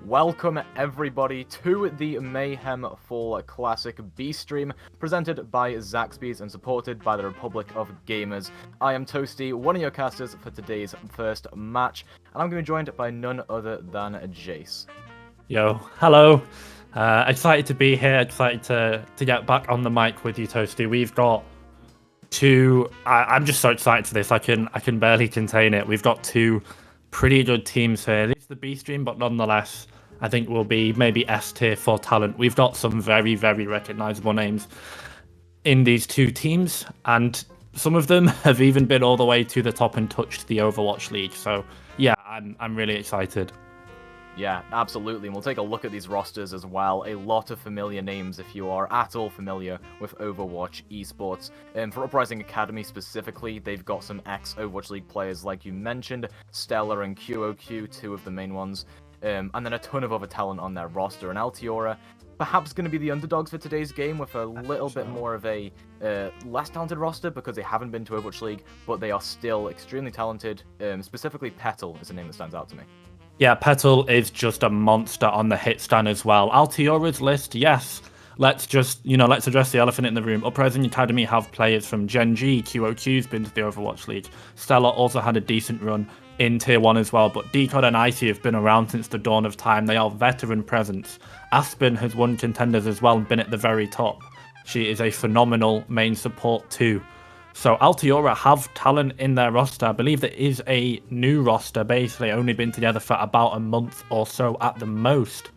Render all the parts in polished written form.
Welcome everybody to the Mayhem Fall Classic B-Stream, presented by Zaxby's and supported by the Republic of Gamers. I am Toasty, one of your casters for today's first match, and I'm going to be joined by none other than Jace. Yo, hello. Excited to be here, excited to get back on the mic with you, Toasty. We've got two... I'm just so excited for this, I can barely contain it. We've got two pretty good teams here. This is the B-Stream, but nonetheless, I think we'll be maybe S tier for talent. We've got some very, very recognizable names in these two teams, and some of them have even been all the way to the top and touched the Overwatch League. So yeah, I'm really excited. Yeah, absolutely, and we'll take a look at these rosters as well. A lot of familiar names if you are at all familiar with Overwatch esports. For Uprising Academy specifically, they've got some ex-Overwatch League players like you mentioned, Stellar and QOQ, two of the main ones, and then a ton of other talent on their roster. And Altiora, perhaps going to be the underdogs for today's game with a little bit more of a less talented roster because they haven't been to Overwatch League, but they are still extremely talented. Specifically, Petal is a name that stands out to me. Yeah, Petal is just a monster on the hit stand as well. Altiora's list, yes. Let's address the elephant in the room. Uprising Academy have players from Gen G, QOQ's been to the Overwatch League. Stellar also had a decent run in Tier 1 as well, but Decod and Icy have been around since the dawn of time. They are veteran presence. Aspen has won contenders as well and been at the very top. She is a phenomenal main support too. So Altiora have talent in their roster. I believe there is a new roster, basically only been together for about a month or so at the most.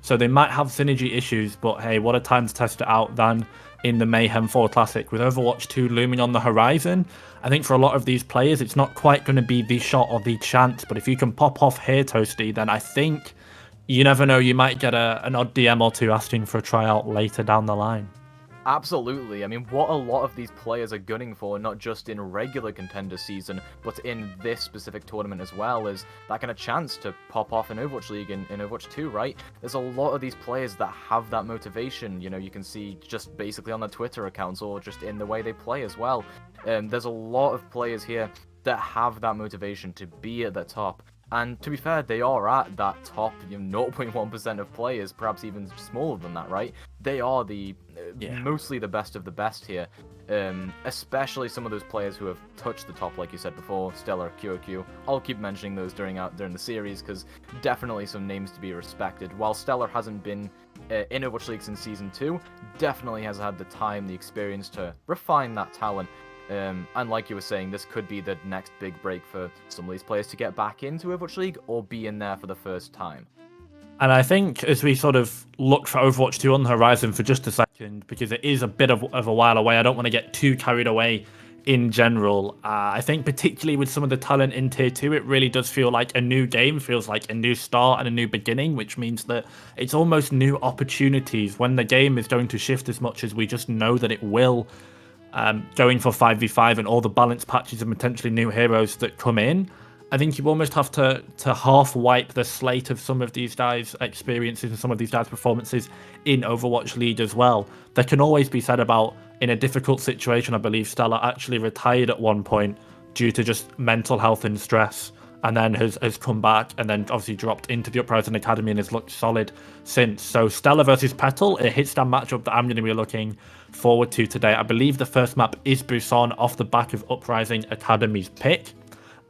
So they might have synergy issues, but hey, what a time to test it out than in the Mayhem 4 Classic. With Overwatch 2 looming on the horizon, I think for a lot of these players, it's not quite going to be the shot or the chance, but if you can pop off here, Toasty, then I think, you never know, you might get an odd DM or two asking for a tryout later down the line. Absolutely. I mean, what a lot of these players are gunning for, not just in regular contender season, but in this specific tournament as well, is that kind of chance to pop off in Overwatch League in Overwatch 2, right? There's a lot of these players that have that motivation, you know, you can see just basically on their Twitter accounts or just in the way they play as well. There's a lot of players here that have that motivation to be at the top. And to be fair, they are at that top 0.1% of players, perhaps even smaller than that, right? They are the mostly the best of the best here, especially some of those players who have touched the top, like you said before, Stellar, QOQ. I'll keep mentioning those during the series, because definitely some names to be respected. While Stellar hasn't been in Overwatch League since Season 2, definitely has had the time, the experience to refine that talent. And like you were saying, this could be the next big break for some of these players to get back into Overwatch League or be in there for the first time. And I think as we sort of look for Overwatch 2 on the horizon for just a second, because it is a bit of a while away, I don't want to get too carried away in general. I think particularly with some of the talent in Tier 2, it really does feel like a new game, feels like a new start and a new beginning, which means that it's almost new opportunities when the game is going to shift as much as we just know that it will. Going for 5v5 and all the balance patches and potentially new heroes that come in, I think you almost have to half wipe the slate of some of these guys' experiences and some of these guys' performances in Overwatch League as well. There can always be said about, in a difficult situation, I believe Stellar actually retired at one point due to just mental health and stress, and then has come back and then obviously dropped into the Uprising Academy and has looked solid since. So Stellar versus Petal, a hit stand matchup that I'm going to be looking forward to today. I believe the first map is Busan off the back of Uprising Academy's pick.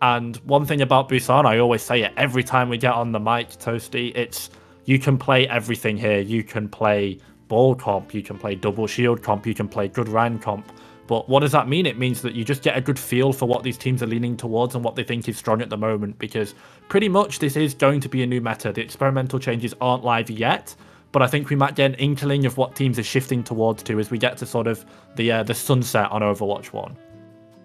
And one thing about Busan, I always say it every time we get on the mic, Toasty, it's you can play everything here. You can play ball comp, you can play double shield comp, you can play good Ryan comp. But what does that mean? It means that you just get a good feel for what these teams are leaning towards and what they think is strong at the moment, because pretty much this is going to be a new meta. The experimental changes aren't live yet, but I think we might get an inkling of what teams are shifting towards to as we get to sort of the sunset on Overwatch 1.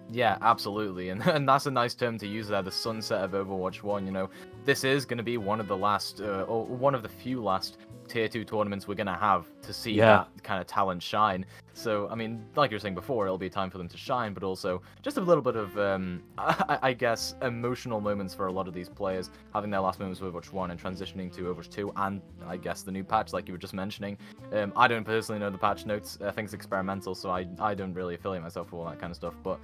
Yeah, absolutely, and that's a nice term to use there, the sunset of Overwatch 1, you know. this is going to be one of the last, or one of the few last Tier 2 tournaments we're going to have to see that kind of talent shine. So, I mean, like you were saying before, it'll be time for them to shine, but also just a little bit of, I guess, emotional moments for a lot of these players, having their last moments with Overwatch 1 and transitioning to Overwatch 2, and I guess the new patch, like you were just mentioning. I don't personally know the patch notes. I think it's experimental, so I don't really affiliate myself with all that kind of stuff, but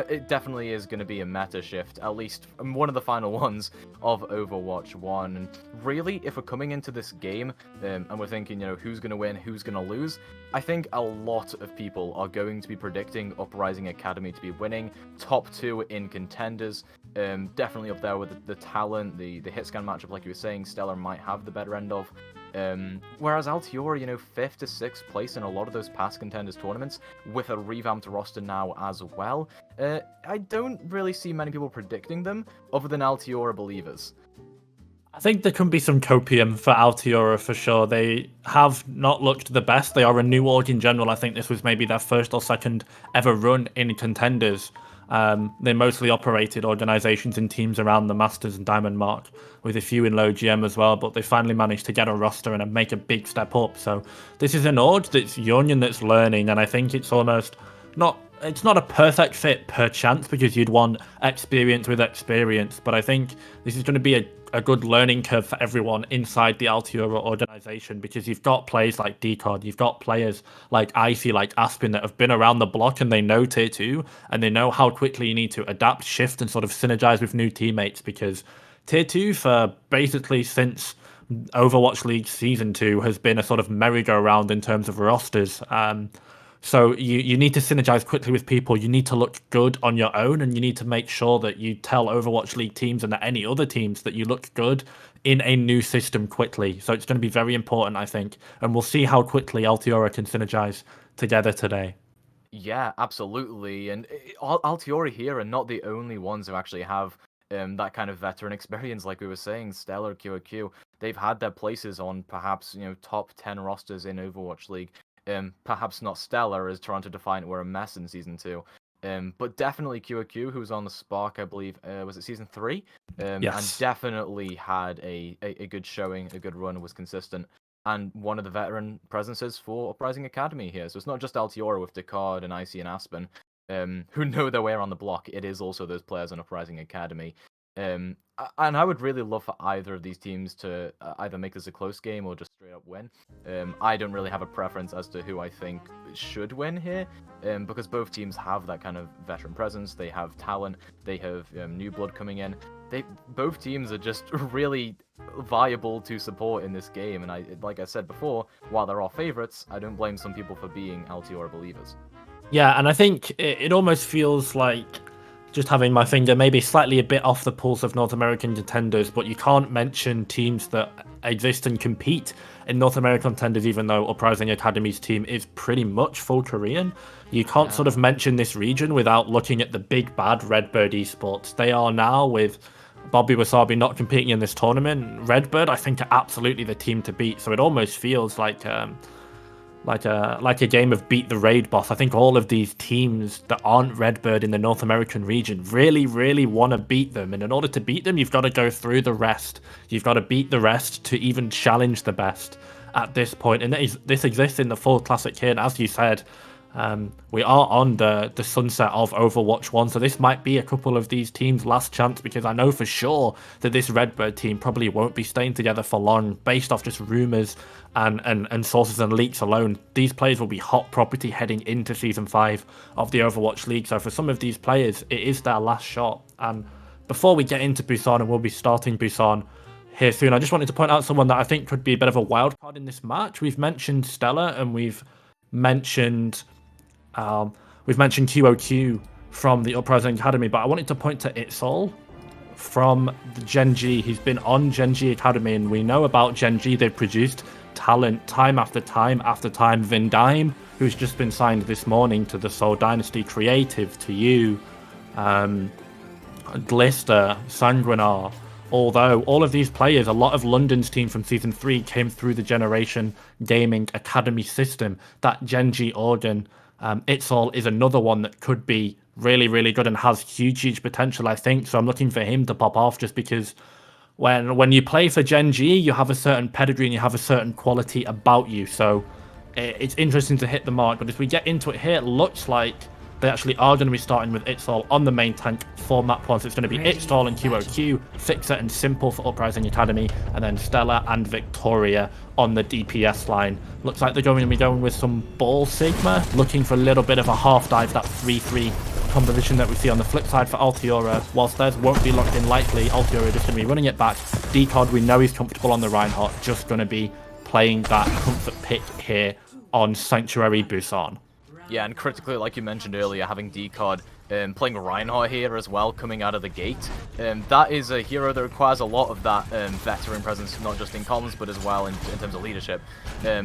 it definitely is going to be a meta shift, at least one of the final ones of Overwatch 1. And really, if we're coming into this game and we're thinking, who's going to win, who's going to lose, I think a lot of people are going to be predicting Uprising Academy to be winning, top 2 in contenders, definitely up there with the talent, the hit scan matchup, like you were saying, Stellar might have the better end of. Whereas Altiora, 5th to 6th place in a lot of those past contenders tournaments, with a revamped roster now as well. I don't really see many people predicting them, other than Altiora believers. I think there can be some copium for Altiora for sure. They have not looked the best. They are a new org in general. I think this was maybe their first or second ever run in contenders. They mostly operated organizations and teams around the Masters and Diamond mark, with a few in low GM as well, but they finally managed to get a roster and make a big step up. So this is an org that's young and that's learning, and I think it's almost it's not a perfect fit per chance, because you'd want experience with experience, but I think this is going to be a good learning curve for everyone inside the Altiora organization, because you've got players like Decod, you've got players like Icy, like Aspen, that have been around the block and they know Tier 2, and they know how quickly you need to adapt, shift, and sort of synergize with new teammates, because Tier 2 for basically since Overwatch League Season 2 has been a sort of merry-go-round in terms of rosters. So you need to synergize quickly with people. You need to look good on your own, and you need to make sure that you tell Overwatch League teams and any other teams that you look good in a new system quickly. So it's going to be very important, I think. And we'll see how quickly Altiora can synergize together today. Yeah, absolutely. And Altiora here are not the only ones who actually have that kind of veteran experience. Like we were saying, Stellar, QOQ, they've had their places on perhaps, top 10 rosters in Overwatch League. Perhaps not Stellar, as Toronto Defiant were a mess in Season 2. But definitely QOQ, who was on the Spark, I believe, was it Season 3? Yes. And definitely had a good showing, a good run, was consistent. And one of the veteran presences for Uprising Academy here. So it's not just Altiora with Decard and Icy and Aspen, who know their way around the block. It is also those players on Uprising Academy. And I would really love for either of these teams to either make this a close game or just straight up win. I don't really have a preference as to who I think should win here, because both teams have that kind of veteran presence. They have talent. They have new blood coming in. Both teams are just really viable to support in this game. And like I said before, while they're all favorites, I don't blame some people for being Altiora believers. Yeah, and I think it almost feels like just having my finger maybe slightly a bit off the pulse of North American contenders, but you can't mention teams that exist and compete in North American contenders, even though Uprising Academy's team is pretty much full Korean. You can't sort of mention this region without looking at the big bad Redbird Esports. They are now, with Bobby Wasabi not competing in this tournament, Redbird, I think, are absolutely the team to beat. So it almost feels like a game of beat the raid boss. I think all of these teams that aren't Redbird in the North American region really, really want to beat them. And in order to beat them, you've got to go through the rest. You've got to beat the rest to even challenge the best at this point. And this exists in the full classic here. And as you said, we are on the sunset of Overwatch 1, so this might be a couple of these teams' last chance, because I know for sure that this Redbird team probably won't be staying together for long, based off just rumours and sources and leaks alone. These players will be hot property heading into Season 5 of the Overwatch League, so for some of these players, it is their last shot. And before we get into Busan, and we'll be starting Busan here soon, I just wanted to point out someone that I think could be a bit of a wild card in this match. We've mentioned Stella, and we've mentioned QOQ from the Uprising Academy, but I wanted to point to Itzol from the Gen G. He's been on Gen G Academy, and we know about Gen G. They've produced talent time after time after time. Vindime, who's just been signed this morning to the Seoul Dynasty, Creative, to you, Glister, Sanguinar. Although all of these players, a lot of London's team from Season 3 came through the Generation Gaming Academy system, that Gen G organ. Itzol is another one that could be really, really good and has huge, huge potential, I think. So I'm looking for him to pop off, just because when you play for Gen G, you have a certain pedigree and you have a certain quality about you. So it's interesting to hit the mark. But as we get into it here, it looks like they actually are going to be starting with Itzol on the main tank for map 1. So it's going to be Itzol and QOQ, Fixer and Simple for Uprising Academy, and then Stella and Victoria on the DPS line. Looks like they're going to be going with some Ball Sigma, looking for a little bit of a half dive, that 3-3 composition that we see on the flip side for Altiora. Whilst theirs won't be locked in likely, Altiora is just going to be running it back. Decod, we know he's comfortable on the Reinhardt, just going to be playing that comfort pick here on Sanctuary Busan. Yeah, and critically, like you mentioned earlier, having Decod playing Reinhardt here as well, coming out of the gate. That is a hero that requires a lot of that veteran presence, not just in comms, but as well in terms of leadership.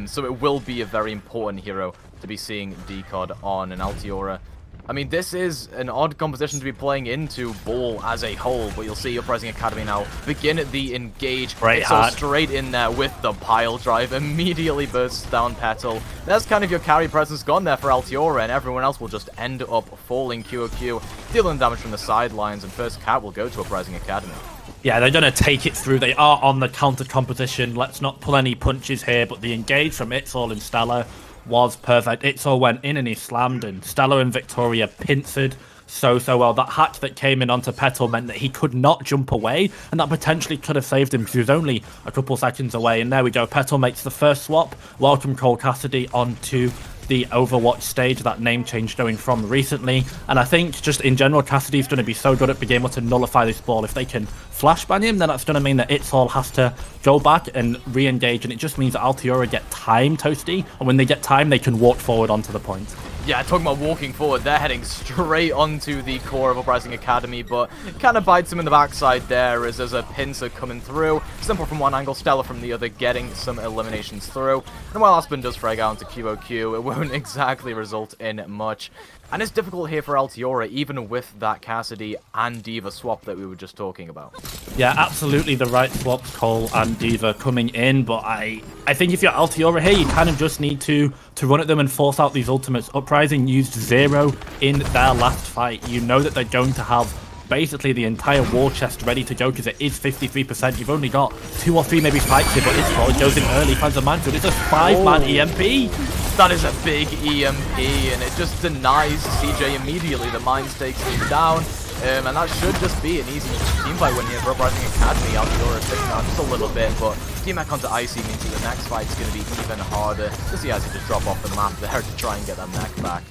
So it will be a very important hero to be seeing Decod on an Altiora. I mean, this is an odd composition to be playing into Ball as a whole, but you'll see Uprising Academy now begin the engage. It's so straight in there with the pile drive, immediately bursts down Petal. There's kind of your carry presence gone there for Altiora, and everyone else will just end up falling QOQ, dealing damage from the sidelines, and first cat will go to Uprising Academy. Yeah, they're going to take it through. They are on the counter composition. Let's not pull any punches here, but the engage from Itzol and Stella was perfect. Itzol went in and he slammed, and Stella and Victoria pincered so well. That hack that came in onto Petal meant that he could not jump away, and that potentially could have saved him because he was only a couple seconds away. And there we go. Petal makes the first swap. Welcome Cole Cassidy onto the Overwatch stage, that name change knowing from recently. And I think just in general, Cassidy's going to be so good at being able to nullify this ball. If they can flashbang him, then that's going to mean that Itzol has to go back and re-engage, and it just means that Altiora get time, Toasty, and when they get time, they can walk forward onto the point. Yeah, talking about walking forward, they're heading straight onto the core of Uprising Academy, but it kind of bites them in the backside there as there's a pincer coming through. Simple from one angle, Stella from the other, getting some eliminations through. And while Aspen does frag out into QOQ, it won't exactly result in much. And it's difficult here for Altiora, even with that Cassidy and D.Va swap that we were just talking about. Yeah, absolutely the right swaps, Cole and D.Va coming in, but I think if you're Altiora here, you kind of just need to run at them and force out these ultimates. Uprising used 0 in their last fight. You know that they're going to have basically the entire war chest ready to go because it is 53%. You've only got 2 or 3 maybe fights here, but it goes in early, finds a manfield. It's a 5-man EMP. That is a big EMP, and it just denies CJ immediately. The Mind takes him down, and that should just be an easy teamfight win here for Uprising Academy. Altiora taking down just a little bit, but T-Mac onto Icy means that the next fight's going to be even harder. Just see as he just drop off the map there to try and get that mech back.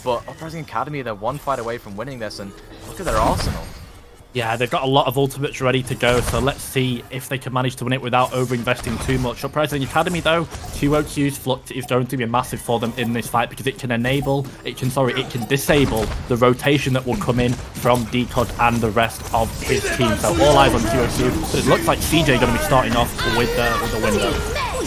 But Uprising Academy, they're 1 fight away from winning this, and look at their arsenal. Yeah, they've got a lot of ultimates ready to go, so let's see if they can manage to win it without over-investing too much. Uprising Academy, though, QOQ's Flux is going to be massive for them in this fight because it can disable the rotation that will come in from Decod and the rest of his team. So all eyes on QOQ, but it looks like CJ going to be starting off with the window.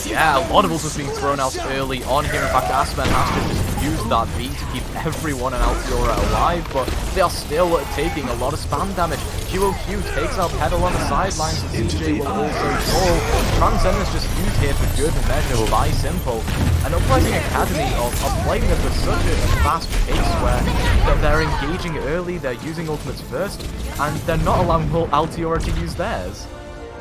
Yeah, a lot of ultimates being thrown out early on here. In fact, Aspen has to just use that beat to keep everyone in Altiora alive, but they are still taking a lot of spam damage. QOQ takes out Petal on the sidelines, and CJ will also fall. Transcendence just used here for good measure by Simple. And Uprising Academy are playing this with such a fast pace where they're engaging early, they're using ultimates first, and they're not allowing Altiora to use theirs.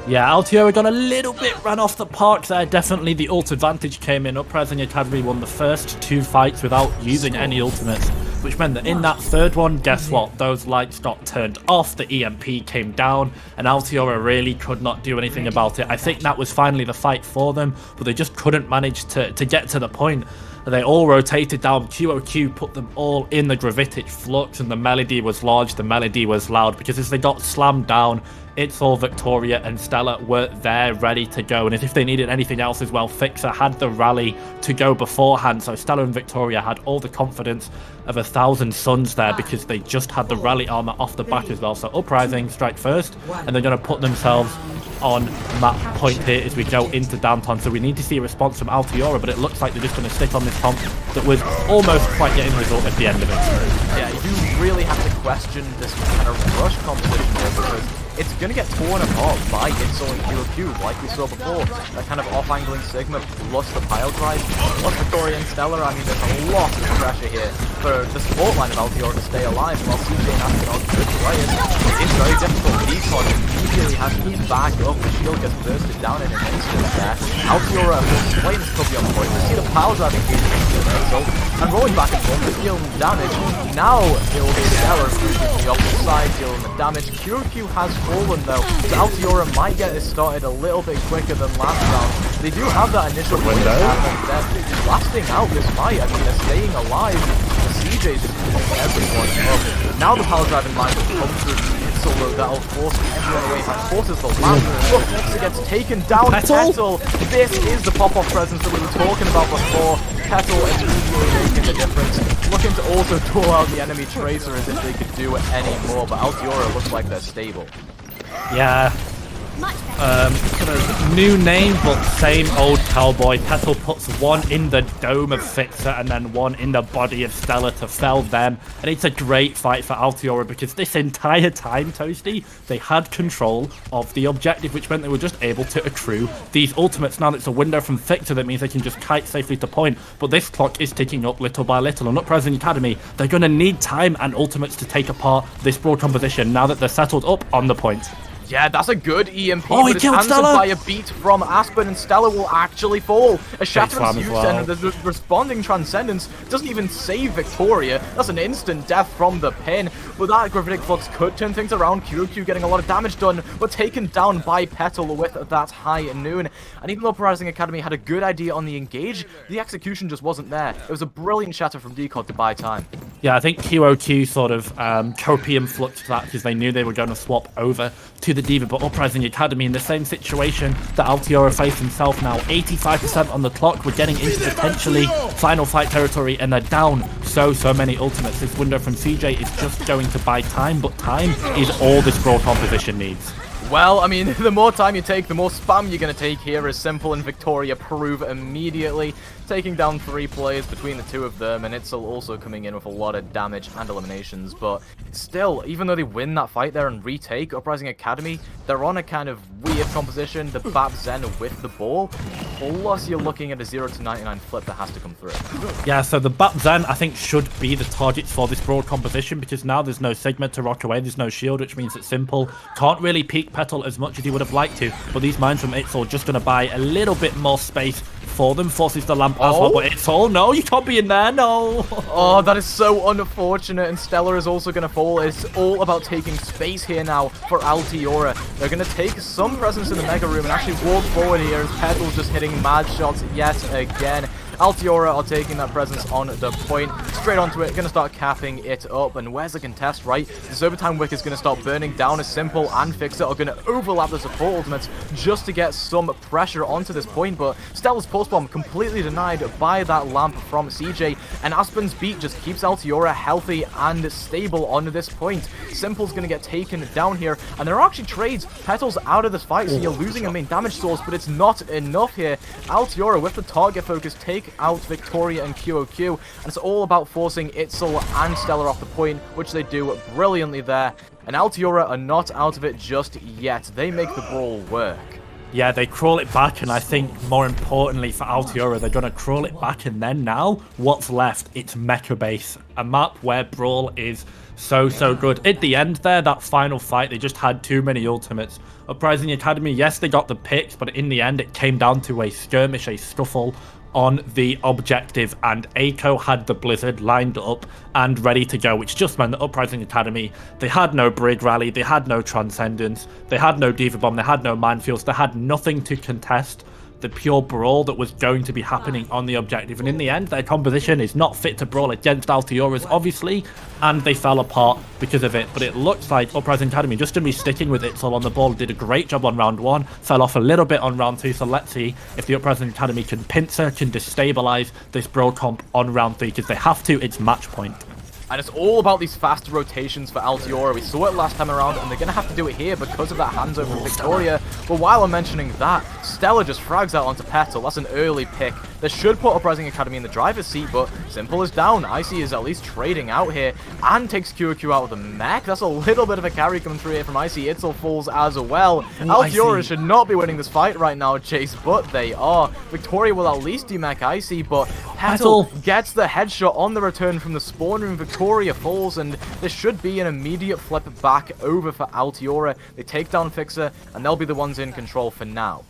Yeah, Altiora got a little bit ran off the park there. Definitely the ult advantage came in. Uprising Academy won the first 2 fights without using any ultimates, which meant that in that third one, guess what? Those lights got turned off, the EMP came down, and Altiora really could not do anything about it. I think that was finally the fight for them, but they just couldn't manage to get to the point. They all rotated down. QOQ put them all in the Gravitic Flux, and the melody was large, the melody was loud, because as they got slammed down, Itzol, Victoria and Stella were there ready to go. And if they needed anything else as well, Fixer had the rally to go beforehand. So Stella and Victoria had all the confidence of 1,000 suns there because they just had the rally armor off the back as well. So Uprising strike first, and they're going to put themselves on map point here as we go into downtown. So we need to see a response from Altiora, but it looks like they're just going to stick on this comp that was almost quite getting the result at the end of it. Yeah, you really have to question this kind of rush competition here because it's going to get torn apart by Itzel and QQ, like we saw before. That kind of off-angling Sigma plus the pile drive, plus Victoria and Stellar. I mean, there's a lot of pressure here for the support line of Altiora to stay alive, while CJ and Aspen are good players. It's very difficult. Decon immediately has to back up. The shield gets bursted down in an instant there. Altiora, Flames could be on point. We see the power drive engaging into Itzel, and rolling back and forth to deal damage. Now it will be Stellar from the opposite side dealing the damage. QQ has fallen though, so Altiora might get this started a little bit quicker than last round. They do have that initial window, and they're lasting out this fight. I mean, they're staying alive. The CJ's just picking everyone up. Now the power drive in line will come through. Itzel, that'll force everyone away. That forces the last. Look, Nexus gets taken down. Petal. This is the pop-off presence that we were talking about before. Petal immediately making the difference. Looking to also draw out the enemy Tracer as if they could do any more, but Altiora looks like they're stable. Yeah. Sort of new name, but same old cowboy. Petal puts one in the dome of Fixer and then one in the body of Stellar to fell them. And it's a great fight for Altiora because this entire time, Toasty, they had control of the objective, which meant they were just able to accrue these ultimates. Now it's a window from Fixer that means they can just kite safely to point, but this clock is ticking up little by little. And Uprising Academy, they're going to need time and ultimates to take apart this broad composition now that they're settled up on the point. Yeah, that's a good EMP, oh, but it's answered by a beat from Aspen, and Stellar will actually fall. A shatter ensues, and the responding Transcendence doesn't even save Victoria. That's an instant death from the pin. But that Gravitic Flux could turn things around. QQ getting a lot of damage done, but taken down by Petal with that high noon. And even though Uprising Academy had a good idea on the engage, the execution just wasn't there. It was a brilliant shatter from Decod to buy time. Yeah, I think QOQ sort of copium fluxed that because they knew they were going to swap over to the Diva, but Uprising Academy in the same situation that Altiora faced himself now. 85% on the clock. We're getting into potentially final fight territory, and they're down so many ultimates. This window from CJ is just going to buy time, but time is all this broad composition needs. Well, I mean, the more time you take, the more spam you're going to take here, as Simple and Victoria prove immediately. Taking down 3 players between the two of them, and Itzel also coming in with a lot of damage and eliminations. But still, even though they win that fight there and retake Uprising Academy, they're on a kind of weird composition. The Bap Zen with the ball, plus you're looking at a 0 to 99 flip that has to come through. Yeah, so the Bap Zen, I think, should be the targets for this broad composition, because now there's no Sigma to rock away, there's no shield, which means that Simple can't really peek Petal as much as he would have liked to. But these mines from Itzel just going to buy a little bit more space for them, forces the lamp as well, but Itzel, no, you can't be in there, no. Oh, that is so unfortunate, and Stellar is also going to fall. It's all about taking space here now for Altiora. They're going to take some presence in the Mega Room and actually walk forward here as Petal's just hitting mad shots yet again. Altiora are taking that presence on the point, straight onto it, going to start capping it up, and where's the contest, right? This overtime wick is going to start burning down as Simple and Fixer are going to overlap the support ultimates just to get some pressure onto this point, but Stella's pulse bomb completely denied by that lamp from CJ, and Aspen's beat just keeps Altiora healthy and stable on this point. Simple's going to get taken down here, and there are actually trades. Petal's out of this fight, so you're losing a main damage source, but it's not enough here. Altiora with the target focus take out Victoria and QOQ, and it's all about forcing Itzel and Stellar off the point, which they do brilliantly there. And Altiora are not out of it just yet. They make the brawl work. Yeah, they crawl it back, and I think more importantly for Altiora, they're going to crawl it back, and then now what's left? It's Mecha Base, a map where Brawl is so good. At the end there, that final fight, they just had too many ultimates. Uprising Academy, yes, they got the picks, but in the end, it came down to a skirmish, a scuffle on the objective, and Aiko had the Blizzard lined up and ready to go, which just meant that Uprising Academy, they had no Brig Rally, they had no Transcendence, they had no Diva Bomb, they had no Minefields, they had nothing to contest the pure brawl that was going to be happening on the objective. And in the end, their composition is not fit to brawl against Altiora's, obviously, and they fell apart because of it. But it looks like Uprising Academy just going to be sticking with Itzel on the ball. Did a great job on round 1, fell off a little bit on round 2, so let's see if the Uprising Academy can pincer, can destabilize this brawl comp on round 3, because they have to. It's match point. And it's all about these fast rotations for Altiora. We saw it last time around, and they're going to have to do it here because of that hands-over from Victoria. But while I'm mentioning that, Stella just frags out onto Petal. That's an early pick. That should put Uprising Academy in the driver's seat, but Simple is down. Icy is at least trading out here and takes QQ out of the mech. That's a little bit of a carry coming through here from Icy. Itzel falls as well. Altiora should not be winning this fight right now, Chase, but they are. Victoria will at least demech Icy, but Petal gets the headshot on the return from the spawn room. Victoria falls, and there should be an immediate flip back over for Altiora. They take down Fixer, and they'll be the ones in control for now.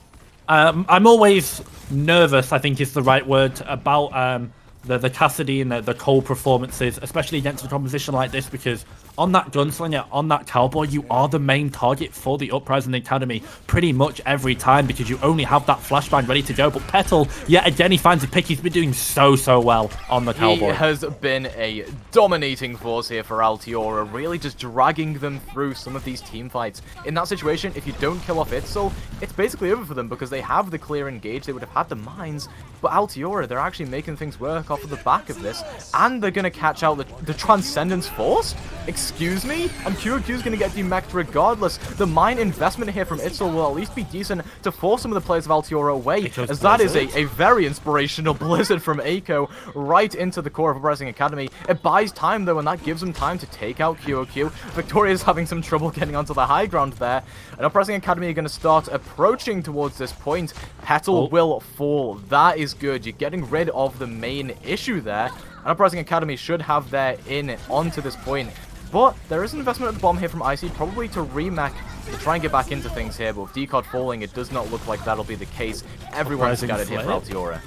I'm always nervous, I think is the right word, about the Cassidy and the Cole performances, especially against a composition like this, because on that Gunslinger, on that Cowboy, you are the main target for the Uprising Academy pretty much every time, because you only have that flashbang ready to go. But Petal, yet again, he finds a pick. He's been doing so well on the Cowboy. He has been a dominating force here for Altiora, really just dragging them through some of these team fights. In that situation, if you don't kill off Itzel, it's basically over for them, because they have the clear engage. They would have had the mines, but Altiora, they're actually making things work off of the back of this, and they're going to catch out the Transcendence Force? Excuse me? And QQ's going to get demeched regardless. The mine investment here from Itzel will at least be decent to force some of the players of Altiora away, as that is a very inspirational Blizzard from Aiko right into the core of Uprising Academy. It buys time though, and that gives them time to take out QQ. Victoria's having some trouble getting onto the high ground there, and Uprising Academy are going to start approaching towards this point. Petal will fall. That is good. You're getting rid of the main issue there, and Uprising Academy should have their in onto this point. But there is an investment at the bomb here from Icy, probably to remech to try and get back into things here. But with Decod falling, it does not look like that'll be the case. Everyone's scattered here for Altiora.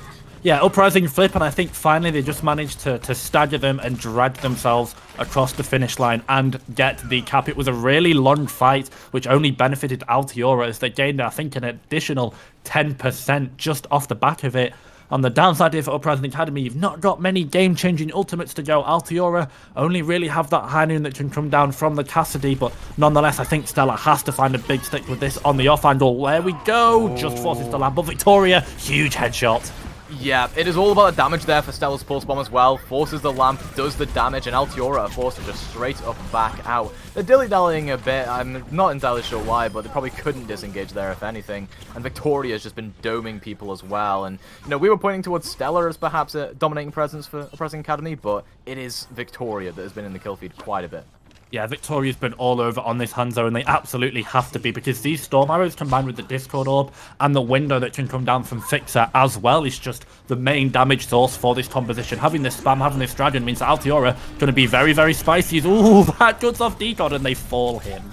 Yeah, Uprising flip, and I think finally they just managed to stagger them and drag themselves across the finish line and get the cap. It was a really long fight, which only benefited Altiora as they gained, I think, an additional 10% just off the back of it. On the downside here for Uprising Academy, you've not got many game-changing ultimates to go. Altiora only really have that high noon that can come down from the Cassidy, but nonetheless, I think Stella has to find a big stick with this on the off angle. There we go, just forces the land, but Victoria, huge headshot. Yeah, it is all about the damage there for Stella's Pulse Bomb as well. Forces the lamp, does the damage, and Altiora are forced to just straight up back out. They're dilly-dallying a bit. I'm not entirely sure why, but they probably couldn't disengage there, if anything. And Victoria's just been doming people as well. And, you know, we were pointing towards Stella as perhaps a dominating presence for Uprising Academy, but it is Victoria that has been in the kill feed quite a bit. Yeah, Victoria's been all over on this Hanzo, and they absolutely have to be, because these Storm Arrows combined with the Discord Orb and the window that can come down from Fixer as well is just the main damage source for this composition. Having this spam, having this dragon means that Altiora going to be very spicy. Ooh, that cuts off Decod, and they fall him.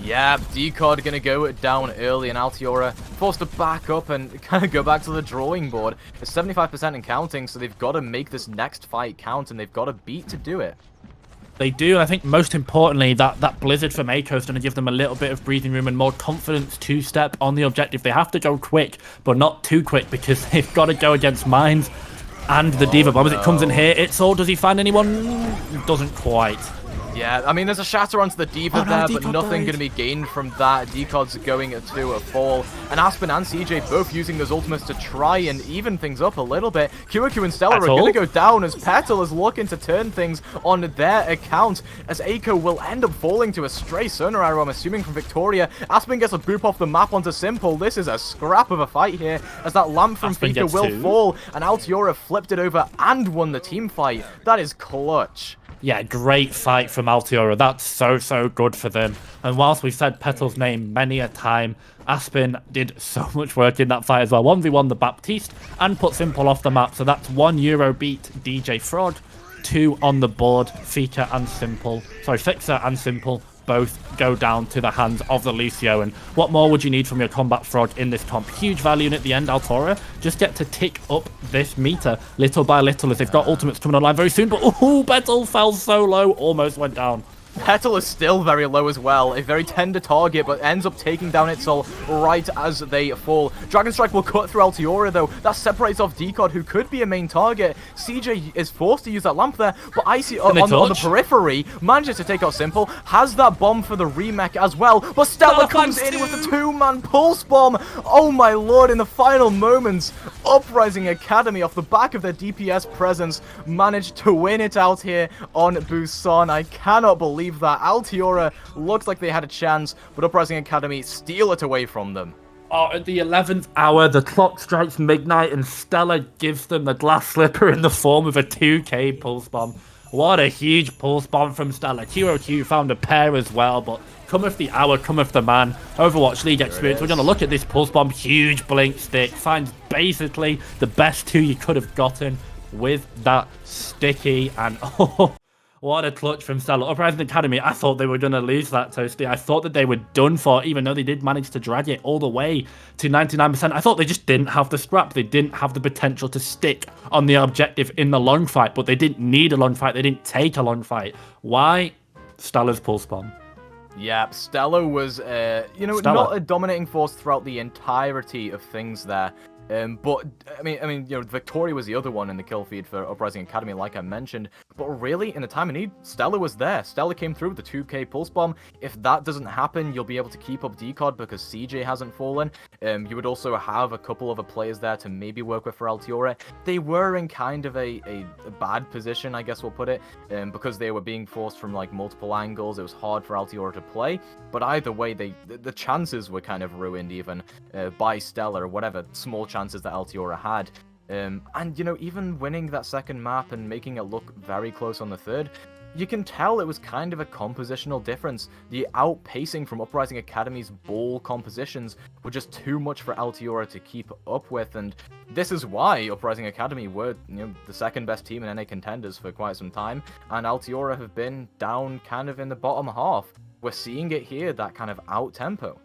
Yeah, Decod going to go down early, and Altiora forced to back up and kind of go back to the drawing board. It's 75% and counting, so they've got to make this next fight count, and they've got to beat to do it. They do, and I think most importantly, that Blizzard from Aiko is going to give them a little bit of breathing room and more confidence to step on the objective. They have to go quick, but not too quick, because they've got to go against Mines and the Diva Bomb. As it comes in here, does he find anyone? Doesn't quite. Yeah, I mean, there's a shatter onto the Diva there, but nothing going to be gained from that. Decod's going to a fall. And Aspen and CJ both using those ultimates to try and even things up a little bit. QQ and Stella are going to go down as Petal is looking to turn things on their account, as Aiko will end up falling to a stray Sonar Arrow, I'm assuming, from Victoria. Aspen gets a boop off the map onto Simple. This is a scrap of a fight here, as that lamp from Fika will fall, and Altiora flipped it over and won the team fight. That is clutch. Yeah, great fight from Altiora. That's so good for them. And whilst we've said Petal's name many a time, Aspen did so much work in that fight as well. 1v1 the Baptiste and put Simple off the map. So that's 1 Euro beat DJ Frog, 2 on the board. Fixer and Simple both go down to the hands of the Lucio. And what more would you need from your combat Frog in this comp? Huge value, and at the end, Altiora just get to tick up this meter little by little as they've got ultimates coming online very soon. But Petal fell so low, almost went down. Petal is still very low as well. A very tender target, but ends up taking down Itzel right as they fall. Dragon Strike will cut through Altiora, though. That separates off Decod, who could be a main target. CJ is forced to use that lamp there, but Icy on the periphery manages to take out Simple. Has that bomb for the remech as well, but Stella comes in with the two-man pulse bomb. Oh my lord, in the final moments, Uprising Academy, off the back of their DPS presence, managed to win it out here on Busan. I cannot believe that. Altiora looks like they had a chance, but Uprising Academy steal it away from them. Oh, at the 11th hour, the clock strikes midnight, and Stella gives them the glass slipper in the form of a 2k pulse bomb. What a huge pulse bomb from Stella. QOQ found a pair as well, but cometh the hour, cometh the man. Overwatch League experience. We're going to look at this pulse bomb. Huge blink stick. Finds basically the best two you could have gotten with that sticky. And oh, what a clutch from Stella. Uprising Academy, I thought they were going to lose that, Toasty. I thought that they were done for, even though they did manage to drag it all the way to 99%. I thought they just didn't have the scrap. They didn't have the potential to stick on the objective in the long fight, but they didn't need a long fight. They didn't take a long fight. Why? Stella's pulse bomb. Yeah, Stella was, not a dominating force throughout the entirety of things there. But I mean, Victoria was the other one in the kill feed for Uprising Academy, like I mentioned. But really, in the time of need, Stella was there. Stella came through with the 2k pulse bomb. If that doesn't happen, you'll be able to keep up Decod because CJ hasn't fallen. You would also have a couple other players there to maybe work with for Altiora. They were in kind of a bad position, I guess we'll put it, because they were being forced from like multiple angles. It was hard for Altiora to play. But either way, the chances were kind of ruined even by Stella, or whatever small chances that Altiora had. And, even winning that second map and making it look very close on the third, you can tell it was kind of a compositional difference. The outpacing from Uprising Academy's ball compositions were just too much for Altiora to keep up with, and this is why Uprising Academy were, the second best team in NA contenders for quite some time, and Altiora have been down kind of in the bottom half. We're seeing it here, that kind of out-tempo.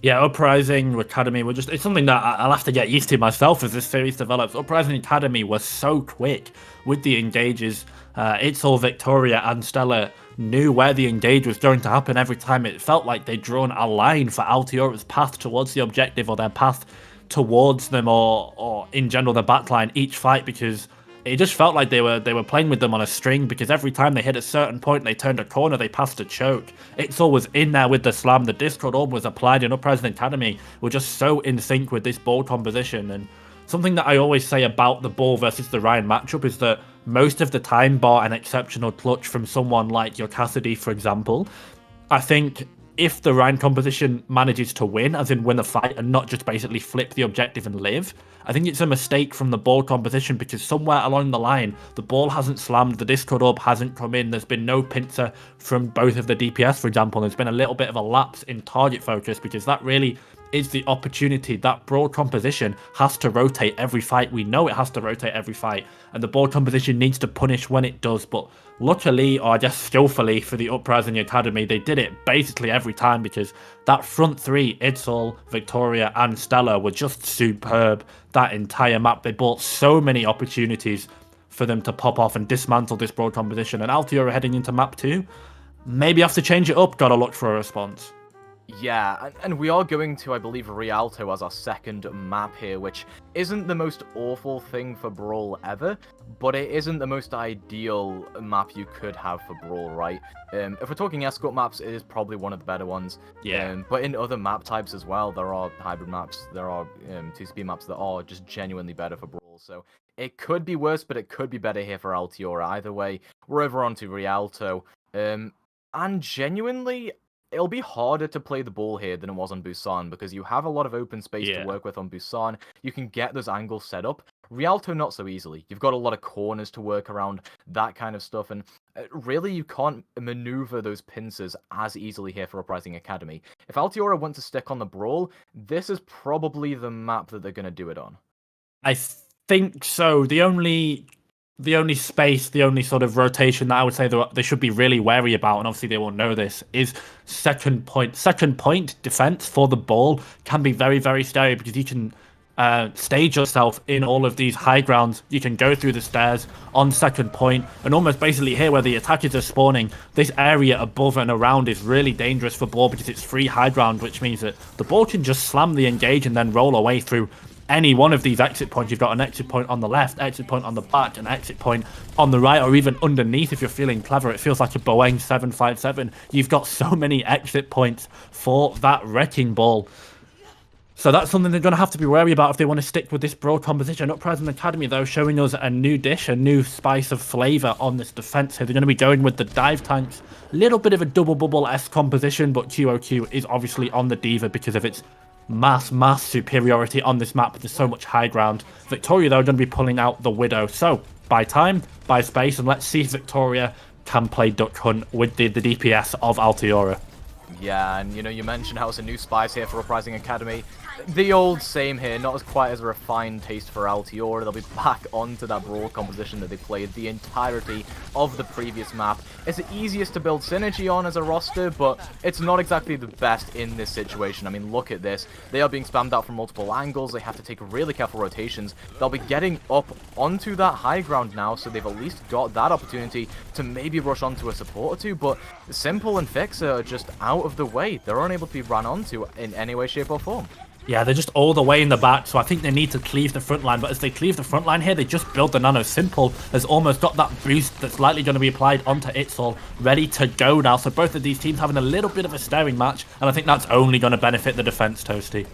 Yeah, Uprising Academy were just... It's something that I'll have to get used to myself as this series develops. Uprising Academy was so quick with the engages. Itzel, Victoria, and Stella knew where the engage was going to happen every time. It felt like they'd drawn a line for Altiora's path towards the objective, or their path towards them, or in general, the backline each fight, because it just felt like they were playing with them on a string, because every time they hit a certain point, they turned a corner, they passed a choke. Itzel was in there with the slam, the Discord orb was applied, and Uprising Academy were just so in sync with this ball composition. And something that I always say about the ball versus the Ryan matchup is that most of the time, bar an exceptional clutch from someone like your Cassidy, for example, I think if the Ryan composition manages to win, as in win a fight and not just basically flip the objective and live, I think it's a mistake from the ball composition, because somewhere along the line, the ball hasn't slammed, the Discord orb hasn't come in, there's been no pincer from both of the DPS, for example. There's been a little bit of a lapse in target focus, because that really is the opportunity. That broad composition has to rotate every fight. We know it has to rotate every fight, and the ball composition needs to punish when it does. But luckily, or I guess skillfully for the Uprising Academy, they did it basically every time, because that front three, Itzel, Victoria, and Stella, were just superb that entire map. They brought so many opportunities for them to pop off and dismantle this broad composition. And Altiora heading into map 2, maybe have to change it up. Gotta look for a response. Yeah, and we are going to, I believe, Rialto as our second map here, which isn't the most awful thing for Brawl ever, but it isn't the most ideal map you could have for Brawl, right? If we're talking escort maps, it is probably one of the better ones. Yeah. But in other map types as well, there are hybrid maps, there are 2-speed maps that are just genuinely better for Brawl, so it could be worse, but it could be better here for Altiora. Either way, we're over onto Rialto, and genuinely, it'll be harder to play the ball here than it was on Busan, because you have a lot of open space to work with on Busan. You can get those angles set up. Rialto, not so easily. You've got a lot of corners to work around, that kind of stuff, and really you can't maneuver those pincers as easily here for Uprising Academy. If Altiora want to stick on the Brawl, this is probably the map that they're going to do it on. I think so. The only space, the only sort of rotation that I would say that they should be really wary about, and obviously they won't know this, is second point. Second point defense for the ball can be very, very scary, because you can stage yourself in all of these high grounds. You can go through the stairs on second point, and almost basically here where the attackers are spawning, this area above and around is really dangerous for ball because it's free high ground, which means that the ball can just slam the engage and then roll away through any one of these exit points. You've got an exit point on the left, exit point on the back, an exit point on the right, or even underneath if you're feeling clever. It feels like a Boeing 757. You've got so many exit points for that wrecking ball. So that's something they're going to have to be wary about if they want to stick with this broad composition. Uprising Academy, though, showing us a new dish, a new spice of flavour on this defence here. They're going to be going with the dive tanks. Little bit of a double bubble-esque composition, but QOQ is obviously on the Diva because of its mass superiority on this map. There's so much high ground. Victoria, though, are going to be pulling out the Widow. So, buy time, buy space, and let's see if Victoria can play Duck Hunt with the DPS of Altiora. Yeah, and you mentioned how it's a new spice here for Uprising Academy. The old same here, not as quite as a refined taste for Altiora. They'll be back onto that broad composition that they played the entirety of the previous map. It's the easiest to build synergy on as a roster, but it's not exactly the best in this situation. I mean, look at this. They are being spammed out from multiple angles. They have to take really careful rotations. They'll be getting up onto that high ground now, so they've at least got that opportunity to maybe rush onto a support or two, but Simple and Fixer are just out of the way. They're unable to be run onto in any way, shape, or form. Yeah, they're just all the way in the back, so I think they need to cleave the front line. But as they cleave the front line here, they just build the Nano. Simple has almost got that boost that's likely going to be applied onto Itzol, ready to go now. So both of these teams having a little bit of a staring match, and I think that's only going to benefit the defense, Toasty.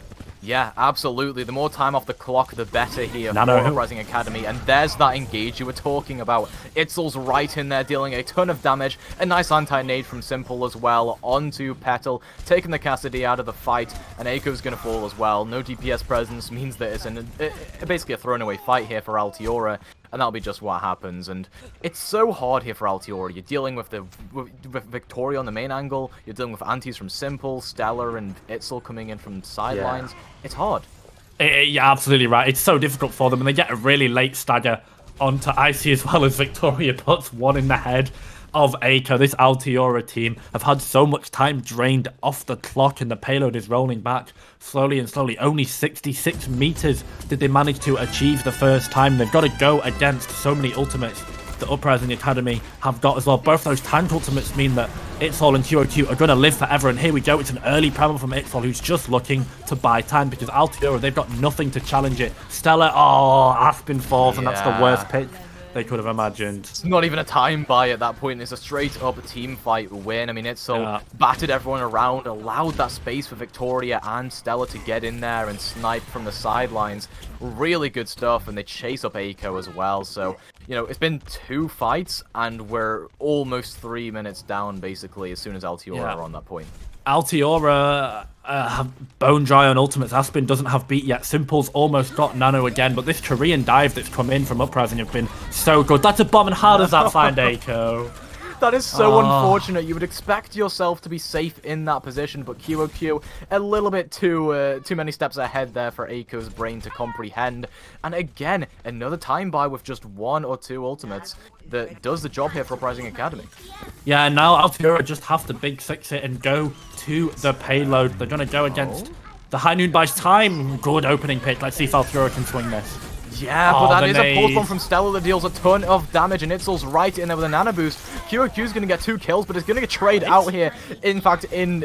Yeah, absolutely. The more time off the clock, the better here for Nano. Uprising Academy. And there's that engage you were talking about. Itzol's right in there, dealing a ton of damage. A nice anti-nade from Simple as well onto Petal, taking the Cassidy out of the fight. And Aiko's going to fall as well. No DPS presence means that it's basically a thrown-away fight here for Altiora. And that'll be just what happens. And it's so hard here for Altiora. You're dealing with with Victoria on the main angle. You're dealing with antis from Simple, Stellar, and Itzol coming in from sidelines. Yeah. It's hard. You're absolutely right. It's so difficult for them. And they get a really late stagger onto Icy as well as Victoria puts one in the head of Aiko. This Altiora team have had so much time drained off the clock, and the payload is rolling back slowly and slowly. Only 66 meters did they manage to achieve the first time. They've got to go against so many ultimates the Uprising Academy have got as well. Both those tank ultimates mean that Itzol and QOQ are going to live forever, and here we go. It's an early primal from Itzol, who's just looking to buy time because Altiora, they've got nothing to challenge it. Stella, Aspen falls, and that's the worst pick they could have imagined. It's not even a time buy at that point. It's a straight up team fight win. I mean, Itzol battered everyone around, allowed that space for Victoria and Stella to get in there and snipe from the sidelines. Really good stuff, and they chase up Aiko as well. So, it's been 2 fights, and we're almost 3 minutes down, basically, as soon as Altiora are on that point. Altiora have bone dry on ultimates. Aspen doesn't have beat yet. Simple's almost got Nano again, but this Korean dive that's come in from Uprising have been so good. That's a bomb, and how does that find Aiko? That is so unfortunate. You would expect yourself to be safe in that position, but QOQ a little bit too many steps ahead there for Aiko's brain to comprehend. And again, another time buy with just 1 or 2 ultimates that does the job here for Uprising Academy. Yeah, and now Altiora just have to big six it and go to the payload. They're going to go against the High Noon buys time. Good opening pick. Let's see if Altiora can swing this. Yeah, but that is a pull bomb from Stella that deals a ton of damage, and Itzol's right in there with a nano boost. QOQ's going to get 2 kills, but it's going to get trade out here. In fact, in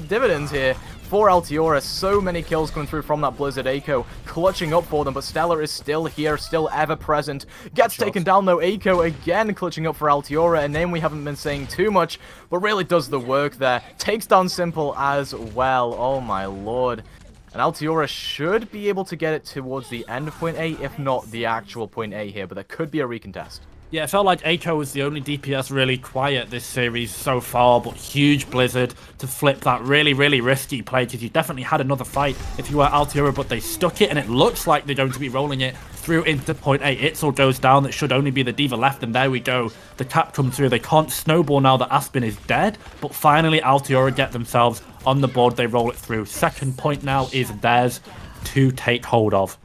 dividends here for Altiora. So many kills coming through from that Blizzard. Aiko clutching up for them, but Stella is still here, still ever present. Gets taken down though. Aiko again clutching up for Altiora, a name we haven't been saying too much, but really does the work there. Takes down Simple as well. Oh my lord. And Altiora should be able to get it towards the end of point A, if not the actual point A here, but there could be a recontest. Yeah, it felt like Aiko was the only DPS really quiet this series so far, but huge Blizzard to flip that really risky play, because you definitely had another fight if you were Altiora, but they stuck it, and it looks like they're going to be rolling it through into point A. Itzol goes down. That should only be the Diva left, and there we go. The cap comes through. They can't snowball now that Aspen is dead, but finally Altiora get themselves on the board. They roll it through. Second point now is theirs to take hold of.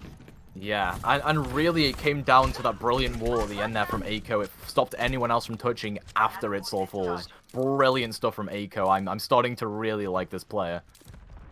Yeah, and really it came down to that brilliant wall at the end there from Aiko. It stopped anyone else from touching after Itzol falls. Brilliant stuff from Aiko. I'm starting to really like this player.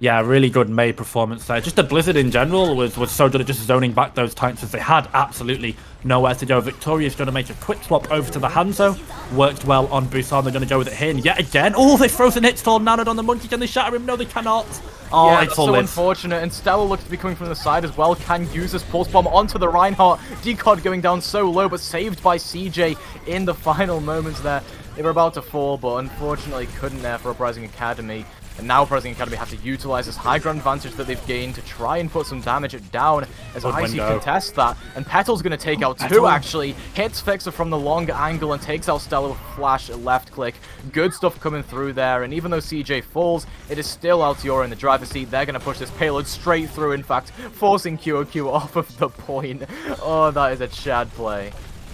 Yeah, really good May performance there. Just the Blizzard in general was so good at just zoning back those tanks as they had absolutely nowhere to go. Victoria's going to make a quick swap over to the Hanzo. Worked well on Busan. They're going to go with it here. And yet again, oh, they've frozen Hitstall, nanoed on the Monkey. Can they shatter him? No, they cannot. Oh, yeah, it's so all unfortunate. And Stella looks to be coming from the side as well. Can use this Pulse Bomb onto the Reinhardt. Decod going down so low, but saved by CJ in the final moments there. They were about to fall, but unfortunately couldn't there for Uprising Academy. And now Uprising Academy have to utilize this high ground advantage that they've gained to try and put some damage down as Icy contests that. And Petal's going to take out two, actually. Hits Fixer from the long angle and takes out Stella with flash left click. Good stuff coming through there. And even though CJ falls, it is still Altiora in the driver's seat. They're going to push this payload straight through, in fact, forcing QOQ off of the point. Oh, that is a Chad play.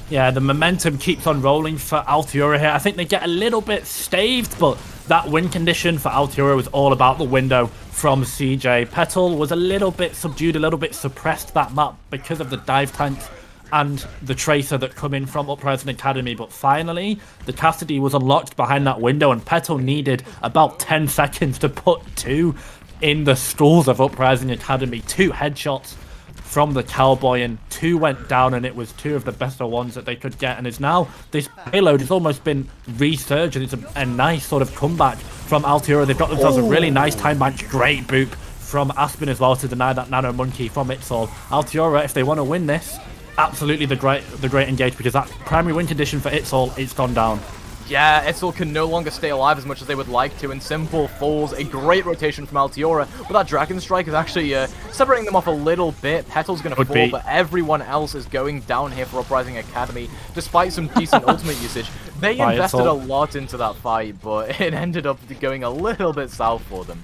Yeah, the momentum keeps on rolling for Altiora here. I think they get a little bit staved, but that win condition for Altiora was all about the window from CJ. Petal was a little bit subdued, a little bit suppressed that map because of the dive tanks and the Tracer that come in from Uprising Academy. But finally, the Cassidy was unlocked behind that window, and Petal needed about 10 seconds to put two in the stalls of Uprising Academy. 2 headshots from the Cowboy, and 2 went down, and it was 2 of the better ones that they could get. And is now this payload has almost been resurged, and it's a nice sort of comeback from Altiora. They've got themselves a really nice time match. Great boop from Aspen as well to deny that Nano Monkey from Itzel. Altiora, if they want to win this, absolutely the great engage, because that primary win condition for Itzel is gone down. Yeah, Itzel can no longer stay alive as much as they would like to, and Simple falls. A great rotation from Altiora, but that Dragon Strike is actually separating them off a little bit. Petal's going to fall, but everyone else is going down here for Uprising Academy, despite some decent ultimate usage. They invested a lot into that fight, but it ended up going a little bit south for them.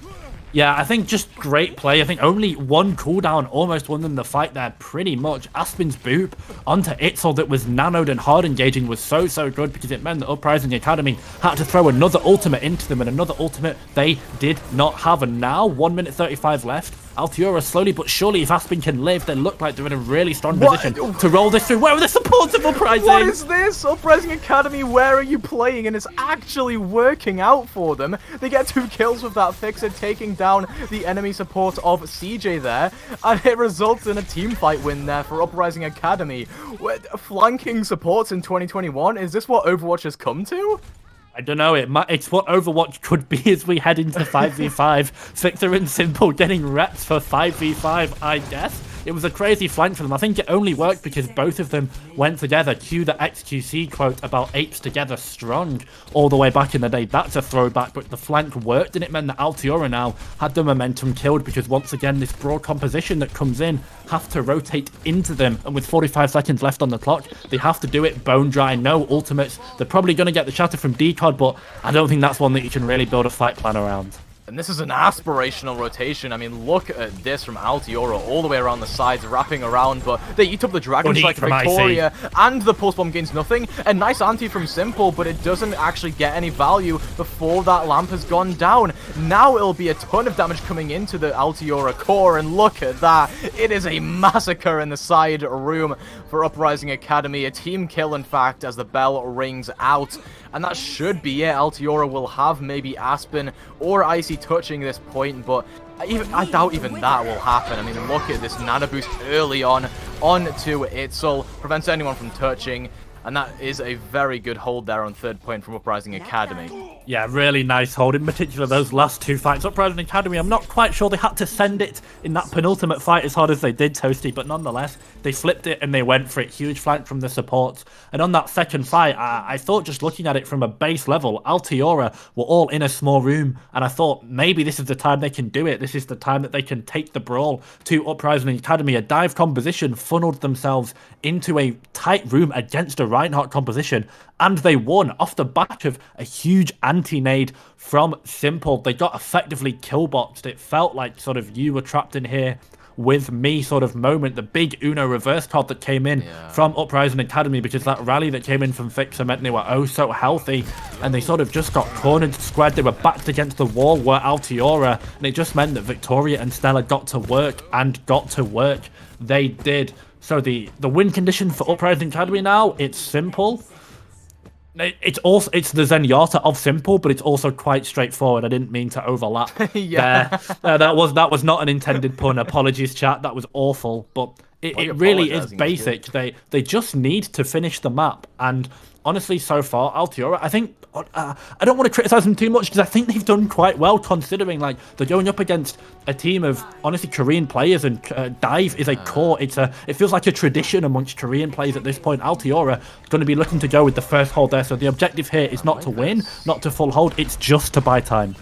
Yeah, I think just great play. I think only one cooldown almost won them the fight there, pretty much. Aspen's boop onto Itzel that was nanoed and hard engaging was so good, because it meant that Uprising Academy had to throw another ultimate into them, and another ultimate they did not have. And now, 1 minute 35 left. Altiora slowly but surely, if Aspen can live, they look like they're in a really strong position to roll this through. Where are the supports of Uprising? What is this? Uprising Academy, where are you playing? And it's actually working out for them. They get 2 kills with that Fixer, taking down the enemy support of CJ there. And it results in a team fight win there for Uprising Academy. Flanking supports in 2021, is this what Overwatch has come to? I don't know, it's what Overwatch could be as we head into 5v5. Fixer and Simple getting reps for 5v5, I guess. It was a crazy flank for them. I think it only worked because both of them went together. Cue the XQC quote about apes together strong all the way back in the day. That's a throwback, but the flank worked, and it meant that Altiora now had the momentum killed, because once again, this broad composition that comes in have to rotate into them, and with 45 seconds left on the clock, they have to do it bone dry, no ultimates. They're probably going to get the shatter from Decod, but I don't think that's one that you can really build a fight plan around. And this is an aspirational rotation. I mean, look at this from Altiora all the way around the sides, wrapping around, but they eat up the Dragon Strike from Victoria, and the Pulse Bomb gains nothing. A nice anti from Simple, but it doesn't actually get any value before that lamp has gone down. Now it'll be a ton of damage coming into the Altiora core, and look at that. It is a massacre in the side room for Uprising Academy. A team kill, in fact, as the bell rings out. And that should be it. Altiora will have maybe Aspen or Icy touching this point, but I doubt even that will happen. I mean, look at this nano boost early on onto Itzel, prevents anyone from touching, and that is a very good hold there on 3rd point from Uprising Academy. Yeah, really nice hold, in particular those last 2 fights. Uprising Academy, I'm not quite sure they had to send it in that penultimate fight as hard as they did, Toasty, but nonetheless, they flipped it and they went for it. Huge flank from the supports. And on that second fight, I thought, just looking at it from a base level, Altiora were all in a small room, and I thought maybe this is the time they can do it. This is the time that they can take the brawl to Uprising Academy. A dive composition funneled themselves into a tight room against a Reinhardt composition, and they won off the back of a huge anti-nade from Simple. They got effectively killboxed. It felt like sort of you were trapped in here with me sort of moment. The big Uno reverse card that came in from Uprising Academy, because that rally that came in from Fixer meant they were oh so healthy, and they sort of just got cornered, squared. They were backed against the wall were Altiora, and it just meant that Victoria and Stella got to work, and got to work they did. So the win condition for Uprising Academy now, it's simple. It's the Zenyatta of simple, but it's also quite straightforward. I didn't mean to overlap Yeah. there. That was not an intended pun. Apologies, chat. That was awful. But it really is basic. They just need to finish the map. And honestly, so far, Altiora, I think I don't want to criticize them too much because I think they've done quite well considering like they're going up against a team of honestly Korean players, and dive is a core. It feels like a tradition amongst Korean players at this point. Altiora going to be looking to go with the first hold there, so the objective here is not to win, not to full hold, it's just to buy time.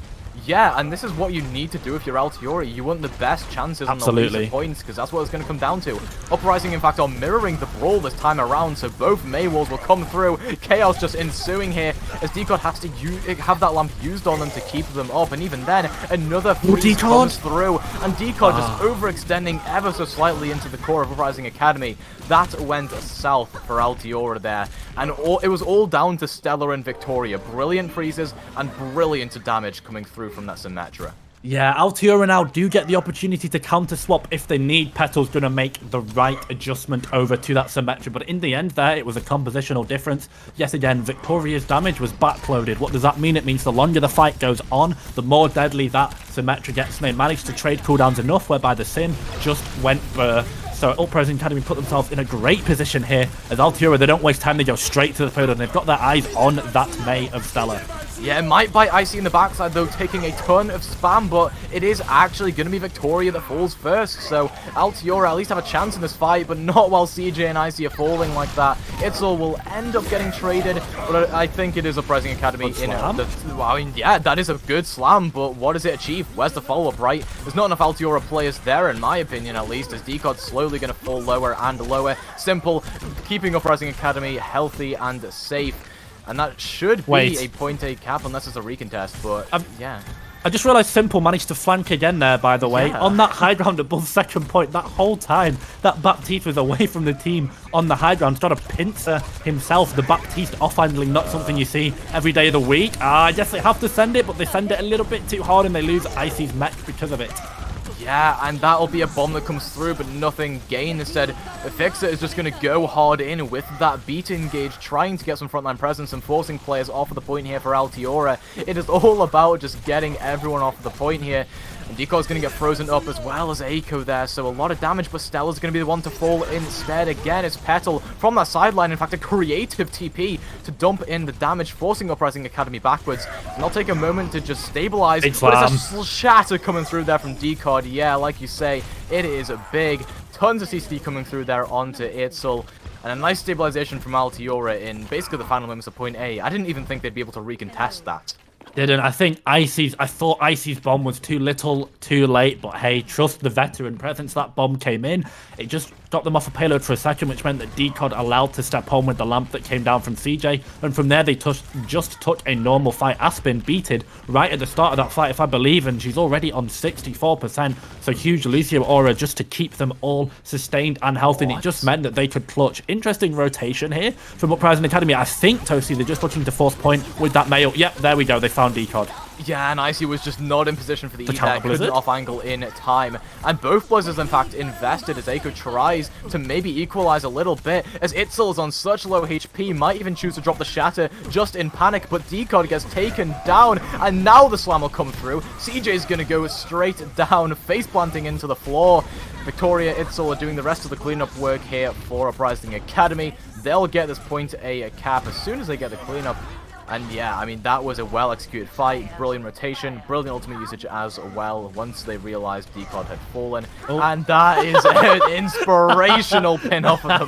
Yeah, and this is what you need to do if you're Altiora. You want the best chances on the least points, because that's what it's going to come down to. Uprising, in fact, are mirroring the brawl this time around, so both Maywalls will come through. Chaos just ensuing here, as Decod has to have that lamp used on them to keep them up, and even then, another freeze comes through, and Decod just overextending ever so slightly into the core of Uprising Academy. That went south for Altiora there, and it was all down to Stellar and Victoria. Brilliant freezes and brilliant damage coming through from that Symmetra. Yeah, Altiora now do get the opportunity to counter swap if they need. Petal's going to make the right adjustment over to that Symmetra, but in the end there, it was a compositional difference. Yet again, Victoria's damage was backloaded. What does that mean? It means the longer the fight goes on, the more deadly that Symmetra gets. And they managed to trade cooldowns enough whereby the Sin just went for... So Uprising Academy put themselves in a great position here. As Altiora, they don't waste time, they go straight to the field, and they've got their eyes on that May of Stellar. Yeah, it might bite Icy in the backside, though, taking a ton of spam, but it is actually going to be Victoria that falls first. So Altiora at least have a chance in this fight, but not while CJ and Icy are falling like that. Itzel will end up getting traded, but I think it is Uprising Academy in the... I mean, yeah, that is a good slam, but what does it achieve? Where's the follow-up, right? There's not enough Altiora players there, in my opinion, at least, as Decod's slowly going to fall lower and lower. Simple, keeping Uprising Academy healthy and safe. And that should be a 0.8 cap unless it's a recontest, but yeah. I just realised Simple managed to flank again there, by the way. On that high ground above second point, that whole time, that Baptiste was away from the team on the high ground, trying to pincer himself. The Baptiste off-handling, not something you see every day of the week. I guess they have to send it, but they send it a little bit too hard and they lose Icy's mech because of it. Yeah, and that'll be a bomb that comes through, but nothing gained. Instead, Fixer is just going to go hard in with that beat engage, trying to get some frontline presence and forcing players off of the point here for Altiora. It is all about just getting everyone off of the point here. And Deco's going to get frozen up as well as Aiko there, so a lot of damage, but Stella's going to be the one to fall instead. Again, it's Petal from that sideline, in fact, a creative TP to dump in the damage, forcing Uprising Academy backwards. And I'll take a moment to just stabilize, but it's a shatter coming through there from Decod. Yeah, like you say, it is big. Tons of CCD coming through there onto Itzel. And a nice stabilization from Altiora in basically the final moments of point A. I didn't even think they'd be able to recontest that. Didn't. I thought Icy's bomb was too little, too late, but hey, trust the veteran presence. That bomb came in. It just got them off a payload for a second, which meant that Decod allowed to step home with the lamp that came down from CJ. And from there, they just took a normal fight. Aspen beated right at the start of that fight, if I believe, and she's already on 64%. So huge Lucio aura just to keep them all sustained and healthy. And it just meant that they could clutch. Interesting rotation here from Uprising Academy. I think, Tosi, they're just looking to force point with that Mayo. Yep, there we go. They found Decod. Yeah, and Icy was just not in position for the E there, couldn't off-angle in time. And both Blizzards, in fact, invested as Aiko tries to maybe equalize a little bit, as Itzel is on such low HP, might even choose to drop the Shatter just in panic, but Decod gets taken down, and now the slam will come through. CJ's gonna go straight down, face-planting into the floor. Victoria, Itzel are doing the rest of the cleanup work here for Uprising Academy. They'll get this point a cap as soon as they get the cleanup. And yeah, I mean, that was a well-executed fight, brilliant rotation, brilliant ultimate usage as well, once they realized Decod had fallen. And that is an inspirational pin off of the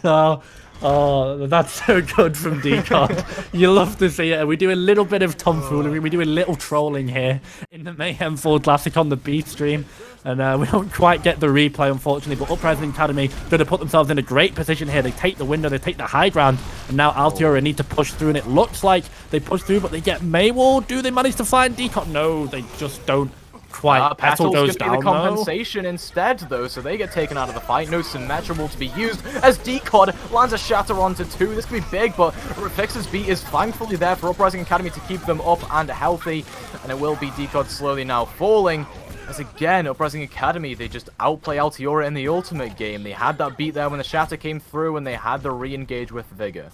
map. Oh, that's so good from Decod. You love to see it. We do a little bit of tomfoolery. We do a little trolling here in the Mayhem 4 Classic on the B stream. And we don't quite get the replay, unfortunately. But Uprising Academy going to put themselves in a great position here. They take the window, they take the high ground. And now Altiora need to push through. And it looks like they push through, but they get Maywall. Do they manage to find Decod? No, they just don't. Quite. Petal goes down, the compensation instead, though, so they get taken out of the fight. No Symmetra to be used as Decod lands a Shatter onto 2. This could be big, but Fix's beat is thankfully there for Uprising Academy to keep them up and healthy. And it will be Decod slowly now falling. As again, Uprising Academy, they just outplay Altiora in the ultimate game. They had that beat there when the Shatter came through, and they had the re-engage with Vigor.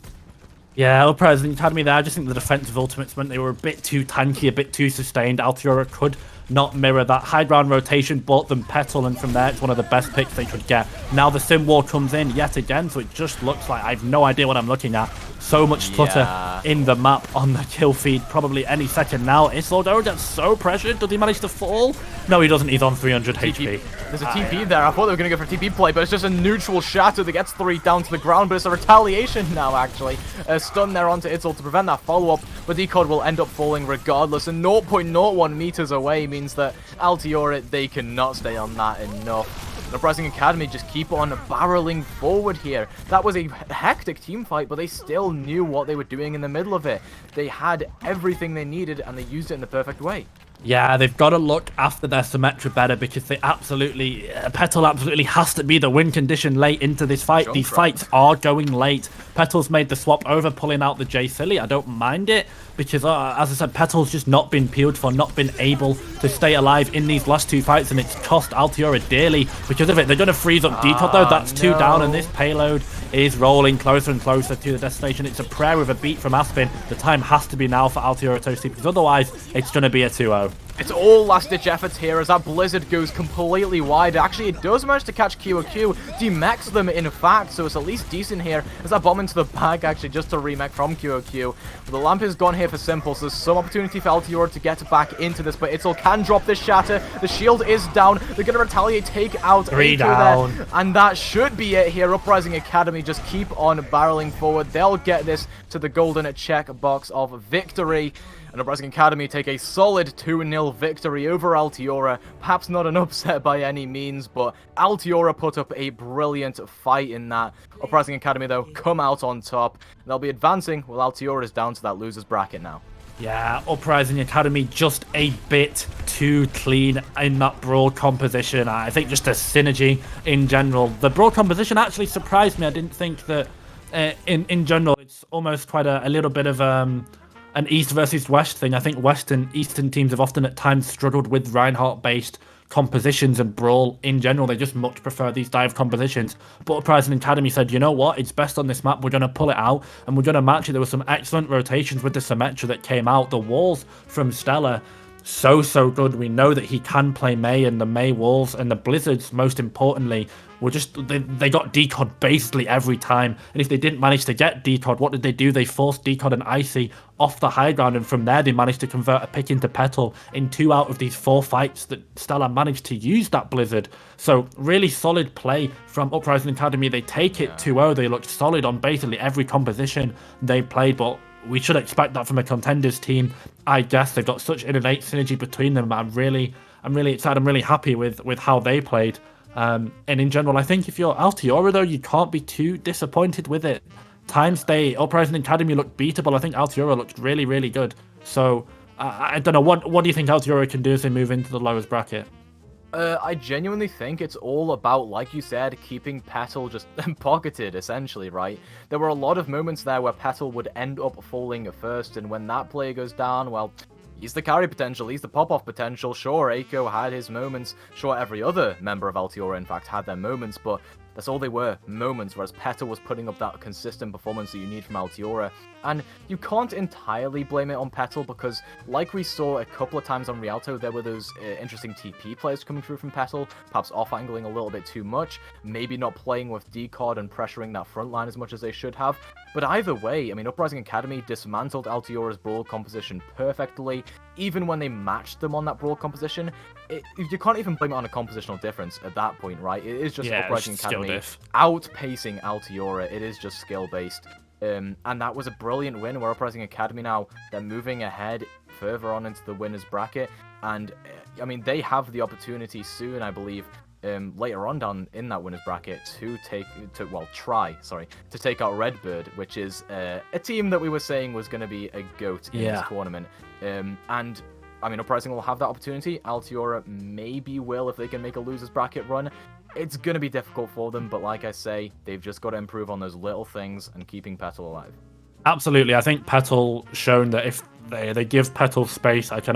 Yeah, Uprising Academy there, I just think the defensive ultimates meant they were a bit too tanky, a bit too sustained. Altiora could not mirror that. High ground rotation bought them Petal, and from there it's one of the best picks they could get. Now the Sim War comes in yet again, so it just looks like I have no idea what I'm looking at. So much clutter in the map on the kill feed, probably any second now. Isildur gets so pressured. Does he manage to fall? No, he doesn't. He's on 300 HP. There's a TP there. I thought they were going to go for a TP play, but it's just a neutral Shatter that gets 3 down to the ground, but it's a retaliation now, actually. A stun there onto Isil to prevent that follow-up, but Decod will end up falling regardless, and 0.01 meters away means that Altiora, they cannot stay on that enough. Uprising Academy just keep on barreling forward here. That was a hectic team fight, but they still knew what they were doing in the middle of it. They had everything they needed, and they used it in the perfect way. Yeah, they've got to look after their Symmetra better, because they absolutely, Petal absolutely has to be the win condition late into this fight. These fights are going late. Petal's made the swap over, pulling out the J Silly. I don't mind it, because as I said, Petal's just not been peeled for, not been able to stay alive in these last 2 fights, and it's cost Altiora dearly because of it. They're going to freeze up Decod though. That's 2 down, and this payload is rolling closer and closer to the destination. It's a prayer with a beat from Aspen. The time has to be now for Altiora Toasty, because otherwise it's going to be a 2-0. It's all last-ditch efforts here as that Blizzard goes completely wide. Actually, it does manage to catch QOQ, demechs them in fact, so it's at least decent here as that bomb into the bag actually just to remech from QOQ. But the lamp is gone here for Simple, so there's some opportunity for Altiora to get back into this, but Itzel can drop this Shatter. The shield is down. They're going to retaliate, take out 3 down. There, and that should be it here. Uprising Academy just keep on barreling forward. They'll get this to the golden check box of victory. And Uprising Academy take a solid 2-0 victory over Altiora. Perhaps not an upset by any means, but Altiora put up a brilliant fight in that. Uprising Academy, though, come out on top. They'll be advancing, while Altiora is down to that loser's bracket now. Yeah, Uprising Academy just a bit too clean in that broad composition. I think just a synergy in general. The broad composition actually surprised me. I didn't think that in general it's almost quite a little bit of an East versus West thing. I think West and Eastern teams have often at times struggled with Reinhardt-based compositions and Brawl in general. They just much prefer these dive compositions. But Uprising Academy said, you know what, it's best on this map. We're going to pull it out and we're going to match it. There were some excellent rotations with the Symmetra that came out. The walls from Stella, so good. We know that he can play Mei, and the Mei walls and the Blizzards, most importantly, were just they got Decod basically every time. And if they didn't manage to get Decod, what did they do? They forced Decod and Icy off the high ground, and from there they managed to convert a pick into Petal in 2 out of these 4 fights that Stella managed to use that Blizzard. So really solid play from Uprising Academy. They take it 2-0. They looked solid on basically every composition they played, but we should expect that from a contenders team. I guess they've got such an innate synergy between them. I'm really excited. I'm really happy with how they played. And in general, I think if you're Altiora, though, you can't be too disappointed with it. Times they Uprising Academy looked beatable. I think Altiora looked really good. So I don't know. What do you think Altiora can do as they move into the lowest bracket? I genuinely think it's all about, like you said, keeping Petal just pocketed, essentially, right? There were a lot of moments there where Petal would end up falling first, and when that player goes down, well, he's the carry potential, he's the pop-off potential. Sure, Aiko had his moments. Sure, every other member of Altiora, in fact, had their moments, but that's all they were, moments, whereas Petal was putting up that consistent performance that you need from Altiora. And you can't entirely blame it on Petal, because like we saw a couple of times on Rialto, there were those interesting TP players coming through from Petal, perhaps off-angling a little bit too much, maybe not playing with Decod and pressuring that front line as much as they should have. But either way, I mean, Uprising Academy dismantled Altiora's Brawl composition perfectly. Even when they matched them on that Brawl composition, you can't even blame it on a compositional difference at that point, right? It is just Uprising Academy outpacing Altiora. It is just skill-based. And that was a brilliant win where Uprising Academy now, they're moving ahead further on into the winner's bracket. And, I mean, they have the opportunity soon, I believe, later on down in that winner's bracket to try to take out Redbird, which is a team that we were saying was going to be a GOAT in this tournament. And I mean, Uprising will have that opportunity. Altiora maybe will if they can make a loser's bracket run. It's going to be difficult for them, but like I say, they've just got to improve on those little things and keeping Petal alive. Absolutely. I think Petal shown that if they give Petal space, I can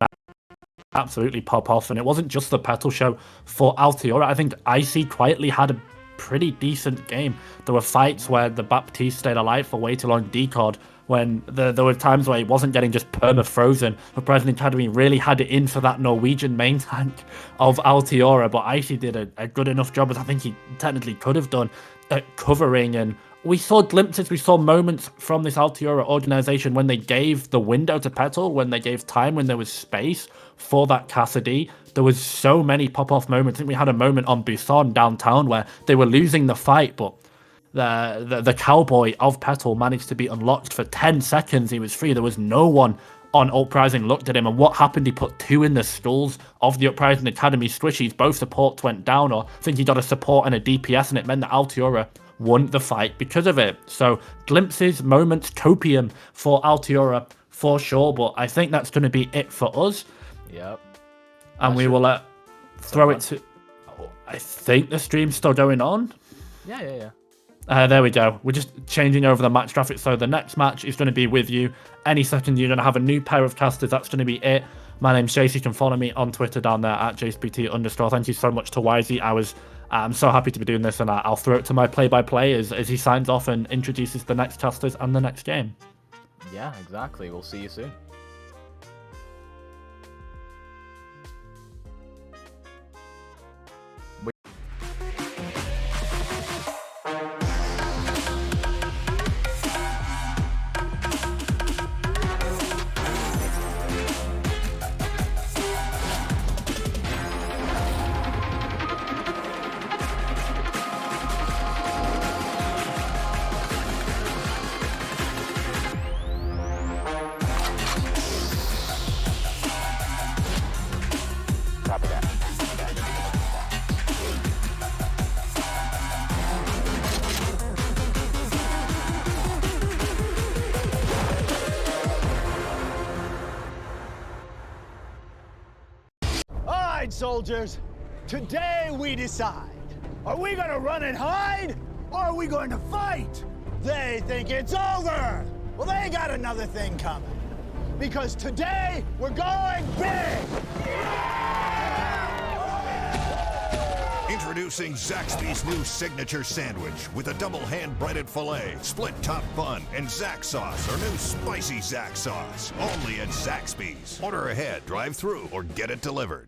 absolutely pop off. And it wasn't just the Petal show for Altiora. I think Icy quietly had a pretty decent game. There were fights where the Baptiste stayed alive for way too long, decod, when there were times where he wasn't getting just perma-frozen. Uprising Academy really had it in for that Norwegian main tank of Altiora, but Icy did a good enough job, as I think he technically could have done, at covering. And we saw glimpses, we saw moments from this Altiora organization when they gave the window to Petal, when they gave time, when there was space for that Cassidy. There was so many pop-off moments. I think we had a moment on Busan downtown where they were losing the fight, but the cowboy of Petal managed to be unlocked for 10 seconds. He was free. There was no one on Uprising looked at him, and what happened? He put 2 in the skulls of the Uprising Academy squishies. Both supports went down, or I think he got a support and a DPS, and it meant that Altiora won the fight because of it. So glimpses, moments, copium for Altiora for sure, but I think that's going to be it for us. Yep. And we will throw it to... I think the stream's still going on. Yeah. There we go. We're just changing over the match graphics. So the next match is going to be with you. Any second, you're going to have a new pair of casters. That's going to be it. My name's Jace. You can follow me on Twitter down there at JacePT_. Thank you so much to Wisey. I'm so happy to be doing this, and I'll throw it to my play-by-play as he signs off and introduces the next casters and the next game. Yeah, exactly. We'll see you soon. Soldiers, today we decide. Are we gonna run and hide, or are we going to fight? They think it's over. Well, they got another thing coming. Because today, we're going big! Introducing Zaxby's new signature sandwich with a double hand-breaded filet, split top bun, and Zax sauce, our new spicy Zax sauce. Only at Zaxby's. Order ahead, drive through, or get it delivered.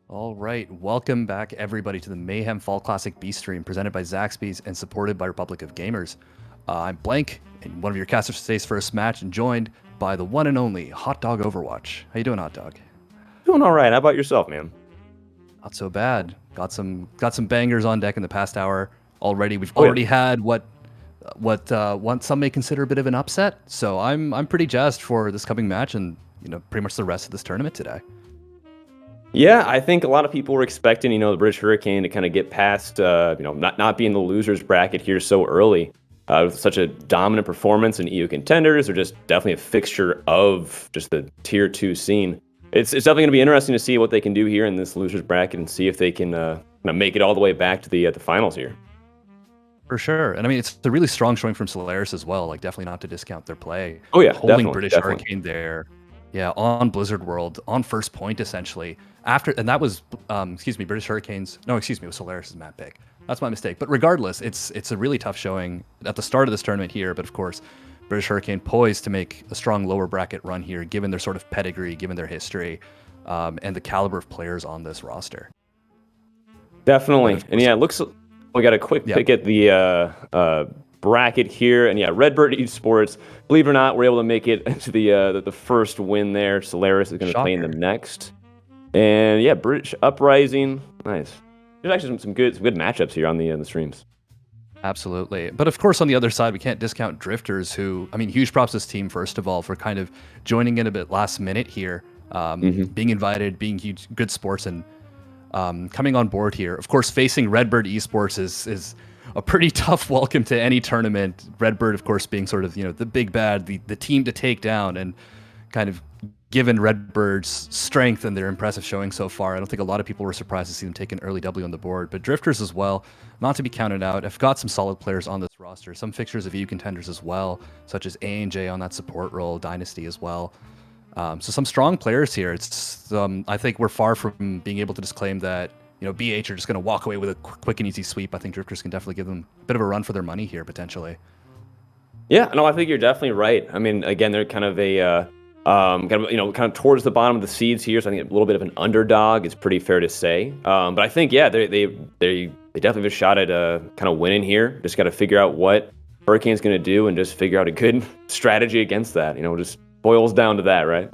All right, welcome back everybody to the Mayhem Fall Classic B stream presented by Zaxby's and supported by Republic of Gamers. I'm Blank, and one of your casters for today's first match, and joined by the one and only Hot Dog Overwatch. How you doing, Hot Dog? Doing all right. How about yourself, man? Not so bad. Got some bangers on deck in the past hour already. We've already had what what some may consider a bit of an upset. So I'm pretty jazzed for this coming match and pretty much the rest of this tournament today. Yeah, I think a lot of people were expecting, the British Hurricane to kind of get past, not be in the losers bracket here so early. With such a dominant performance in EU contenders, or just definitely a fixture of just the tier 2 scene. It's definitely going to be interesting to see what they can do here in this losers bracket and see if they can make it all the way back to the finals here. For sure. And I mean, it's a really strong showing from Solaris as well. Like, definitely not to discount their play. Oh, yeah, holding British definitely. Hurricane there. Yeah, on Blizzard World, on first point, essentially. And that was, British Hurricanes. No, it was Solaris' map pick. That's my mistake. But regardless, it's a really tough showing at the start of this tournament here. But of course, British Hurricane poised to make a strong lower bracket run here, given their sort of pedigree, given their history, and the caliber of players on this roster. Definitely. And yeah, it looks we got a quick pick at the bracket here. And yeah, Redbird Esports, believe it or not, we're able to make it to the first win there. Solaris is going to play in the next. And yeah, British Uprising, nice. There's actually some good matchups here on the streams. Absolutely. But of course, on the other side, we can't discount Drifters, who, I mean, huge props to this team, first of all, for kind of joining in a bit last minute here, being invited, being huge, good sports, and coming on board here. Of course, facing Redbird Esports is a pretty tough welcome to any tournament. Redbird, of course, being sort of, the big bad, the team to take down, and kind of given Redbird's strength and their impressive showing so far, I don't think a lot of people were surprised to see them take an early W on the board. But Drifters as well, not to be counted out. I've got some solid players on this roster, some fixtures of EU contenders as well, such as A&J on that support role, Dynasty as well. So some strong players here. It's I think we're far from being able to just claim that BH are just going to walk away with a quick and easy sweep. I think Drifters can definitely give them a bit of a run for their money here potentially. Yeah, no, I think you're definitely right. I mean, again, they're kind of a kind of towards the bottom of the seeds here, so I think a little bit of an underdog is pretty fair to say. But I think, yeah, they definitely have a shot at kind of winning here. Just got to figure out what Hurricane's going to do and just figure out a good strategy against that. Just boils down to that, right?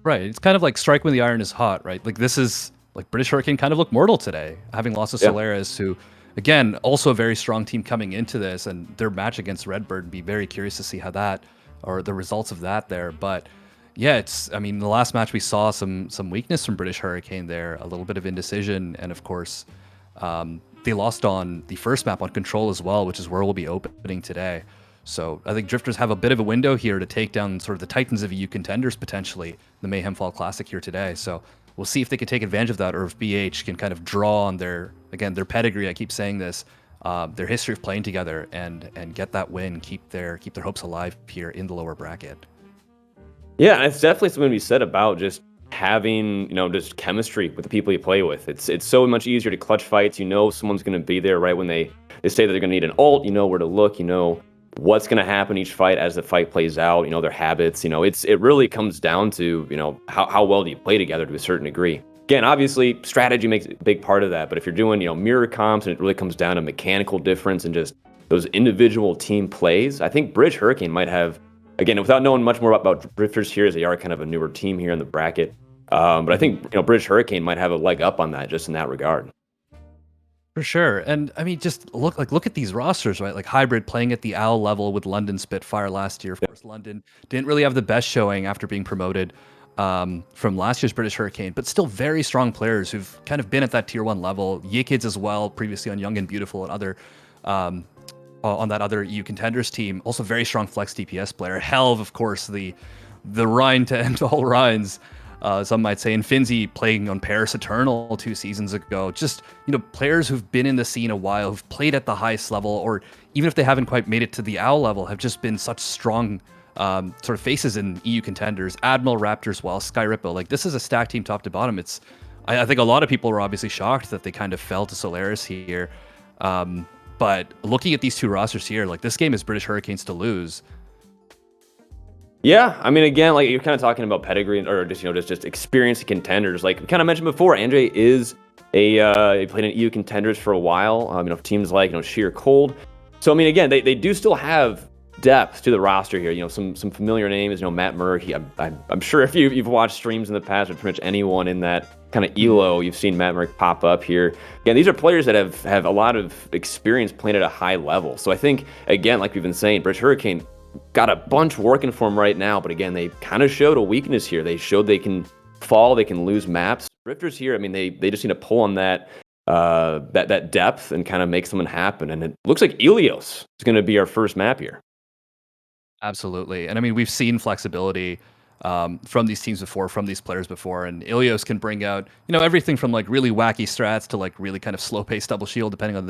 Right. It's kind of like strike when the iron is hot, right? Like, this is like British Hurricane kind of looked mortal today, having lost to Solaris, who, again, also a very strong team coming into this, and their match against Redbird. Be very curious to see how that, or the results of that there. But yeah, in the last match we saw some weakness from British Hurricane there, a little bit of indecision, and of course, they lost on the first map on Control as well, which is where we'll be opening today. So I think Drifters have a bit of a window here to take down sort of the titans of EU contenders potentially, the Mayhem Fall Classic here today. So we'll see if they can take advantage of that, or if BH can kind of draw on their pedigree. I keep saying this, their history of playing together, and get that win, keep their hopes alive here in the lower bracket. Yeah, and it's definitely something to be said about just having, just chemistry with the people you play with. It's so much easier to clutch fights. Someone's going to be there right when they say that they're going to need an ult. Where to look. What's going to happen each fight as the fight plays out. Their habits. It really comes down to how well do you play together to a certain degree. Again, obviously, strategy makes a big part of that. But if you're doing mirror comps, and it really comes down to mechanical difference and just those individual team plays, I think British Hurricane might have. Again, without knowing much more about Drifters here, as they are kind of a newer team here in the bracket, but I think British Hurricane might have a leg up on that just in that regard. For sure, and I mean, just look at these rosters, right? Like Hybrid playing at the OWL level with London Spitfire last year. Of course, London didn't really have the best showing after being promoted from last year's British Hurricane, but still very strong players who've kind of been at that tier 1 level. Yikids as well, previously on Young and Beautiful and other. On that other EU contenders team, also very strong flex DPS player. Helv, of course, the Rhine to end all Rhines, some might say, and Finzi playing on Paris Eternal 2 seasons ago. Just players who've been in the scene a while, who've played at the highest level, or even if they haven't quite made it to the OWL level, have just been such strong sort of faces in EU contenders. Admiral, Raptors, well, Sky Ripple. Like, this is a stacked team top to bottom. I think a lot of people were obviously shocked that they kind of fell to Solaris here. But looking at these two rosters here, like, this game is British Hurricanes to lose. Yeah, I mean, again, like, you're kind of talking about pedigree, or just experienced contenders. Like we kind of mentioned before, Andre is he played in EU contenders for a while. Teams like Sheer Cold. So I mean, again, they do still have depth to the roster here. Some familiar names. Matt Murray. I'm sure if you've watched streams in the past, with pretty much anyone in that kind of elo, you've seen Matt Merrick pop up here. Again, these are players that have a lot of experience playing at a high level. So I think, again, like we've been saying, British Hurricane got a bunch working for him right now. But again, they kind of showed a weakness here. They showed they can fall, they can lose maps. Rifters here, I mean, they just need to pull on that depth and kind of make something happen. And it looks like Ilios is going to be our first map here. Absolutely. And I mean, we've seen flexibility from these teams before, from these players before, and Ilios can bring out, everything from like really wacky strats to like really kind of slow-paced double shield, depending on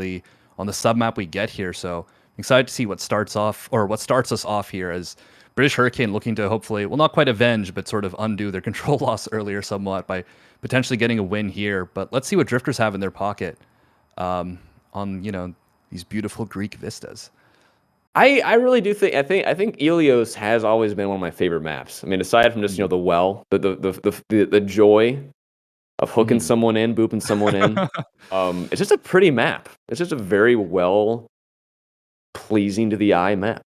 the sub map we get here. So I'm excited to see what starts us off here as British Hurricane looking to hopefully, well, not quite avenge, but sort of undo their control loss earlier somewhat by potentially getting a win here. But let's see what Drifters have in their pocket on these beautiful Greek vistas. I really do think I think Ilios has always been one of my favorite maps. I mean, aside from just the well, the joy of hooking someone in, booping someone in. It's just a pretty map. It's just a very well pleasing to the eye map.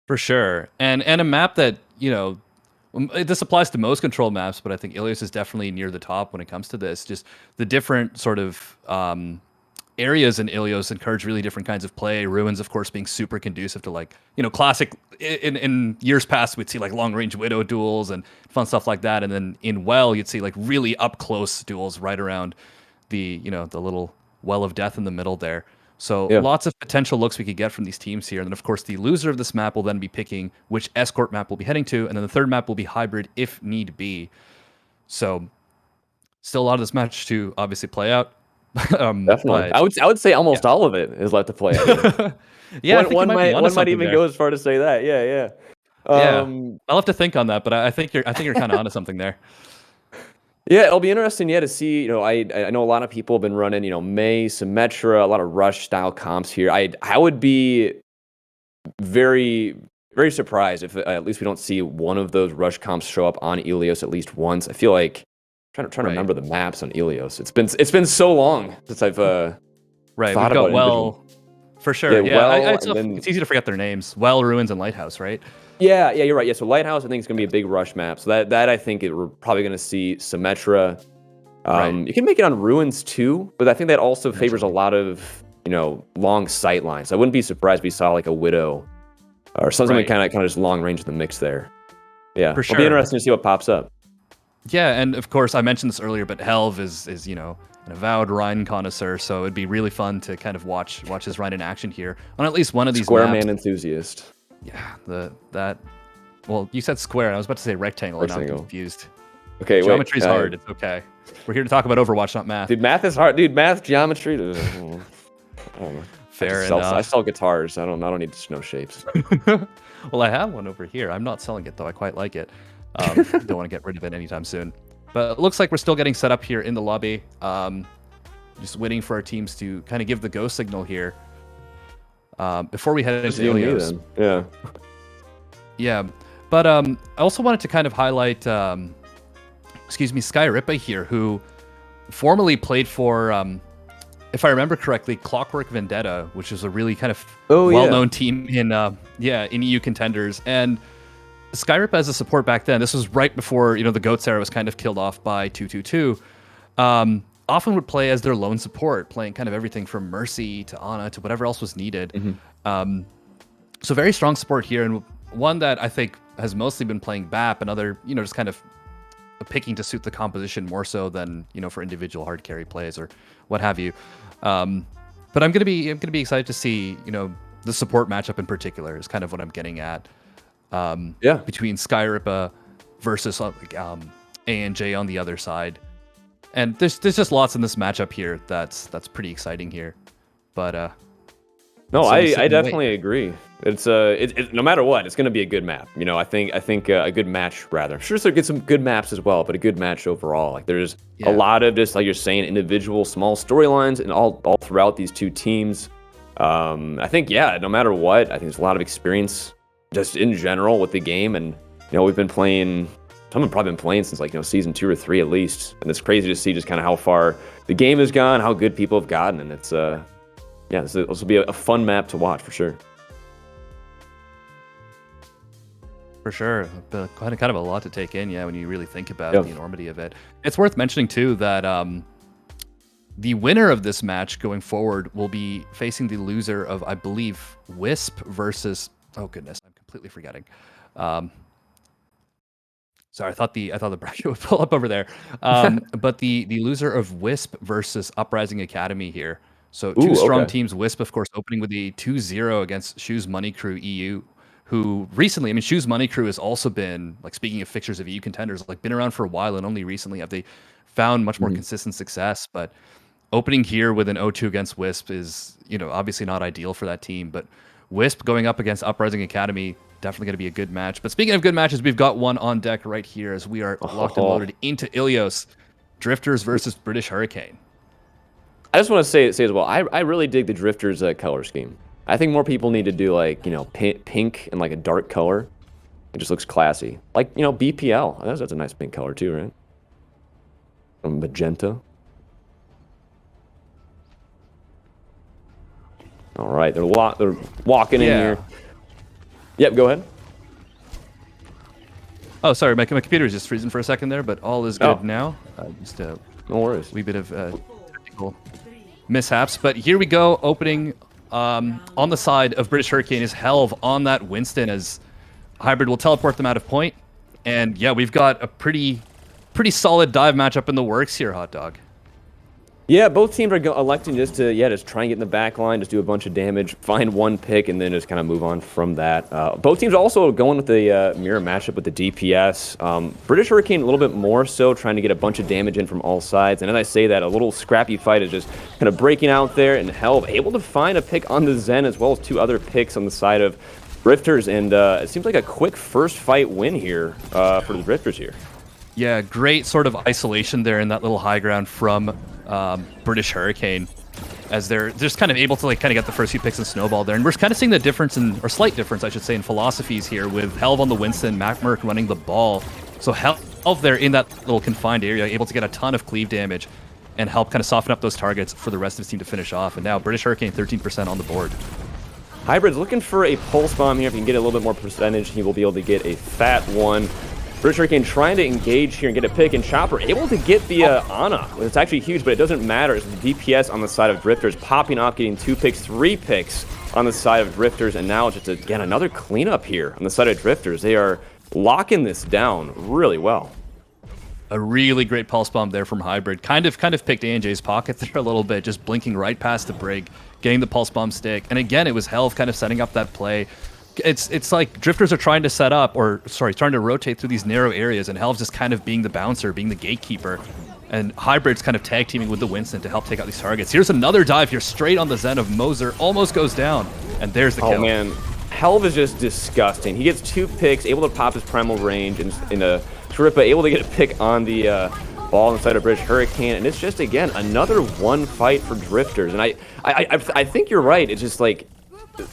For sure, and a map that this applies to most control maps, but I think Ilios is definitely near the top when it comes to this. Just the different sort of areas in Ilios encourage really different kinds of play. Ruins, of course, being super conducive to like, classic in years past, we'd see like long range Widow duels and fun stuff like that. And then in Well, you'd see like really up close duels right around the little well of death in the middle there. So lots of potential looks we could get from these teams here. And then of course, the loser of this map will then be picking which escort map we'll be heading to. And then the third map will be hybrid if need be. So still a lot of this match to obviously play out. Definitely, I would say almost all of it is left to play out. One might even go as far to say that. Yeah. I'll have to think on that, but I think you're kind of onto something there. Yeah, it'll be interesting to see. I know a lot of people have been running, May, Symmetra, a lot of rush style comps here. I would be very, very surprised if at least we don't see one of those rush comps show up on Ilios at least once. I feel like trying to remember the maps on Ilios. It's been so long since I've thought about Well, for sure. Yeah, it's easy to forget their names. Well, Ruins, and Lighthouse, right? Yeah, you're right. Yeah, so Lighthouse I think is going to be a big rush map. So that I think we're probably going to see Symmetra. You can make it on Ruins too, but I think that also favors a lot of long sight lines. I wouldn't be surprised if we saw like a Widow or something kind of just long range in the mix there. Yeah, for sure. It'll be interesting to see what pops up. Yeah, and of course I mentioned this earlier, but Helv is an avowed Rhine connoisseur, so it'd be really fun to kind of watch his Rhine in action here on at least one of these Square maps. man enthusiast. Yeah, well, you said square, and I was about to say rectangle, and I'm confused. Okay, Geometry's hard. It's okay. We're here to talk about Overwatch, not math. Dude, math is hard. Dude, math, geometry. Fair enough. I sell guitars. I don't need to know shapes. Well, I have one over here. I'm not selling it though. I quite like it. Don't want to get rid of it anytime soon. But it looks like we're still getting set up here in the lobby. Just waiting for our teams to kind of give the go signal here. Before we head into Ilios. Yeah. But I also wanted to kind of highlight, Skyrippa here, who formerly played for, if I remember correctly, Clockwork Vendetta, which is a really kind of well-known team in EU contenders. And Skyrippa as a support back then, this was right before, the GOATS era was kind of killed off by 222. Often would play as their lone support, playing kind of everything from Mercy to Ana to whatever else was needed. So very strong support here, and one that I think has mostly been playing BAP and other, just kind of picking to suit the composition more so than, for individual hard carry plays or what have you. But I'm gonna be excited to see, the support matchup in particular is kind of what I'm getting at. Between Skyrippa versus ANJ on the other side. And there's just lots in this matchup here that's pretty exciting here. But no, I definitely agree. It's no matter what, it's going to be a good map. I think a good match rather. Sure, so get some good maps as well, but a good match overall. Like there's a lot of just like you're saying, individual small storylines and all throughout these two teams. I think no matter what, I think there's a lot of experience just in general with the game, and we've been playing. Some have probably been playing since season 2 or 3 at least, and it's crazy to see just kind of how far the game has gone, how good people have gotten, and it's this will be a fun map to watch for sure. For sure. But kind of a lot to take in, yeah, when you really think about the enormity of it. It's worth mentioning, too, that the winner of this match going forward will be facing the loser of, I believe, Wisp versus... Oh, goodness, I'm completely forgetting. Sorry, I thought the bracket would pull up over there. But the loser of Wisp versus Uprising Academy here. So two strong teams. Wisp, of course, opening with a 2-0 against Shoes Money Crew EU, who recently, I mean, Shoes Money Crew has also been, like, speaking of fixtures of EU contenders, like, been around for a while, and only recently have they found much more consistent success. But opening here with an 0-2 against Wisp is, obviously not ideal for that team. But Wisp going up against Uprising Academy, definitely going to be a good match. But speaking of good matches, we've got one on deck right here as we are locked and loaded into Ilios. Drifters versus British Hurricane. I just want to say as well, I really dig the Drifters color scheme. I think more people need to do, like, pink and, like, a dark color. It just looks classy. Like, BPL. That's a nice pink color too, right? Magenta. All right, they're walking in here. Yep, go ahead. Oh, sorry, my computer was just freezing for a second there, but all is good now. Just a no worries. Wee bit of technical mishaps, but here we go. Opening on the side of British Hurricane is Helve on that Winston, as Hybrid will teleport them out of point. And yeah, we've got a pretty solid dive matchup in the works here, Hot Dog. Yeah, both teams are electing just to just try and get in the back line, just do a bunch of damage, find one pick, and then just kind of move on from that. Both teams are also going with the mirror matchup with the DPS. British Hurricane a little bit more so, trying to get a bunch of damage in from all sides. And as I say that, a little scrappy fight is just kind of breaking out there, and Helve able to find a pick on the Zen as well as 2 other picks on the side of Drifters. And it seems like a quick first fight win here for the Drifters here. Yeah, great sort of isolation there in that little high ground from British Hurricane, as they're just kind of able to kind of get the first few picks and snowball there. And we're kind of seeing the difference or slight difference, I should say, in philosophies here, with Helve on the Winston, Macmerk running the ball. So Helve there in that little confined area, able to get a ton of cleave damage and help kind of soften up those targets for the rest of his team to finish off. And now British Hurricane 13% on the board. Hybrid's looking for a pulse bomb here. If he can get a little bit more percentage, he will be able to get a fat one. British Hurricane trying to engage here and get a pick, and Chopper able to get the Ana. It's actually huge, but it doesn't matter. It's the DPS on the side of Drifters, popping off, getting 2 picks, 3 picks on the side of Drifters, and now just, again, another cleanup here on the side of Drifters. They are locking this down really well. A really great pulse bomb there from Hybrid. Kind of picked ANJ's pocket there a little bit, just blinking right past the brig, getting the pulse bomb stick. And again, it was Helve kind of setting up that play. It's like Drifters are trying to rotate through these narrow areas, and Helve's just kind of being the bouncer, being the gatekeeper. And Hybrid's kind of tag teaming with the Winston to help take out these targets. Here's another dive here, straight on the Zen of Moser. Almost goes down, and there's the kill. Oh, man. Helve is just disgusting. He gets 2 picks, able to pop his primal range in a Trippa, able to get a pick on the ball inside of British Hurricane, and it's just, again, another one fight for Drifters. And I think you're right. It's just like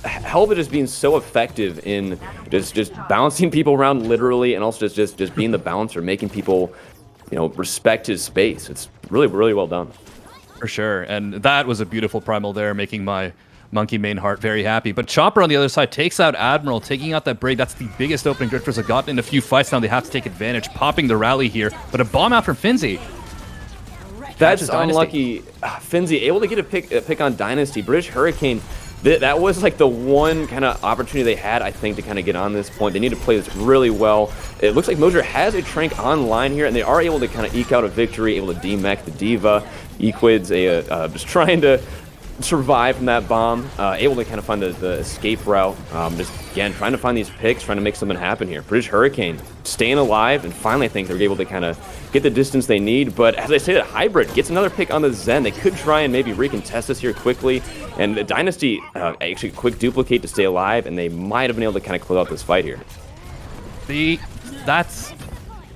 Helve is being so effective in just bouncing people around literally, and also just being the bouncer, making people, respect his space. It's really, really well done. For sure, and that was a beautiful primal there, making my monkey main heart very happy. But Chopper on the other side takes out Admiral, taking out that brig. That's the biggest opening Drifters have gotten in a few fights now. They have to take advantage, popping the rally here. But a bomb out from Finzi. That's unlucky. Finzi able to get a pick on Dynasty. British Hurricane, that was like the one kind of opportunity they had, I think, to kind of get on this point. They need to play this really well. It looks like Moser has a Trank online here, and they are able to kind of eke out a victory, able to demech the Diva. Equid's just trying to survive from that bomb, able to kind of find the escape route. Just, again, trying to find these picks, trying to make something happen here. British Hurricane staying alive, and finally I think they're able to kind of get the distance they need. But as I say, that Hybrid gets another pick on the Zen. They could try and maybe recontest this here quickly, and the Dynasty actually quick duplicate to stay alive, and they might have been able to kind of close out this fight here. That's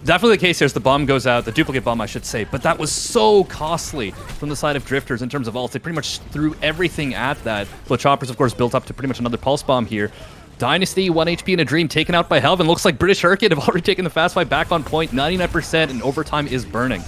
definitely the case here as the bomb goes out, the duplicate bomb, I should say, but that was so costly from the side of Drifters in terms of ults. They pretty much threw everything at that. The Choppers, of course, built up to pretty much another pulse bomb here. Dynasty, 1 HP in a dream, taken out by Helve, and looks like British Hurricane have already taken the fast fight back on point, 99%, and overtime is burning.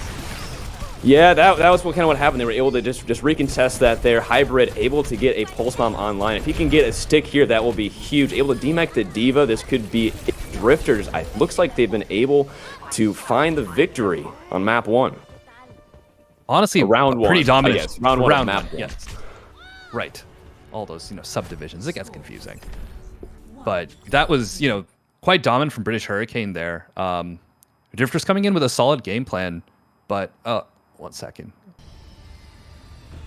Yeah, that was kind of what happened. They were able to just recontest that there. Hybrid able to get a Pulse Bomb online. If he can get a stick here, that will be huge. Able to demech the D.Va. This could be Drifters. Looks like they've been able to find the victory on map 1. Honestly, round one, pretty dominant. Yes. Round one, map 1. Yes. Right. All those, subdivisions. It gets confusing. But that was, quite dominant from British Hurricane there. Drifters coming in with a solid game plan, but 1 second.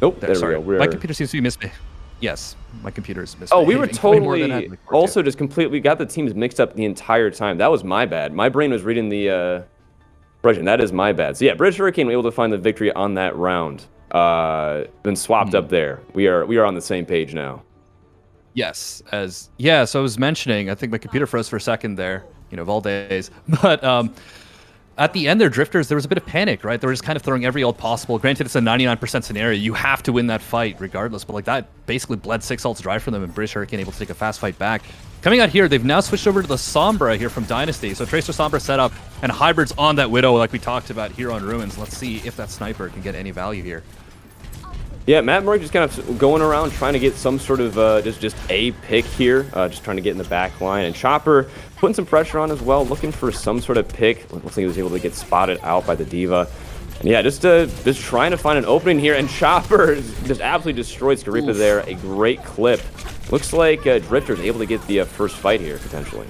Nope, there we go. My computer seems to be misbehaving. Yes, my computer is misbehaving. Oh, we were totally also just completely got the teams mixed up the entire time. That was my bad. My brain was reading the version. That is my bad. So yeah, British Hurricane were able to find the victory on that round. Been swapped up there. We are on the same page now. Yes, so I was mentioning, I think my computer froze for a second there, of all days. But at the end there, Drifters, there was a bit of panic, right? They were just kind of throwing every ult possible. Granted, it's a 99% scenario. You have to win that fight regardless. But that basically bled 6 ults drive for them, and British Hurricane able to take a fast fight back. Coming out here, they've now switched over to the Sombra here from Dynasty. So Tracer Sombra setup, and Hybrid's on that Widow like we talked about here on Ruins. Let's see if that Sniper can get any value here. Yeah, Matt Murray just kind of going around trying to get some sort of just a pick here, just trying to get in the back line. And Chopper putting some pressure on as well, looking for some sort of pick. Looks like he was able to get spotted out by the D.Va. And yeah, just trying to find an opening here. And Chopper just absolutely destroyed Skaripa there. A great clip. Looks like Drifter's able to get the first fight here, potentially.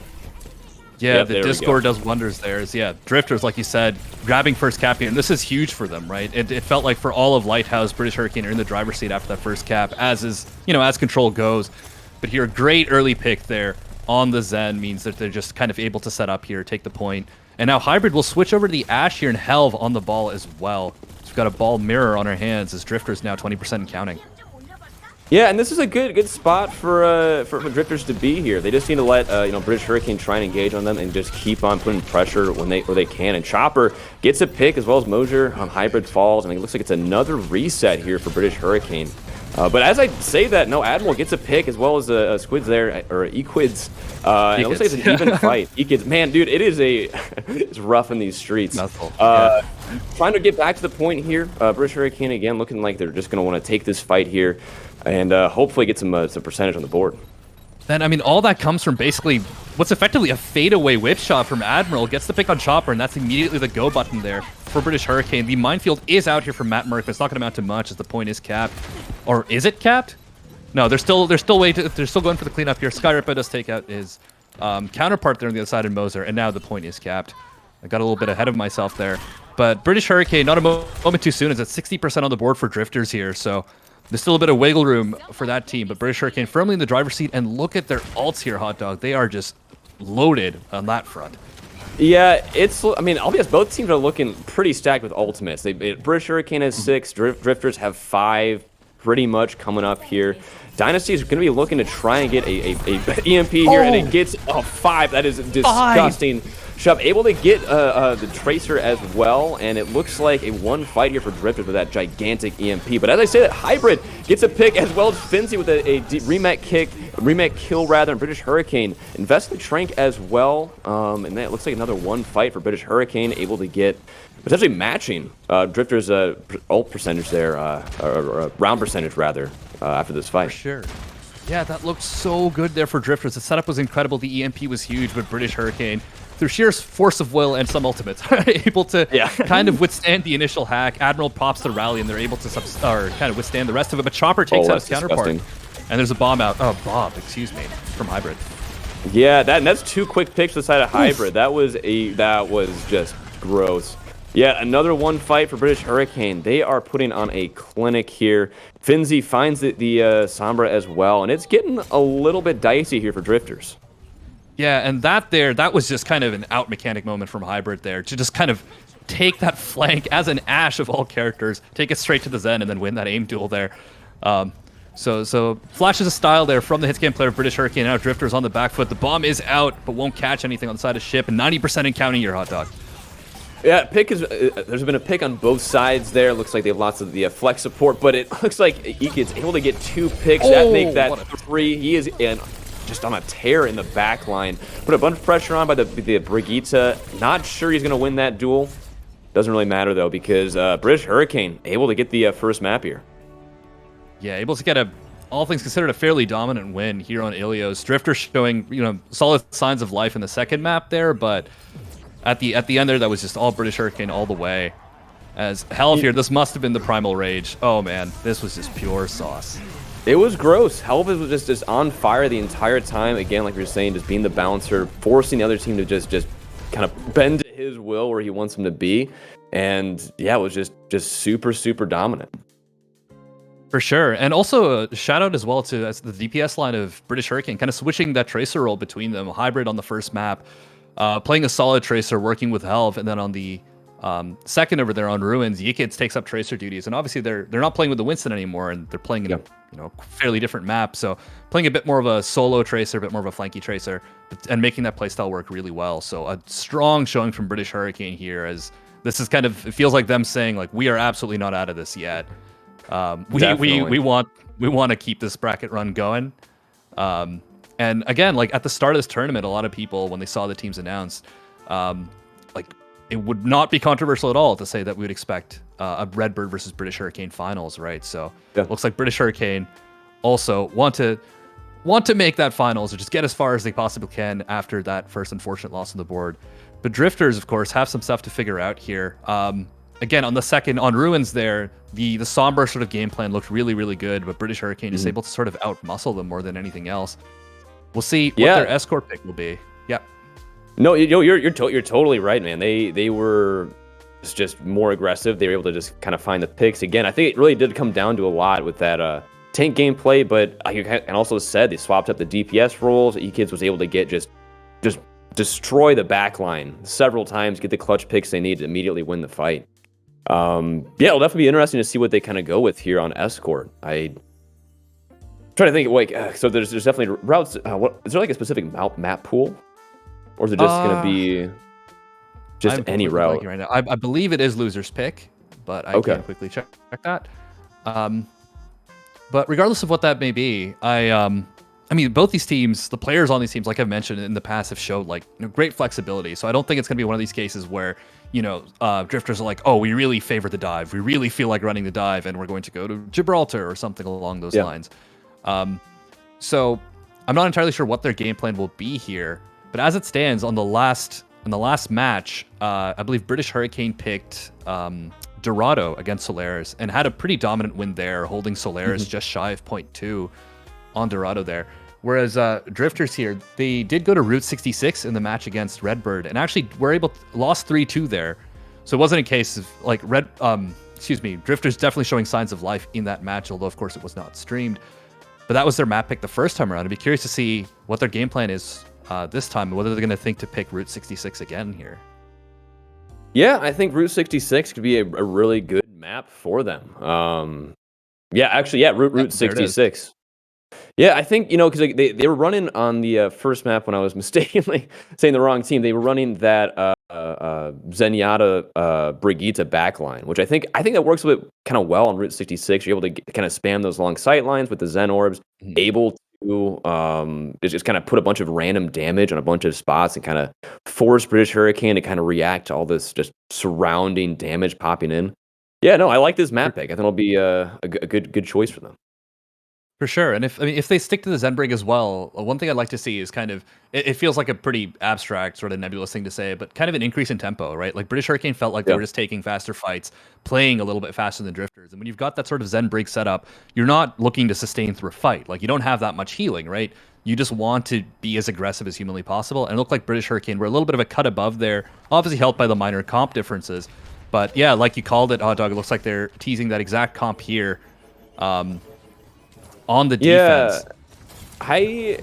Yeah, the Discord does wonders there. Drifters, like you said, grabbing first cap here, and this is huge for them, right? It felt like for all of Lighthouse, British Hurricane are in the driver's seat after that first cap, as is, as control goes. But here, a great early pick there on the Zen means that they're just kind of able to set up here, take the point. And now Hybrid will switch over to the Ashe here and Helve on the ball as well. So we've got a ball mirror on our hands as Drifters now 20% and counting. Yeah, and this is a good spot for Drifters to be here. They just need to let British Hurricane try and engage on them and just keep on putting pressure where they can. And Chopper gets a pick as well as Mosier on Hybrid falls. I mean, it looks like it's another reset here for British Hurricane. But as I say that, no, Admiral gets a pick as well as Squids there, or Equids. And it looks like it's an even fight. Equids, man, dude, it's rough in these streets. Trying to get back to the point here. British Hurricane again looking like they're just going to want to take this fight here and hopefully get some percentage on the board. Then, I mean, all that comes from basically what's effectively a fadeaway whip shot from Admiral. Gets the pick on Chopper, and that's immediately the go button there for British Hurricane. The minefield is out here from Matt Murphy. It's not going to amount to much as the point is capped. Or is it capped? No, they're still going for the cleanup here. Skyripper does take out his counterpart there on the other side in Moser, and now the point is capped. I got a little bit ahead of myself there. But British Hurricane, not a moment too soon, is at 60% on the board for Drifters here, so there's still a bit of wiggle room for that team, but British Hurricane firmly in the driver's seat, and look at their ults here, Hot Dog. They are just loaded on that front. Yeah, I mean, I'll be honest, both teams are looking pretty stacked with ultimates. British Hurricane has 6, Drifters have 5, pretty much coming up here. Dynasty is going to be looking to try and get a EMP here, and it gets a 5. That is disgusting. Shove able to get the Tracer as well, and it looks like a 1 fight here for Drifters with that gigantic EMP. But as I say, that Hybrid gets a pick as well as Finzi with a remake kill rather, and British Hurricane invests the Trank as well. And then it looks like another 1 fight for British Hurricane, able to get potentially matching Drifters' ult percentage there, or round percentage rather, after this fight. For sure. Yeah, that looked so good there for Drifters. The setup was incredible. The EMP was huge, but British Hurricane, through sheer force of will and some ultimates, able to kind of withstand the initial hack. Admiral pops the rally, and they're able to kind of withstand the rest of it. But Chopper takes out his counterpart, and there's a bomb out. Oh, Bob, excuse me, from Hybrid. Yeah, that's 2 quick picks to the side of Hybrid. That was just gross. Yeah, another 1 fight for British Hurricane. They are putting on a clinic here. Finzi finds the Sombra as well, and it's getting a little bit dicey here for Drifters. Yeah, and that was just kind of an out mechanic moment from Hybrid there, to just kind of take that flank as an Ashe of all characters, take it straight to the Zen, and then win that aim duel there. So flashes of style there from the hitscan player of British Hurricane. Now Drifters on the back foot. The bomb is out, but won't catch anything on the side of ship, and 90% in counting your Hot Dog. Yeah, there's been a pick on both sides there. Looks like they have lots of the flex support, but it looks like Ikid's able to get 2 picks. That make that 3. He is just on a tear in the back line. Put a bunch of pressure on by the Brigitte. Not sure he's going to win that duel. Doesn't really matter though, because British Hurricane able to get the first map here. Yeah, able to get all things considered, a fairly dominant win here on Ilios. Drifter showing, solid signs of life in the second map there, but at the end there, that was just all British Hurricane all the way. As Helv here, this must have been the Primal Rage. Oh man, this was just pure sauce. It was gross. Helv was just on fire the entire time. Again, like we were saying, just being the bouncer, forcing the other team to just kind of bend to his will where he wants him to be. And yeah, it was just super, super dominant. For sure. And also a shout out as well to the DPS line of British Hurricane, kind of switching that Tracer role between them, hybrid on the first map, playing a solid Tracer, working with Helv, and then on the second over there on Ruins, Yikids takes up Tracer duties. And obviously they're not playing with the Winston anymore, and they're playing in a fairly different map. So playing a bit more of a solo Tracer, a bit more of a flanky Tracer, and making that playstyle work really well. So a strong showing from British Hurricane here, as this is kind of, it feels like them saying like, we are absolutely not out of this yet. We want to keep this bracket run going. And again, like at the start of this tournament, a lot of people, when they saw the teams announced, like it would not be controversial at all to say that we would expect a Redbird versus British Hurricane finals, right? So it looks like British Hurricane also want to make that finals, or just get as far as they possibly can after that first unfortunate loss on the board. But Drifters, of course, have some stuff to figure out here. Again, on the second, on Ruins there, the somber sort of game plan looked really, really good, but British Hurricane is able to sort of out-muscle them more than anything else. We'll see what their escort pick will be. Yep. No, you're totally right, man. They were just more aggressive. They were able to just kind of find the picks. Again, I think it really did come down to a lot with that tank gameplay, but you can also said they swapped up the DPS roles. E-Kids was able to get just destroy the backline several times, get the clutch picks they need to immediately win the fight. It'll definitely be interesting to see what they kind of go with here on escort. I try to think like so there's definitely routes. What is there like a specific map pool, or is it just going to be just any route? Right now. I believe it is loser's pick, but I can quickly check that. But regardless of what that may be, I mean, both these teams, the players on these teams, like I've mentioned in the past, have showed like great flexibility. So I don't think it's going to be one of these cases where, Drifters are like, oh, we really favor the dive. We really feel like running the dive, and we're going to go to Gibraltar or something along those lines. So I'm not entirely sure what their game plan will be here. But as it stands, on the last match, I believe British Hurricane picked Dorado against Solaris and had a pretty dominant win there, holding Solaris just shy of 0.2 on Dorado there. Whereas Drifters here, they did go to Route 66 in the match against Redbird, and actually lost 3-2 there. So it wasn't a case of like Drifters definitely showing signs of life in that match, although of course it was not streamed. But that was their map pick the first time around. I'd be curious to see what their game plan is this time, and whether they're going to think to pick Route 66 again here. Yeah, I think Route 66 could be a really good map for them. Route 66. Yeah, I think, because they were running on the first map when I was mistakenly saying the wrong team. They were running that Zenyatta Brigitte backline, which I think that works a bit kind of well on Route 66. You're able to kind of spam those long sight lines with the Zen orbs, able to just kind of put a bunch of random damage on a bunch of spots and kind of force British Hurricane to kind of react to all this just surrounding damage popping in. Yeah, no, I like this map pick. I think it'll be a good choice for them. For sure. And if they stick to the Zenbrig as well, one thing I'd like to see is kind of, it feels like a pretty abstract, sort of nebulous thing to say, but kind of an increase in tempo, right? Like British Hurricane felt like they were just taking faster fights, playing a little bit faster than Drifters. And when you've got that sort of Zenbrig setup, you're not looking to sustain through a fight. Like you don't have that much healing, right? You just want to be as aggressive as humanly possible. And it looked like British Hurricane were a little bit of a cut above there, obviously helped by the minor comp differences. But yeah, like you called it, Hot Dog, it looks like they're teasing that exact comp here. On the defense. I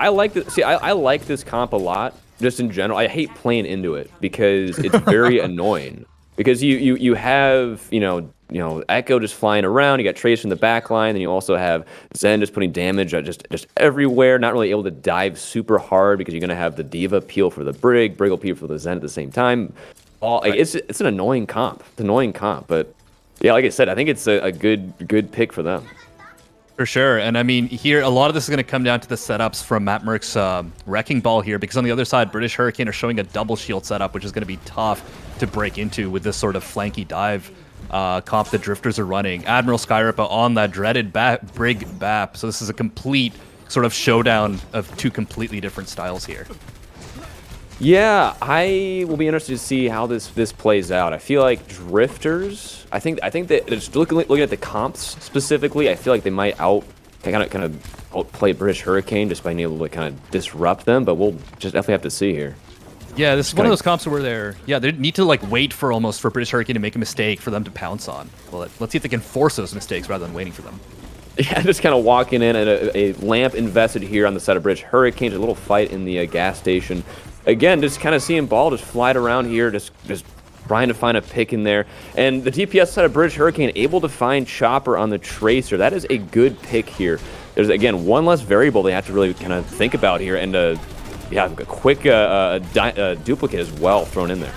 like this. See, I like this comp a lot, just in general. I hate playing into it because it's very annoying. Because you have, Echo just flying around, you got Trace in the back line, and you also have Zen just putting damage just everywhere, not really able to dive super hard because you're going to have the Diva peel for the Brig will peel for the Zen at the same time. It's an annoying comp. It's an annoying comp, but yeah, like I said, I think it's a good pick for them. For sure. And I mean, here, a lot of this is going to come down to the setups from Matt Merck's Wrecking Ball here, because on the other side, British Hurricane are showing a double shield setup, which is going to be tough. to break into with this sort of flanky dive comp the Drifters are running. Admiral Skyripa on that dreaded Brig BAP. So this is a complete sort of showdown of two completely different styles here. Yeah, I will be interested to see how this plays out. I feel like Drifters, I think that just looking at the comps specifically, I feel like they might kind of outplay British Hurricane just by being able to kind of disrupt them, but we'll just definitely have to see here. Yeah, this is one of those comps where they need to like wait for British Hurricane to make a mistake for them to pounce on. Well, let's see if they can force those mistakes rather than waiting for them. Yeah, just kind of walking in at a lamp invested here on the side of British Hurricane. A little fight in the gas station. Again, just kind of seeing ball just fly around here, just trying to find a pick in there. And the DPS side of British Hurricane able to find Chopper on the Tracer. That is a good pick here. There's, again, one less variable they have to really kind of think about here. And, yeah, a quick duplicate as well thrown in there.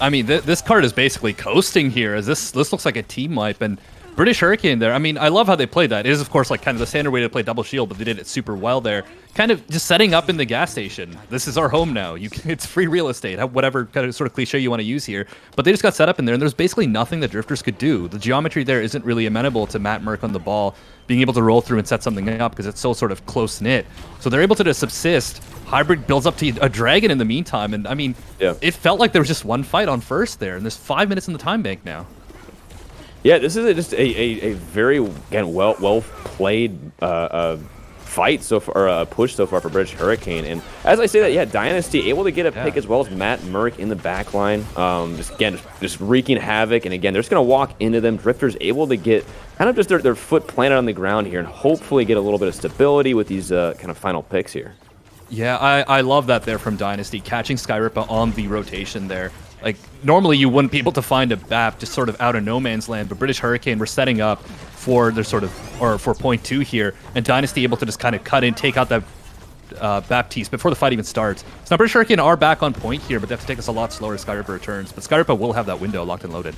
I mean, this card is basically coasting here, as this looks like a team wipe. And British Hurricane there, I mean, I love how they played that. It is, of course, like kind of the standard way to play double shield, but they did it super well there. Kind of just setting up in the gas station. This is our home now. It's free real estate, whatever kind of sort of cliche you want to use here. But they just got set up in there, and there's basically nothing that Drifters could do. The geometry there isn't really amenable to Matt Merck on the ball being able to roll through and set something up because it's so sort of close-knit. So they're able to just subsist. Hybrid builds up to a dragon in the meantime, and I mean, It felt like there was just one fight on first there, and there's 5 minutes in the time bank now. Yeah, this is just a very, again, well played fight so far, or push so far for British Hurricane. And as I say that, yeah, Dynasty able to get a pick as well as Matt Merck in the back line. Just wreaking havoc. And again, they're just going to walk into them. Drifters able to get kind of just their foot planted on the ground here and hopefully get a little bit of stability with these kind of final picks here. Yeah, I love that there from Dynasty, catching Skyripa on the rotation there. Like, normally you wouldn't be able to find a BAP just sort of out of no man's land, but British Hurricane were setting up for their sort of, or for point 2 here, and Dynasty able to just kind of cut in, take out that Baptiste before the fight even starts. So now British Hurricane are back on point here, but they have to take us a lot slower as Skyripa returns. But Skyripa will have that window locked and loaded.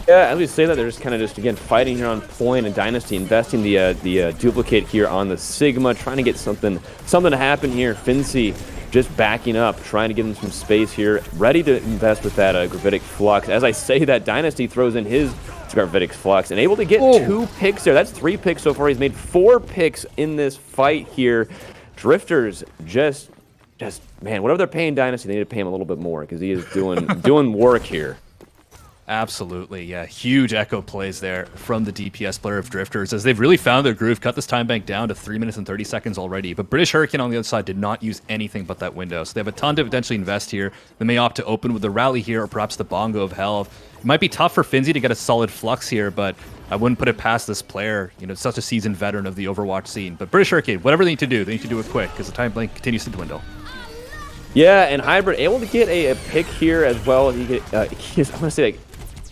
Yeah, as we say that, they're just kind of again, fighting here on point, and Dynasty investing the duplicate here on the Sigma, trying to get something to happen here. Fincy just backing up, trying to give him some space here, ready to invest with that Gravitic Flux. As I say that, Dynasty throws in his Gravitic Flux and able to get 2 picks there. That's 3 picks so far. He's made 4 picks in this fight here. Drifters just man, whatever they're paying Dynasty, they need to pay him a little bit more because he is doing work here. Absolutely, yeah. Huge echo plays there from the DPS player of Drifters as they've really found their groove, cut this time bank down to 3 minutes and 30 seconds already. But British Hurricane on the other side did not use anything but that window. So they have a ton to potentially invest here. They may opt to open with the rally here or perhaps the Bongo of Hell. It might be tough for Finzy to get a solid flux here, but I wouldn't put it past this player. You know, such a seasoned veteran of the Overwatch scene. But British Hurricane, whatever they need to do it quick because the time bank continues to dwindle. Yeah, and Hybrid able to get a pick here as well. I'm going to say, like,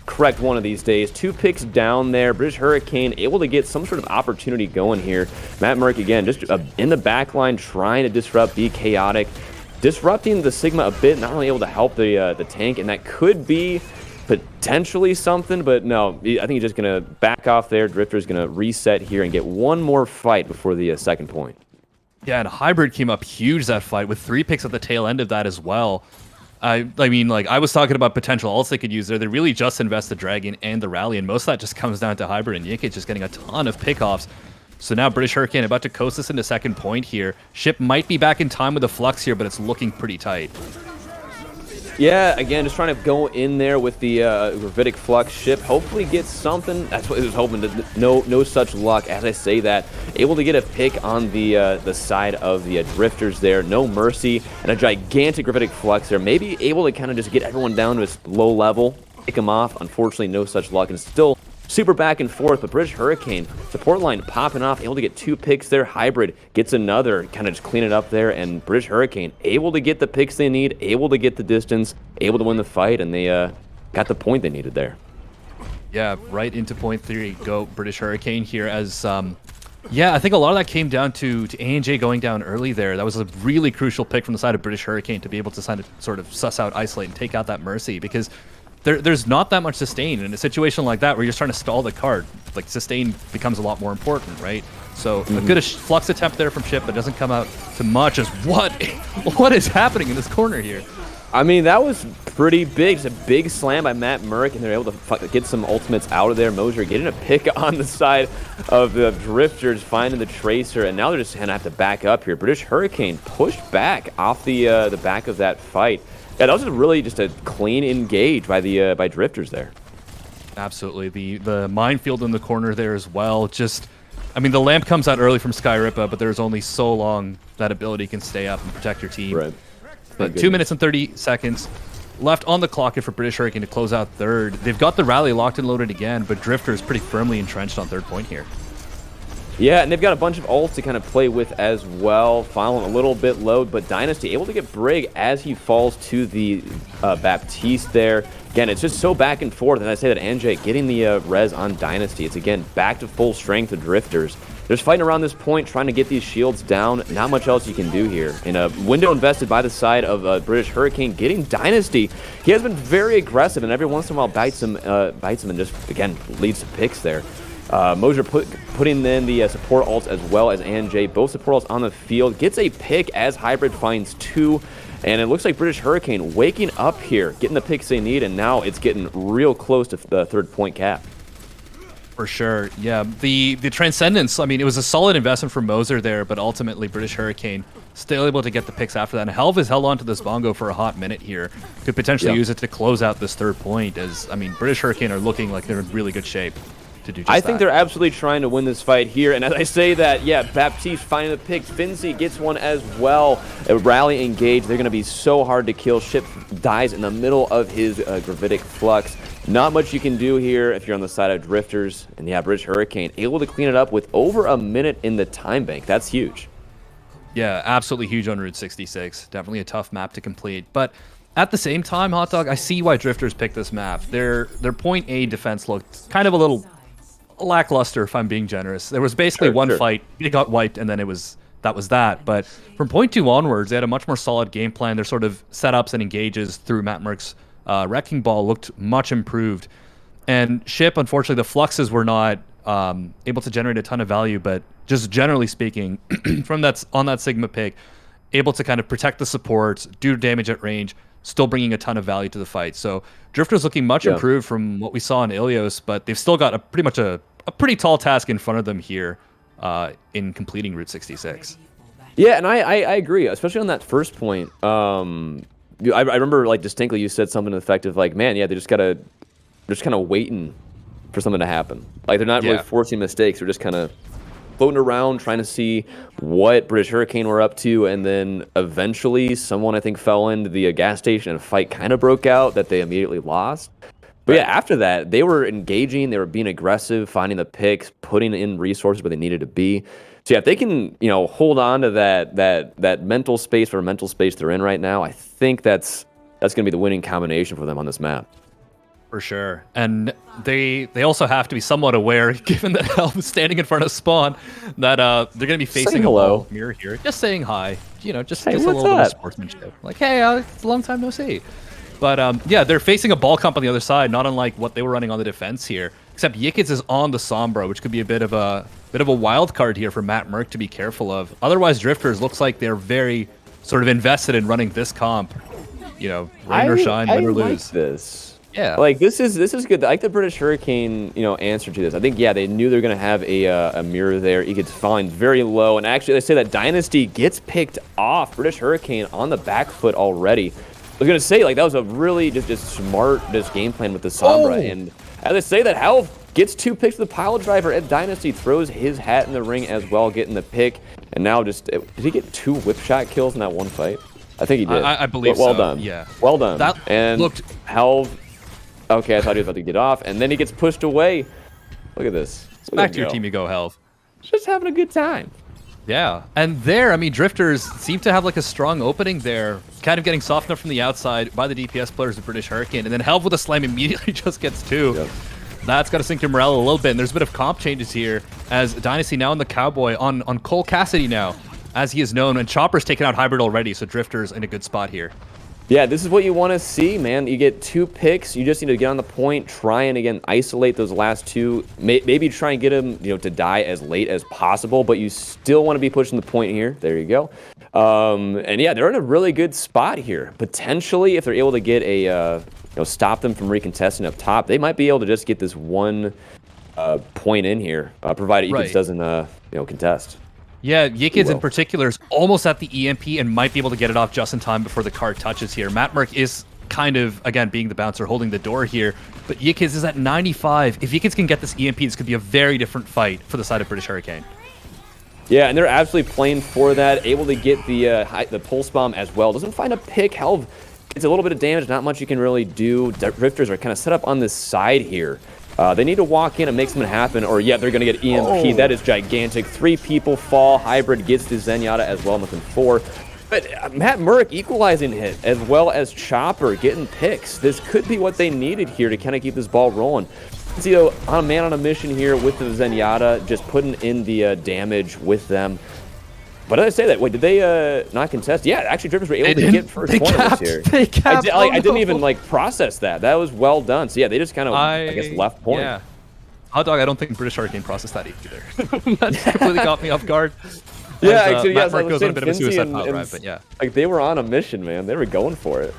correct one of these days. 2 picks down there. British Hurricane able to get some sort of opportunity going here. Matt Merck, again, just in the back line, trying to disrupt, be chaotic. Disrupting the Sigma a bit, not really able to help the tank, and that could be potentially something, but no, I think he's just going to back off there. Drifter's going to reset here and get one more fight before the second point. Yeah, and Hybrid came up huge that fight with 3 picks at the tail end of that as well. I mean, like, I was talking about potential ults they could use there. They really just invest the Dragon and the Rally, and most of that just comes down to Hybrid and Yikic just getting a ton of pickoffs. So now British Hurricane about to coast us into second point here. Ship might be back in time with a Flux here, but it's looking pretty tight. Yeah, again, just trying to go in there with the Gravitic Flux ship. Hopefully get something. That's what I was hoping. No such luck. As I say that, able to get a pick on the side of the Drifters there. No mercy and a gigantic Gravitic Flux there. Maybe able to kind of just get everyone down to a low level, pick them off. Unfortunately, no such luck, and still super back and forth. But British Hurricane support line popping off, able to get 2 picks there. Hybrid gets another, kind of just clean it up there, and British Hurricane able to get the picks they need, able to get the distance, able to win the fight, and they got the point they needed there. Yeah, right into point 3 go British Hurricane here as yeah, I think a lot of that came down to ANJ going down early there. That was a really crucial pick from the side of British Hurricane to be able to sort of suss out, isolate, and take out that Mercy, because there's not that much sustain in a situation like that where you're just trying to stall the card. Like, sustain becomes a lot more important, right? So a good flux attempt there from Ship, but doesn't come out to much as what is happening in this corner here? I mean, that was pretty big. It's a big slam by Matt Murk, and they're able to get some ultimates out of there. Moser getting a pick on the side of the Drifters, finding the Tracer, and now they're just going to have to back up here. British Hurricane pushed back off the back of that fight. Yeah, that was really just a clean engage by Drifters there. Absolutely. The minefield in the corner there as well. Just, I mean, the lamp comes out early from Skyrippa, but there's only so long that ability can stay up and protect your team. Right. But 2 minutes and 30 seconds left on the clock here for British Hurricane to close out third. They've got the rally locked and loaded again, but Drifter is pretty firmly entrenched on third point here. Yeah, and they've got a bunch of ults to kind of play with as well. Following a little bit low, but Dynasty able to get Brig as he falls to the Baptiste there. Again, it's just so back and forth, and I say that Anjay getting the res on Dynasty. It's, again, back to full strength of Drifters. They're just fighting around this point, trying to get these shields down. Not much else you can do here. In a window invested by the side of British Hurricane, getting Dynasty. He has been very aggressive, and every once in a while bites him and just, again, leads to picks there. Moser putting in the support ults as well as Anjay. Both support ults on the field. Gets a pick as Hybrid finds 2. And it looks like British Hurricane waking up here, getting the picks they need, and now it's getting real close to the third point cap. For sure, yeah. The Transcendence, I mean, it was a solid investment for Moser there, but ultimately British Hurricane still able to get the picks after that. And Helv has held on to this bongo for a hot minute here. Could potentially use it to close out this third point, as, I mean, British Hurricane are looking like they're in really good shape to do just I think they're absolutely trying to win this fight here. And as I say that, yeah, Baptiste finding the pick. Finzi gets one as well. A rally engage. They're going to be so hard to kill. Ship dies in the middle of his gravitic flux. Not much you can do here if you're on the side of Drifters. And yeah, British Hurricane able to clean it up with over a minute in the time bank. That's huge. Yeah, absolutely huge on Route 66. Definitely a tough map to complete. But at the same time, Hot Dog, I see why Drifters picked this map. Their point A defense looked kind of a little lackluster, if I'm being generous. There was basically one fight. It got wiped, and then that was that. But from point 2 onwards, they had a much more solid game plan. Their sort of setups and engages through Matt Merck's Wrecking Ball looked much improved. And Ship, unfortunately, the fluxes were not able to generate a ton of value, but just generally speaking, on that Sigma pick, able to kind of protect the supports, do damage at range, still bringing a ton of value to the fight. So Drifter's looking much improved from what we saw in Ilios, but they've still got a pretty tall task in front of them here in completing Route 66. Yeah, and I agree, especially on that first point. I remember like distinctly you said something to the effect of like, man, yeah, they're just kind of waiting for something to happen. Like they're not really forcing mistakes. They're just kind of floating around trying to see what British Hurricane were up to, and then eventually someone I think fell into the gas station and a fight kind of broke out that they immediately lost. But yeah, after that, they were engaging, they were being aggressive, finding the picks, putting in resources where they needed to be. So yeah, if they can, hold on to that mental space or mental space they're in right now, I think that's going to be the winning combination for them on this map. For sure. And they also have to be somewhat aware, given that Helm is standing in front of Spawn, that they're going to be facing a wall mirror here. Just saying hi. Just a little bit of sportsmanship. Like, hey, it's a long time no see. But yeah, they're facing a ball comp on the other side, not unlike what they were running on the defense here. Except Yickets is on the Sombra, which could be a bit of a wild card here for Matt Merck to be careful of. Otherwise, Drifters looks like they're very sort of invested in running this comp. Rain or shine, win or lose. I like this. Yeah, like this is good. I like the British Hurricane, answer to this. I think they knew they're gonna have a mirror there. He gets falling very low, and actually they say that Dynasty gets picked off. British Hurricane on the back foot already. I was gonna say like that was a really just smart game plan with the Sombra, and as I say that Halv gets 2 picks to the pile driver, and Dynasty throws his hat in the ring as well, getting the pick, and now did he get 2 whip shot kills in that one fight? I think he did. I believe well so. Done. Yeah. Well done. That and looked Halv. Okay, I thought he was about to get off, and then he gets pushed away. Look at this. Back to your team you go, Helv. Just having a good time. Yeah, and there, I mean, Drifters seem to have like a strong opening there, kind of getting softened up from the outside by the DPS players of British Hurricane, and then Helv with a slam immediately just gets 2. Yep. That's got to sink your morale a little bit, and there's a bit of comp changes here, as Dynasty now in the Cowboy on Cole Cassidy now, as he is known, and Chopper's taken out Hybrid already, so Drifters in a good spot here. Yeah, this is what you want to see, man. You get 2 picks. You just need to get on the point, try and, again, isolate those last 2. Maybe try and get them, to die as late as possible, but you still want to be pushing the point here. There you go. And yeah, they're in a really good spot here. Potentially, if they're able to get a, stop them from recontesting up top, they might be able to just get this one point in here, provided Yikids doesn't, contest. Yeah, Yikids in particular is almost at the EMP and might be able to get it off just in time before the card touches here. Matt Merck is kind of, again, being the bouncer, holding the door here, but Yikids is at 95. If Yikids can get this EMP, this could be a very different fight for the side of British Hurricane. Yeah, and they're absolutely playing for that, able to get the pulse bomb as well. Doesn't find a pick. Hell, it's a little bit of damage, not much you can really do. Drifters are kind of set up on this side here. They need to walk in and make something happen, or yeah, they're going to get EMP. Oh. That is gigantic. 3 people fall. Hybrid gets the Zenyatta as well, nothing 4. But Matt Murk equalizing hit, as well as Chopper getting picks. This could be what they needed here to kind of keep this ball rolling. Zio on a man on a mission here with the Zenyatta, just putting in the damage with them. But did I say that? Wait, did they not contest? Yeah, actually, Drifters were able to get first point of this here. They capped. I didn't even process that. That was well done. So yeah, they just kind of, I guess, left point. Yeah. Hot Dog, I don't think British Hurricane processed that either. That completely got me off guard. Yeah, actually, yeah. Matt goes on a bit of a suicide power drive, but yeah. They were on a mission, man. They were going for it.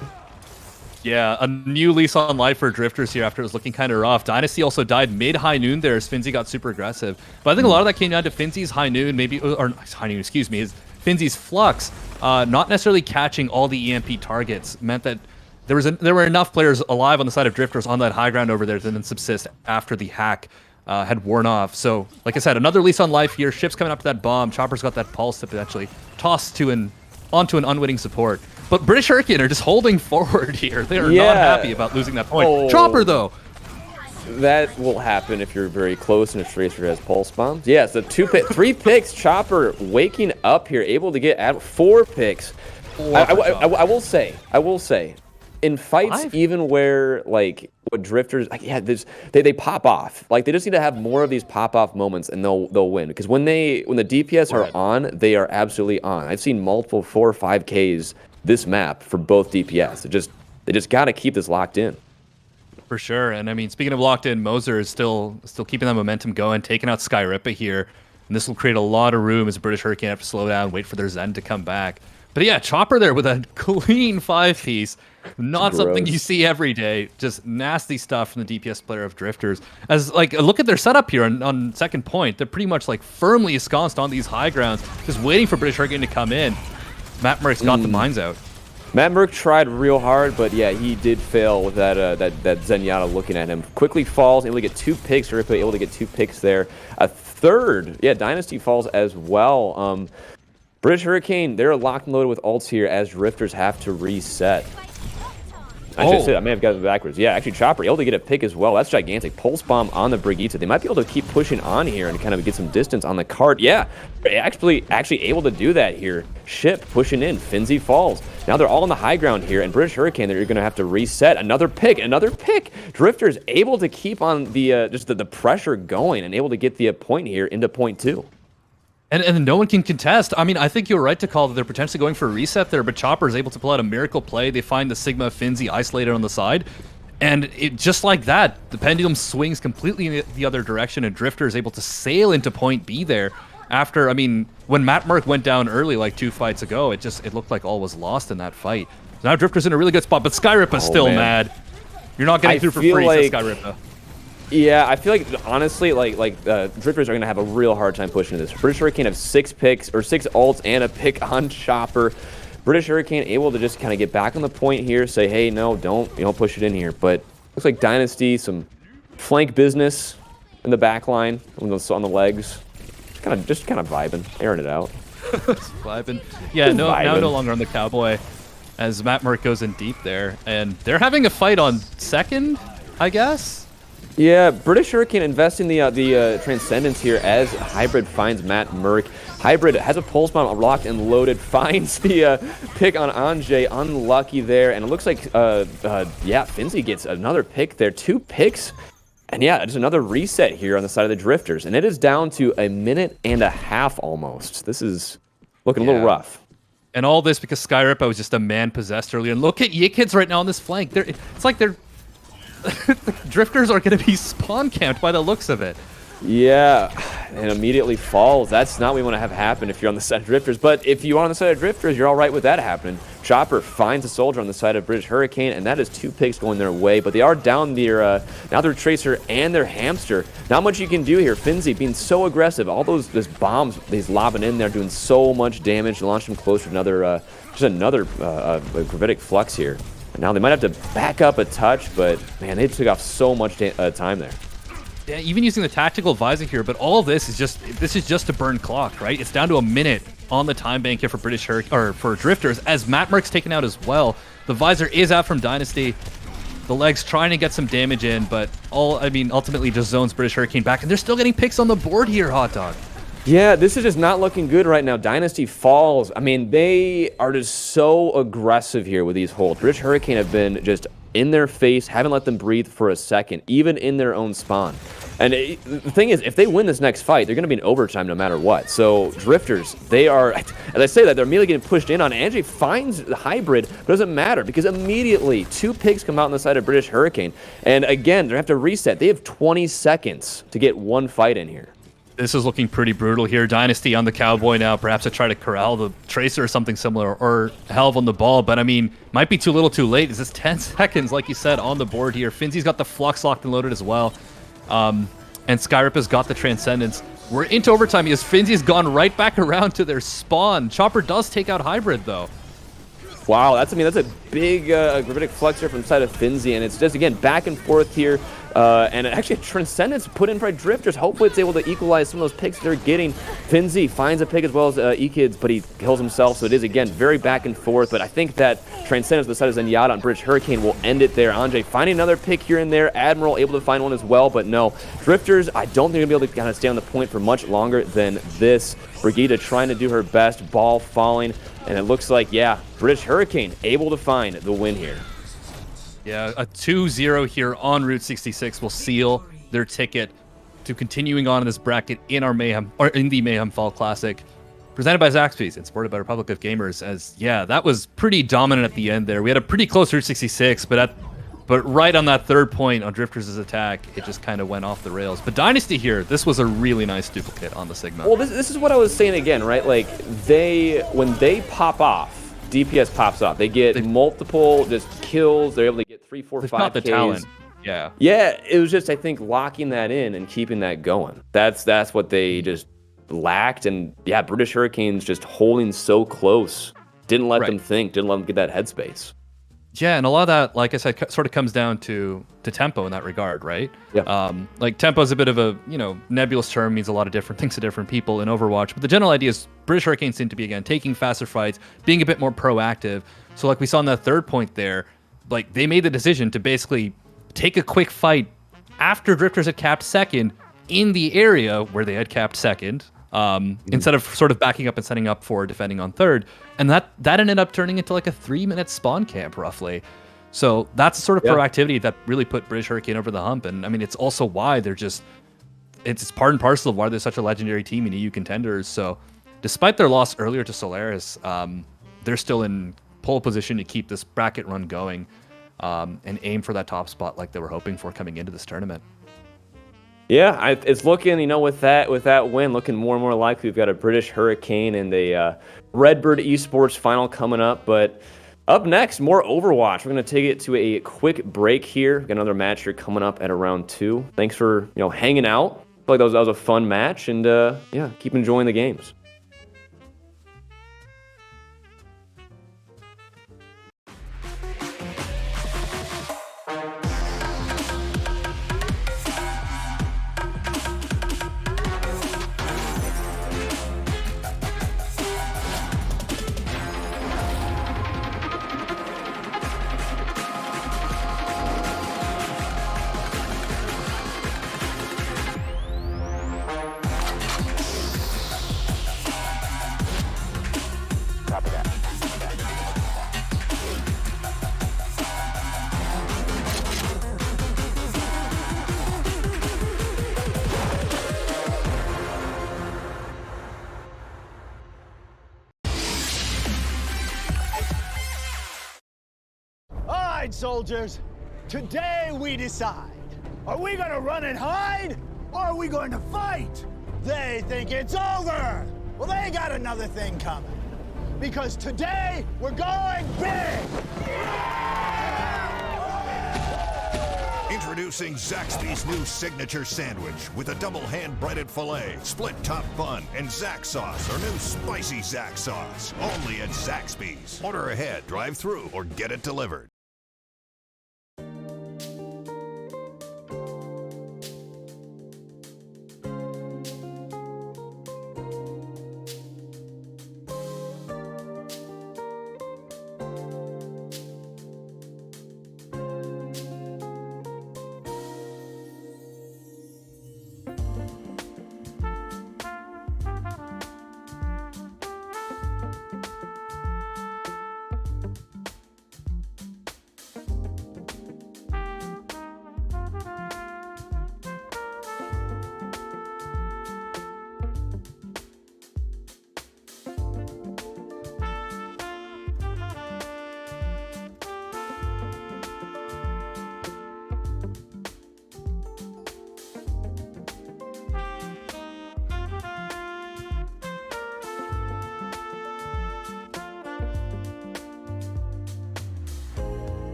Yeah, a new lease on life for Drifters here after it was looking kind of rough. Dynasty also died mid-high noon there as Finzi got super aggressive. But I think a lot of that came down to Finzi's high noon, high noon, excuse me, is Finzi's flux, not necessarily catching all the EMP targets, meant that there were enough players alive on the side of Drifters on that high ground over there to then subsist after the hack had worn off. So, like I said, another lease on life here. Ship's coming up to that bomb. Chopper's got that pulse to potentially toss onto an unwitting support. But British Hurricane are just holding forward here. They are not happy about losing that point. Oh. Chopper, though. That will happen if you're very close and if Tracer has pulse bombs. Yeah, so 3 picks. Chopper waking up here, able to get 4 picks. I will say, in fights, even where what Drifters, they pop off. They just need to have more of these pop off moments, and they'll win. Because when the DPS are on, they are absolutely on. I've seen multiple 4 or 5Ks this map for both DPS. They just got to keep this locked in. For sure. And I mean, speaking of locked in, Moser is still keeping that momentum going, taking out Skyrippa here. And this will create a lot of room as the British Hurricane have to slow down, wait for their Zen to come back. But yeah, Chopper there with a clean 5-piece. Not something you see every day. Just nasty stuff from the DPS player of Drifters. As look at their setup here on second point. They're pretty much firmly ensconced on these high grounds, just waiting for British Hurricane to come in. Matt Merck's got the mines out. Matt Merck tried real hard, but yeah, he did fail with that Zenyatta looking at him. Quickly falls, able to get 2 picks. Rippa able to get 2 picks there. A third, Dynasty falls as well. British Hurricane, they're locked and loaded with ults here as Drifters have to reset. I may have gotten it backwards. Yeah, actually, Chopper able to get a pick as well. That's gigantic. Pulse bomb on the Brigitte. They might be able to keep pushing on here and kind of get some distance on the cart. Yeah, actually able to do that here. Ship pushing in. Finzi falls. Now they're all on the high ground here, and British Hurricane, they're going to have to reset. Another pick. Drifters able to keep on the just the pressure going and able to get the point here into point 2. And no one can contest. I mean, I think you're right to call that they're potentially going for a reset there, but Chopper is able to pull out a miracle play. They find the Sigma Finzi isolated on the side. And just like that, the pendulum swings completely in the other direction, and Drifter is able to sail into point B there. After, I mean, when Matt Merck went down early 2 fights ago, it looked like all was lost in that fight. So now Drifter's in a really good spot, but Skyrippa's still mad. You're not getting through for free, says Skyrippa. Yeah, I feel honestly, Drifters are going to have a real hard time pushing this. British Hurricane have 6 picks, or 6 ults, and a pick on Chopper. British Hurricane able to just kind of get back on the point here, say, hey, no, don't push it in here. But looks like Dynasty, some flank business in the back line, on the legs. Just kind of vibing, airing it out. Vibing. Yeah, now no longer on the Cowboy, as Matt Merck goes in deep there. And they're having a fight on second, I guess? Yeah, British Hurricane investing the Transcendence here as Hybrid finds Matt Merck. Hybrid has a pulse bomb locked and loaded, finds the pick on Anjay, unlucky there, and it looks like Finzi gets another pick there, 2 picks, and yeah, just another reset here on the side of the Drifters, and it is down to a minute and a half almost. This is looking a little rough. And all this because Skyrippa was just a man possessed earlier, and look at Yikids right now on this flank. It's like they're Drifters are going to be spawn camped by the looks of it. Yeah, and immediately falls. That's not what we want to have happen if you're on the side of Drifters. But if you are on the side of Drifters, you're all right with that happening. Chopper finds a soldier on the side of British Hurricane, and that is 2 picks going their way. But they are down their now their Tracer and their Hamster. Not much you can do here. Finzi being so aggressive. All those bombs he's lobbing in there, doing so much damage to launch him closer to another just another gravitic flux here. And now they might have to back up a touch, but man, they took off so much time there. Yeah, even using the tactical visor here, but all of this is just to burn clock, right? It's down to a minute on the time bank here for British or for Drifters, as Matt Merck's taken out as well. The visor is out from Dynasty. The legs trying to get some damage in, but ultimately just zones British Hurricane back, and they're still getting picks on the board here, Hot Dog. Yeah, this is just not looking good right now. Dynasty falls. I mean, they are just so aggressive here with these holds. British Hurricane have been just in their face, haven't let them breathe for a second, even in their own spawn. And the thing is, if they win this next fight, they're going to be in overtime no matter what. So Drifters, they are, as I say that, they're immediately getting pushed in on. Angie finds the hybrid, but it doesn't matter because immediately 2 pigs come out on the side of British Hurricane. And again, they have to reset. They have 20 seconds to get 1 fight in here. This is looking pretty brutal here. Dynasty on the Cowboy now, perhaps to try to corral the Tracer or something similar, or Helve on the ball, but I mean, might be too little too late. Is this 10 seconds, like you said, on the board here? Finzi's got the Flux locked and loaded as well. And Skyrip has got the Transcendence. We're into overtime because Finzi's gone right back around to their spawn. Chopper does take out Hybrid, though. Wow, that's a big gravitic flux here from the side of Finzi, and it's just, again, back and forth here. And actually, Transcendence put in by Drifters. Hopefully, it's able to equalize some of those picks they're getting. Finzi finds a pick as well as E-Kids, but he kills himself. So it is, again, very back and forth. But I think that Transcendence beside Zenyatta on British Hurricane will end it there. Andre finding another pick here and there. Admiral able to find one as well, but no. Drifters, I don't think they're going to be able to kind of stay on the point for much longer than this. Brigida trying to do her best. Ball falling. And it looks like, yeah, British Hurricane able to find the win here. Yeah, a 2-0 here on Route 66 will seal their ticket to continuing on in this bracket in our Mayhem, or in the Mayhem Fall Classic, presented by Zaxby's and supported by Republic of Gamers. As yeah, that was pretty dominant at the end there. We had a pretty close Route 66, but right on that 3rd point on Drifters' attack, it just kind of went off the rails. But Dynasty here, this was a really nice duplicate on the Sigma. Well, this is what I was saying again, right? Like when they pop off, DPS pops off. They get multiple just kills. They're able to get 3, 4, 5 not the Ks. talent. Yeah. Yeah, it was just, I think, locking that in and keeping that going. That's what they just lacked. And yeah, British Hurricanes just holding so close. Didn't let them think. Didn't let them get that headspace. Yeah, and a lot of that, like I said, sort of comes down to tempo in that regard, right? Yeah. Like tempo is a bit of a nebulous term, means a lot of different things to different people in Overwatch. But the general idea is British Hurricanes seem to be again taking faster fights, being a bit more proactive. So like we saw in that 3rd point there, like they made the decision to basically take a quick fight after Drifters had capped 2nd in the area where they had capped 2nd. Instead of sort of backing up and setting up for defending on 3rd. And that ended up turning into like a 3-minute spawn camp, roughly. So that's the sort of proactivity that really put British Hurricane over the hump. And I mean, it's also why it's part and parcel of why they're such a legendary team in EU contenders. So despite their loss earlier to Solaris, they're still in pole position to keep this bracket run going and aim for that top spot like they were hoping for coming into this tournament. Yeah, it's looking, with that win, looking more and more likely. We've got a British Hurricane and a Redbird Esports final coming up. But up next, more Overwatch. We're going to take it to a quick break here. We've got another match here coming up at around 2. Thanks for hanging out. I feel like that was a fun match, and yeah, keep enjoying the games. Soldiers, today we decide. Are we gonna run and hide, or are we going to fight? They think it's over. Well, they got another thing coming. Because today, we're going big! Introducing Zaxby's new signature sandwich with a double hand-breaded filet, split top bun, and Zax sauce, or new spicy Zax sauce. Only at Zaxby's. Order ahead, drive through, or get it delivered.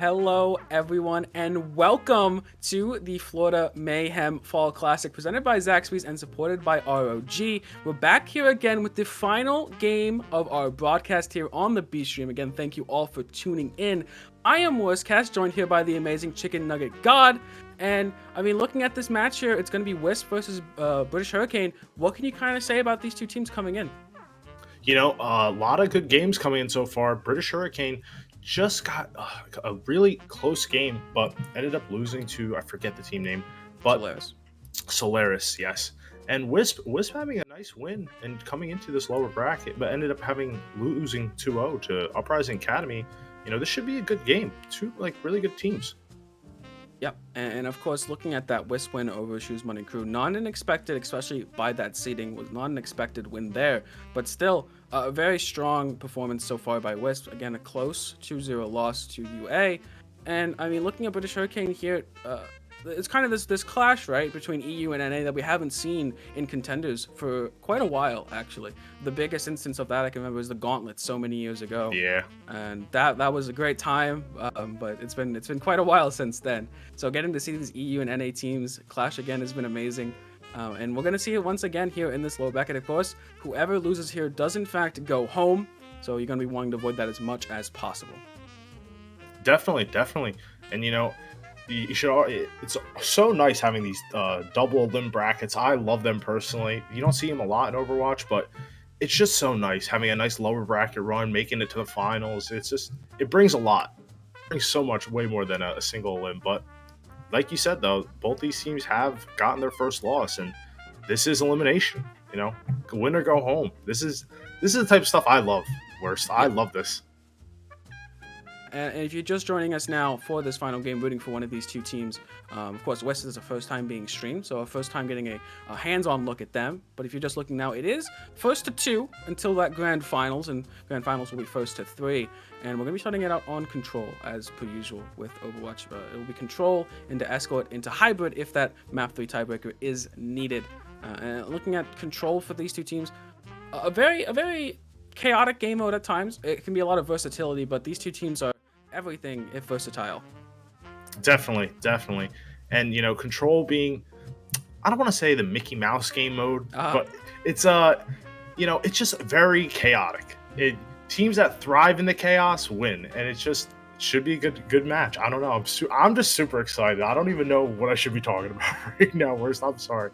Hello, everyone, and welcome to the Florida Mayhem Fall Classic, presented by Zaxby's and supported by ROG. We're back here again with the final game of our broadcast here on the B Stream. Again, thank you all for tuning in. I am Worscast, joined here by the amazing Chicken Nugget God. And, I mean, looking at this match here, it's going to be Wisp versus British Hurricane. What can you kind of say about these two teams coming in? You know, a lot of good games coming in so far. British Hurricane just got a really close game, but ended up losing to, I forget the team name, but Solaris, yes. And Wisp having a nice win and coming into this lower bracket, but ended up losing 2-0 to Uprising Academy. You know, this should be a good game. Two really good teams. Yep, and of course, looking at that Wisp win over Shoes Money Crew, not an expected, especially by that seeding, was not an expected win there, but still a very strong performance so far by Wisp. Again, a close 2-0 loss to UA, and I mean, looking at British Hurricane here, it's kind of this clash, right, between EU and NA that we haven't seen in contenders for quite a while, actually. The biggest instance of that I can remember was the Gauntlet so many years ago. Yeah. And that was a great time, but it's been quite a while since then. So getting to see these EU and NA teams clash again has been amazing. And we're going to see it once again here in this lower bracket, of course. Whoever loses here does, in fact, go home. So you're going to be wanting to avoid that as much as possible. Definitely. And, you know, it's so nice having these double limb brackets. I love them personally. You don't see them a lot in Overwatch, but it's just so nice having a nice lower bracket run, making it to the finals. It brings a lot. It brings so much, way more than a single limb. But like you said, though, both these teams have gotten their first loss, and this is elimination. You know, win or go home. This is the type of stuff I love. I love this. And if you're just joining us now for this final game, rooting for one of these two teams, of course, West is the first time being streamed, so a first time getting a hands-on look at them. But if you're just looking now, it is 1st to 2 until that grand finals, and grand finals will be 1st to 3. And we're going to be starting it out on Control, as per usual with Overwatch. It will be Control into Escort into Hybrid if that Map 3 tiebreaker is needed. And looking at Control for these two teams, a very chaotic game mode at times. It can be a lot of versatility, but these two teams are everything if versatile. Definitely. And, you know, Control being, I don't want to say the Mickey Mouse game mode, but it's you know, it's just very chaotic. Teams that thrive in the chaos win, and it should be a good match. I don't know. I'm just super excited. I don't even know what I should be talking about right now. I'm sorry.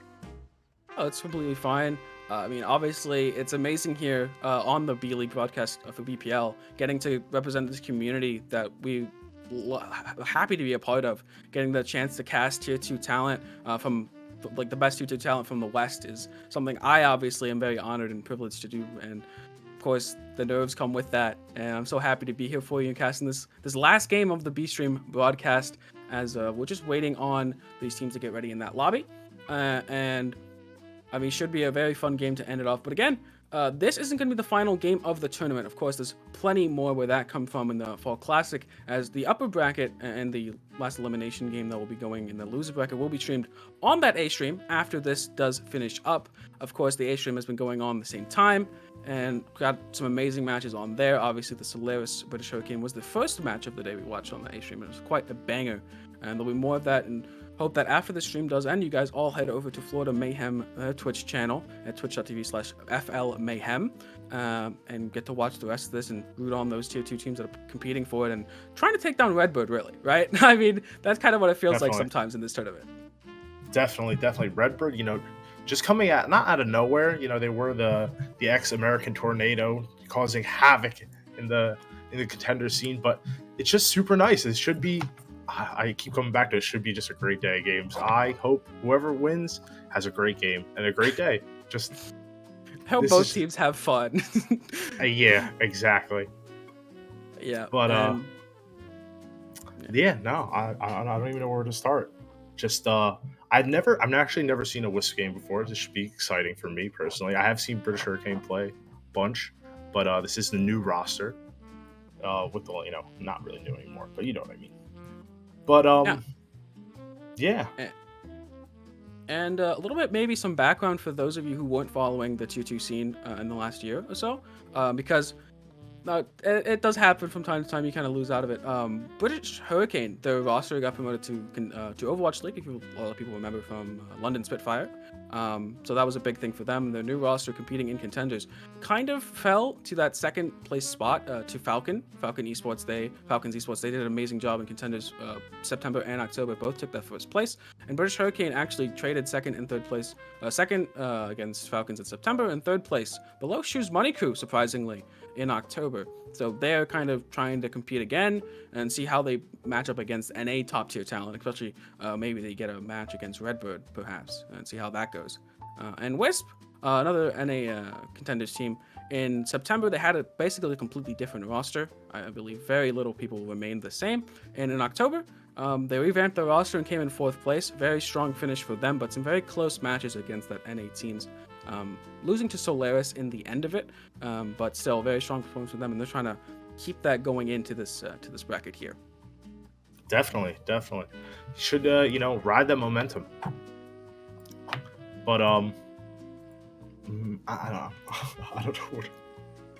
Oh, it's completely fine. I mean, obviously, it's amazing here on the B-League broadcast for BPL, getting to represent this community that we happy to be a part of. Getting the chance to cast Tier 2 talent from the best Tier 2 talent from the West is something I obviously am very honored and privileged to do. And of course, the nerves come with that. And I'm so happy to be here for you and casting this last game of the B-Stream broadcast as we're just waiting on these teams to get ready in that lobby. And I mean, should be a very fun game to end it off. But again, this isn't going to be the final game of the tournament. Of course, there's plenty more where that come from in the Fall Classic, as the upper bracket and the last elimination game that will be going in the loser bracket will be streamed on that A stream after this does finish up. Of course, the A stream has been going on at the same time and got some amazing matches on there. Obviously, the Solaris British Hurricane was the first match of the day we watched on the A stream. It was quite a banger, and there'll be more of that. And hope that after the stream does end, you guys all head over to Florida Mayhem Twitch channel at twitch.tv/FLMayhem and get to watch the rest of this and root on those Tier 2 teams that are competing for it and trying to take down Redbird, really, right? I mean, that's kind of what it feels like sometimes in this tournament. Definitely. Redbird, you know, just coming not out of nowhere. You know, they were the ex-American Tornado, causing havoc in the contender scene, but it's just super nice. It should be, I keep coming back to it, should be just a great day of games. I hope whoever wins has a great game and a great day. Just I hope both teams have fun. Yeah, exactly. Yeah. But I don't even know where to start. Just I've actually never seen a Wisp game before. This should be exciting for me personally. I have seen British Hurricane play a bunch, but this is the new roster. With the, you know, not really new anymore, but you know what I mean. But yeah. And a little bit, maybe some background for those of you who weren't following the Tier 2 scene in the last year or so, because It does happen from time to time. You kind of lose out of it. British Hurricane, their roster got promoted to Overwatch League. If a lot of people remember from London Spitfire. So that was a big thing for them. Their new roster competing in contenders kind of fell to that second place spot to Falcons Esports. They did an amazing job in contenders. September and October both took that first place, and British Hurricane actually traded second and third place. Second against Falcons in September, and third place below Shoes Money Crew, surprisingly, in October. So they're kind of trying to compete again and see how they match up against NA top tier talent, especially maybe they get a match against Redbird perhaps, and see how that goes. And Wisp, another NA contenders team, in September they had basically a completely different roster. I believe very little people remained the same. And in October, they revamped their roster and came in 4th place. Very strong finish for them, but some very close matches against that NA teams. Losing to Solaris in the end of it, but still very strong performance for them, and they're trying to keep that going into this bracket here. Definitely. Should ride that momentum. But I don't know. I don't know.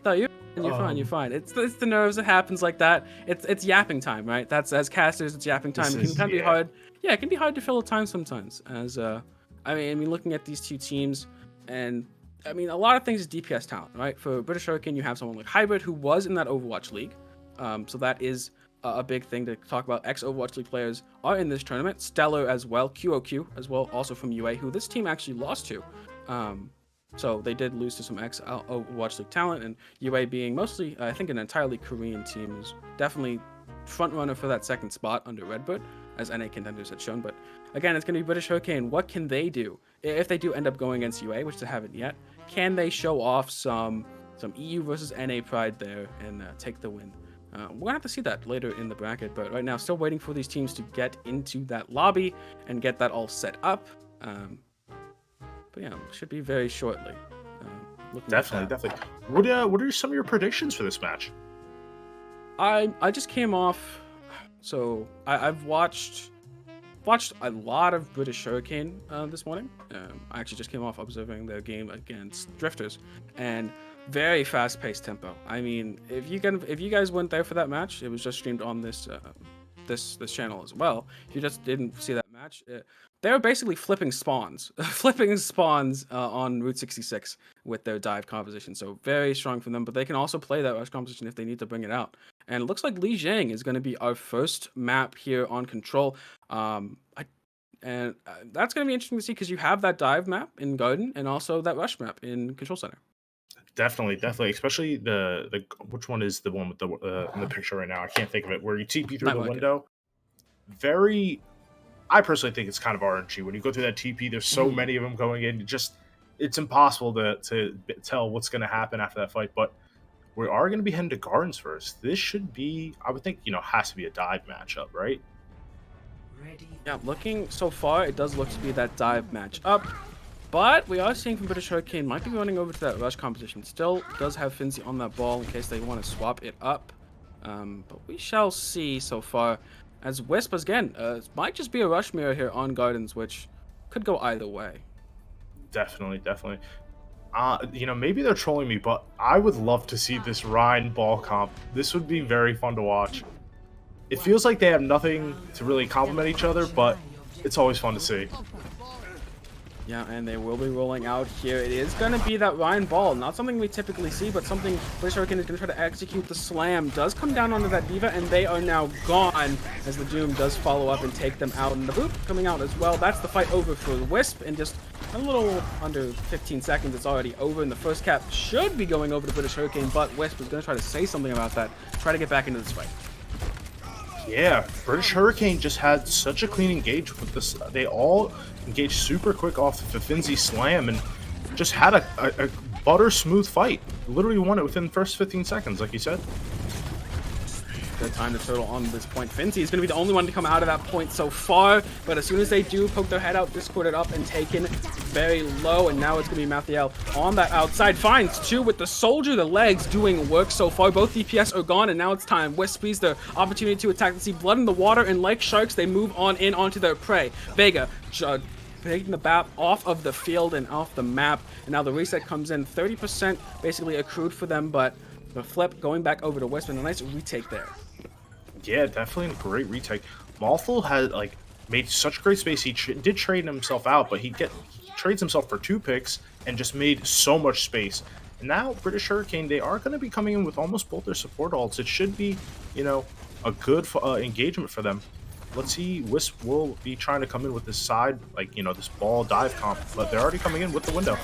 No, you're fine. It's the nerves. It happens like that. It's yapping time, right? That's, as casters, it's yapping time. It can kind of be hard. Yeah, it can be hard to fill the time sometimes. As I mean, looking at these two teams, and I mean, a lot of things is DPS talent, right? For British Hurricane, you have someone like Hybrid, who was in that Overwatch League. So that is a big thing to talk about. Ex-Overwatch League players are in this tournament. Stellar as well, QOQ as well, also from UA, who this team actually lost to. So they did lose to some ex-Overwatch League talent, and UA being mostly, I think, an entirely Korean team, is definitely front runner for that second spot under Redbird, as NA contenders had shown. But again, it's going to be British Hurricane. What can they do if they do end up going against UA, which they haven't yet? Can they show off some EU versus NA pride there and take the win? We're gonna have to see that later in the bracket, but right now still waiting for these teams to get into that lobby and get that all set up. But yeah, should be very shortly. Definitely. What are some of your predictions for this match? I just came off, so I've watched a lot of British Hurricane this morning. I actually just came off observing their game against Drifters, and very fast-paced tempo. I mean, if you guys weren't there for that match, it was just streamed on this channel as well. If you just didn't see that match, they were basically flipping spawns on Route 66 with their dive composition. So very strong from them, but they can also play that rush composition if they need to bring it out. And it looks like Li Jiang is going to be our first map here on Control. That's going to be interesting to see, because you have that dive map in Garden and also that rush map in Control Center. Definitely. Especially the which one is the one with the in the picture right now? I can't think of it. Where you TP through the window. I personally think it's kind of RNG. When you go through that TP, there's so many of them going in. It's impossible to tell what's going to happen after that fight. But we are going to be heading to Gardens first. This should be, I would think, has to be a dive matchup, right? Yeah, looking so far, it does look to be that dive matchup. But we are seeing from British Hurricane might be running over to that rush composition. Still does have Finzi on that ball in case they want to swap it up. But we shall see so far. As Wisp, again, might just be a rush mirror here on Gardens, which could go either way. Definitely. Maybe they're trolling me, but I would love to see this Rhine ball comp. This would be very fun to watch. It feels like they have nothing to really complement each other, but it's always fun to see. Yeah, and they will be rolling out here. It is going to be that Ryan ball. Not something we typically see, but something British Hurricane is going to try to execute. The slam does come down onto that Diva, and they are now gone as the Doom does follow up and take them out. And the Boop coming out as well. That's the fight over for the Wisp. In just a little under 15 seconds, it's already over. And the first cap should be going over to British Hurricane, but Wisp is going to try to say something about that. Try to get back into this fight. Yeah, British Hurricane just had such a clean engage with this. They all engaged super quick off the Finzi slam and just had a butter smooth fight. Literally won it within the first 15 seconds, like you said. Good time to turtle on this point. Finzi is going to be the only one to come out of that point so far, but as soon as they do poke their head out, discorded up and taken very low, and now it's going to be Mathiel on that outside. Finds two with the soldier, the legs doing work so far. Both DPS are gone, and now it's time. Wispies the opportunity to attack. They see blood in the water, and like sharks, they move on in onto their prey. Vega taking the BAP off of the field and off the map, and now the reset comes in. 30% basically accrued for them, but The flip going back over to Wisp and a nice retake there. Yeah, definitely a great retake. Malthul had made such great space. He did trade himself out, but he trades himself for 2 picks and just made so much space. And now British Hurricane, they are going to be coming in with almost both their support ults. It should be, a good engagement for them. Let's see, Wisp will be trying to come in with this side, this ball dive comp, but they're already coming in with the window.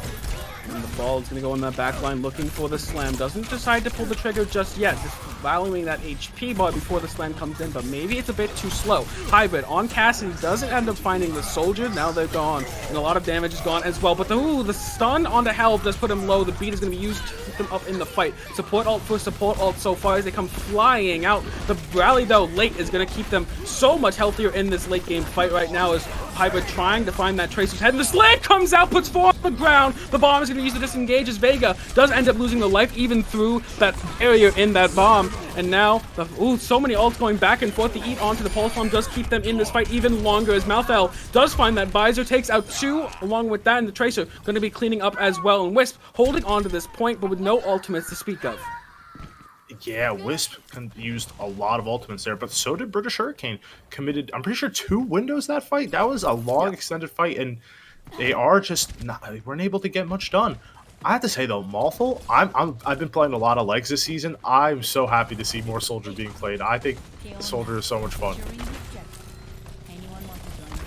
And the ball is going to go on that back line looking for the slam. Doesn't decide to pull the trigger just yet. Just valuing that HP bar before the slam comes in, but maybe it's a bit too slow. Hybrid on Cassidy doesn't end up finding the soldier. Now they're gone, and a lot of damage is gone as well. But the stun on the help does put him low. The beat is going to be used to keep them up in the fight. Support ult for support ult so far as they come flying out. The rally, though, late is going to keep them so much healthier in this late game fight right now as Hybrid trying to find that Tracer's head. And the slam comes out, puts 4 on the ground. The bomb is going to use to disengage as Vega does end up losing the life even through that barrier in that bomb. And now, so many ults going back and forth. The eat onto the pulse bomb does keep them in this fight even longer as Malthel does find that visor, takes out 2 along with that, and the Tracer going to be cleaning up as well. And Wisp holding on to this point, but with no ultimates to speak of. Yeah, Wisp used a lot of ultimates there, but so did British Hurricane. Committed, I'm pretty sure, 2 windows that fight. That was a long, extended fight, and they are just they weren't able to get much done. I have to say though, Malthul, I've been playing a lot of legs this season. I'm so happy to see more Soldier being played. I think Soldier is so much fun.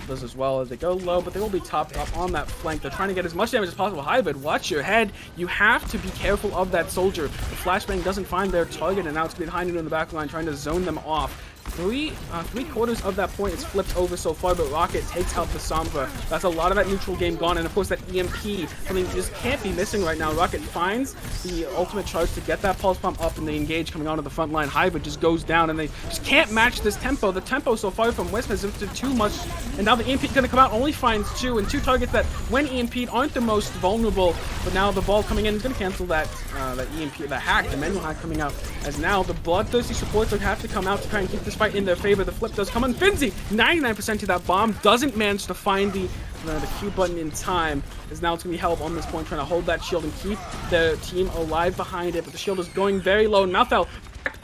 Does as well as they go low, but they will be topped up on that flank. They're trying to get as much damage as possible. Hybrid, watch your head. You have to be careful of that soldier. The flashbang doesn't find their target, and now it's going to be behind it in the back line, trying to zone them off. Three quarters of that point is flipped over so far, but Rocket takes out the Sombra. That's a lot of that neutral game gone, and of course that EMP, something you just can't be missing right now. Rocket finds the ultimate charge to get that pulse pump up, and the engage coming onto the front line. Hybrid just goes down, and they just can't match this tempo. The tempo so far from Wisp has lifted too much, and now the EMP is going to come out, only finds 2, and 2 targets that, when EMP'd, aren't the most vulnerable, but now the ball coming in is going to cancel that EMP, the hack, the manual hack coming out, as now the bloodthirsty supports would have to come out to try and keep this fight in their favor. The flip does come on. Finzi, 99% to that bomb, doesn't manage to find the Q button in time, as now it's going to be held on this point, trying to hold that shield and keep the team alive behind it, but the shield is going very low, and Malthel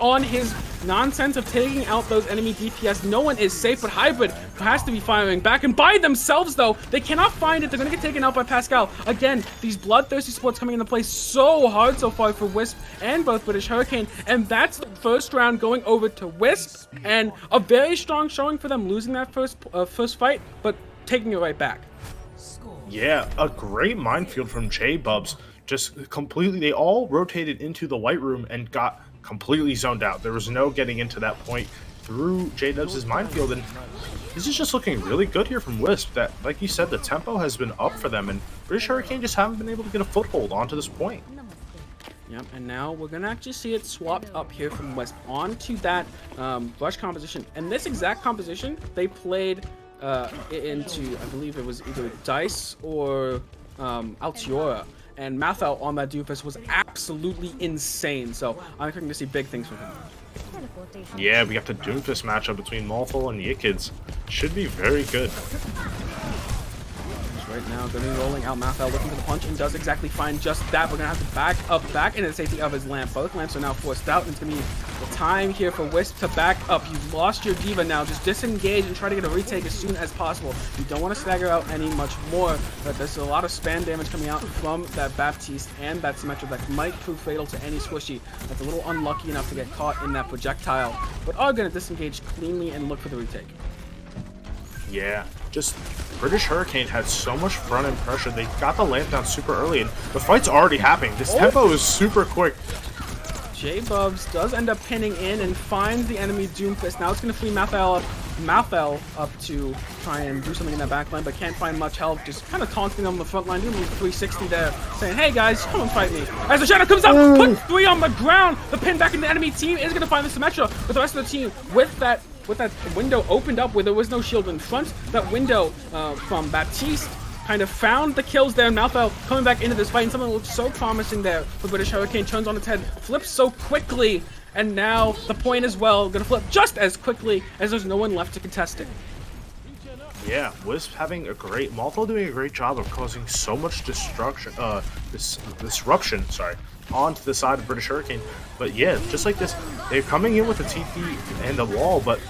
on his nonsense of taking out those enemy DPS. No one is safe, but Hybrid has to be firing back, and by themselves though, they cannot find it. They're going to get taken out by Pascal. Again, these bloodthirsty supports coming into play so hard so far for Wisp and both British Hurricane, and that's the first round going over to Wisp, and a very strong showing for them, losing that first fight, but taking it right back. Yeah, a great minefield from J-Bubs. Just completely, they all rotated into the white room and got completely zoned out. There was no getting into that point through J-Dubs' minefield, and this is just looking really good here from Wisp. That, like you said, the tempo has been up for them, and British Hurricane just haven't been able to get a foothold onto this point. Yep, and now we're gonna actually see it swapped up here from Wisp onto that rush composition, and this exact composition they played into, I believe it was either Dice or Altiora. And Malthel on that Doofus was absolutely insane, so I'm expecting to see big things from him. Yeah, we got the Doomfist matchup between Malthul and Yikids. Should be very good. Right now, going to be rolling out Malthel, looking for the punch, and does exactly find just that. We're going to have to back into the safety of his lamp. Both lamps are now forced out, and it's going to be the time here for Wisp to back up. You've lost your Diva now. Just disengage and try to get a retake as soon as possible. You don't want to stagger out any much more, but there's a lot of spam damage coming out from that Baptiste and that Symmetra that might prove fatal to any squishy that's a little unlucky enough to get caught in that projectile, but are going to disengage cleanly and look for the retake. Yeah, just British Hurricane had so much front-end pressure. They got the lamp down super early, and the fight's already happening. This tempo is super quick. J-Bubs does end up pinning in and finds the enemy Doomfist. Now it's going to free Malthel up to try and do something in that back line, but can't find much help. Just kind of taunting them on the front line, doing a 360 there, saying, hey guys, come and fight me. As the Shadow comes out, puts 3 on the ground. The pin back in the enemy team is going to find the Symmetra, but the rest of the team with that window opened up where there was no shield in front. That window from Baptiste kind of found the kills there. Malthel coming back into this fight, and something that looked so promising there for British Hurricane turns on its head, flips so quickly, and now the point as well gonna flip just as quickly as there's no one left to contest it. Yeah, Wisp having a great, Malthel doing a great job of causing so much disruption, onto the side of British Hurricane. But yeah, just like this, they're coming in with the TP and the wall, but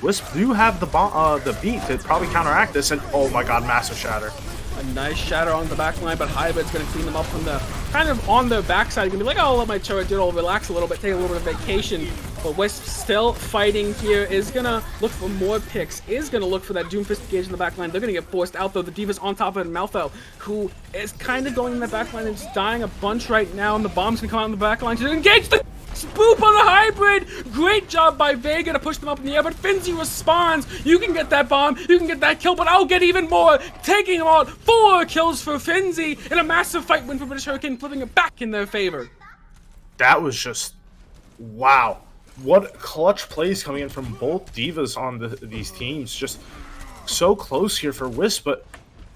Wisp do have the beat to probably counteract this, and oh my god, massive shatter. A nice shatter on the back line, but Hybrid's going to clean them up from the kind of on their backside. You're going to be like, oh, I'll let my turret do it, I'll relax a little bit, take a little bit of vacation. But Wisp still fighting here, is going to look for more picks, is going to look for that Doomfist engage in the back line. They're going to get forced out though. The Diva's on top of it, Malthel, who is kind of going in the back line and just dying a bunch right now, and the bomb's going to come out in the back line to engage the spoop on the Hybrid. Great job by Vega to push them up in the air, but Finzi responds. You can get that bomb, you can get that kill, but I'll get even more. Taking them out, 4 kills for Finzi in a massive fight win for British Hurricane, flipping it back in their favor. That was just, wow. What clutch plays coming in from both Divas on these teams. Just so close here for Wisp, but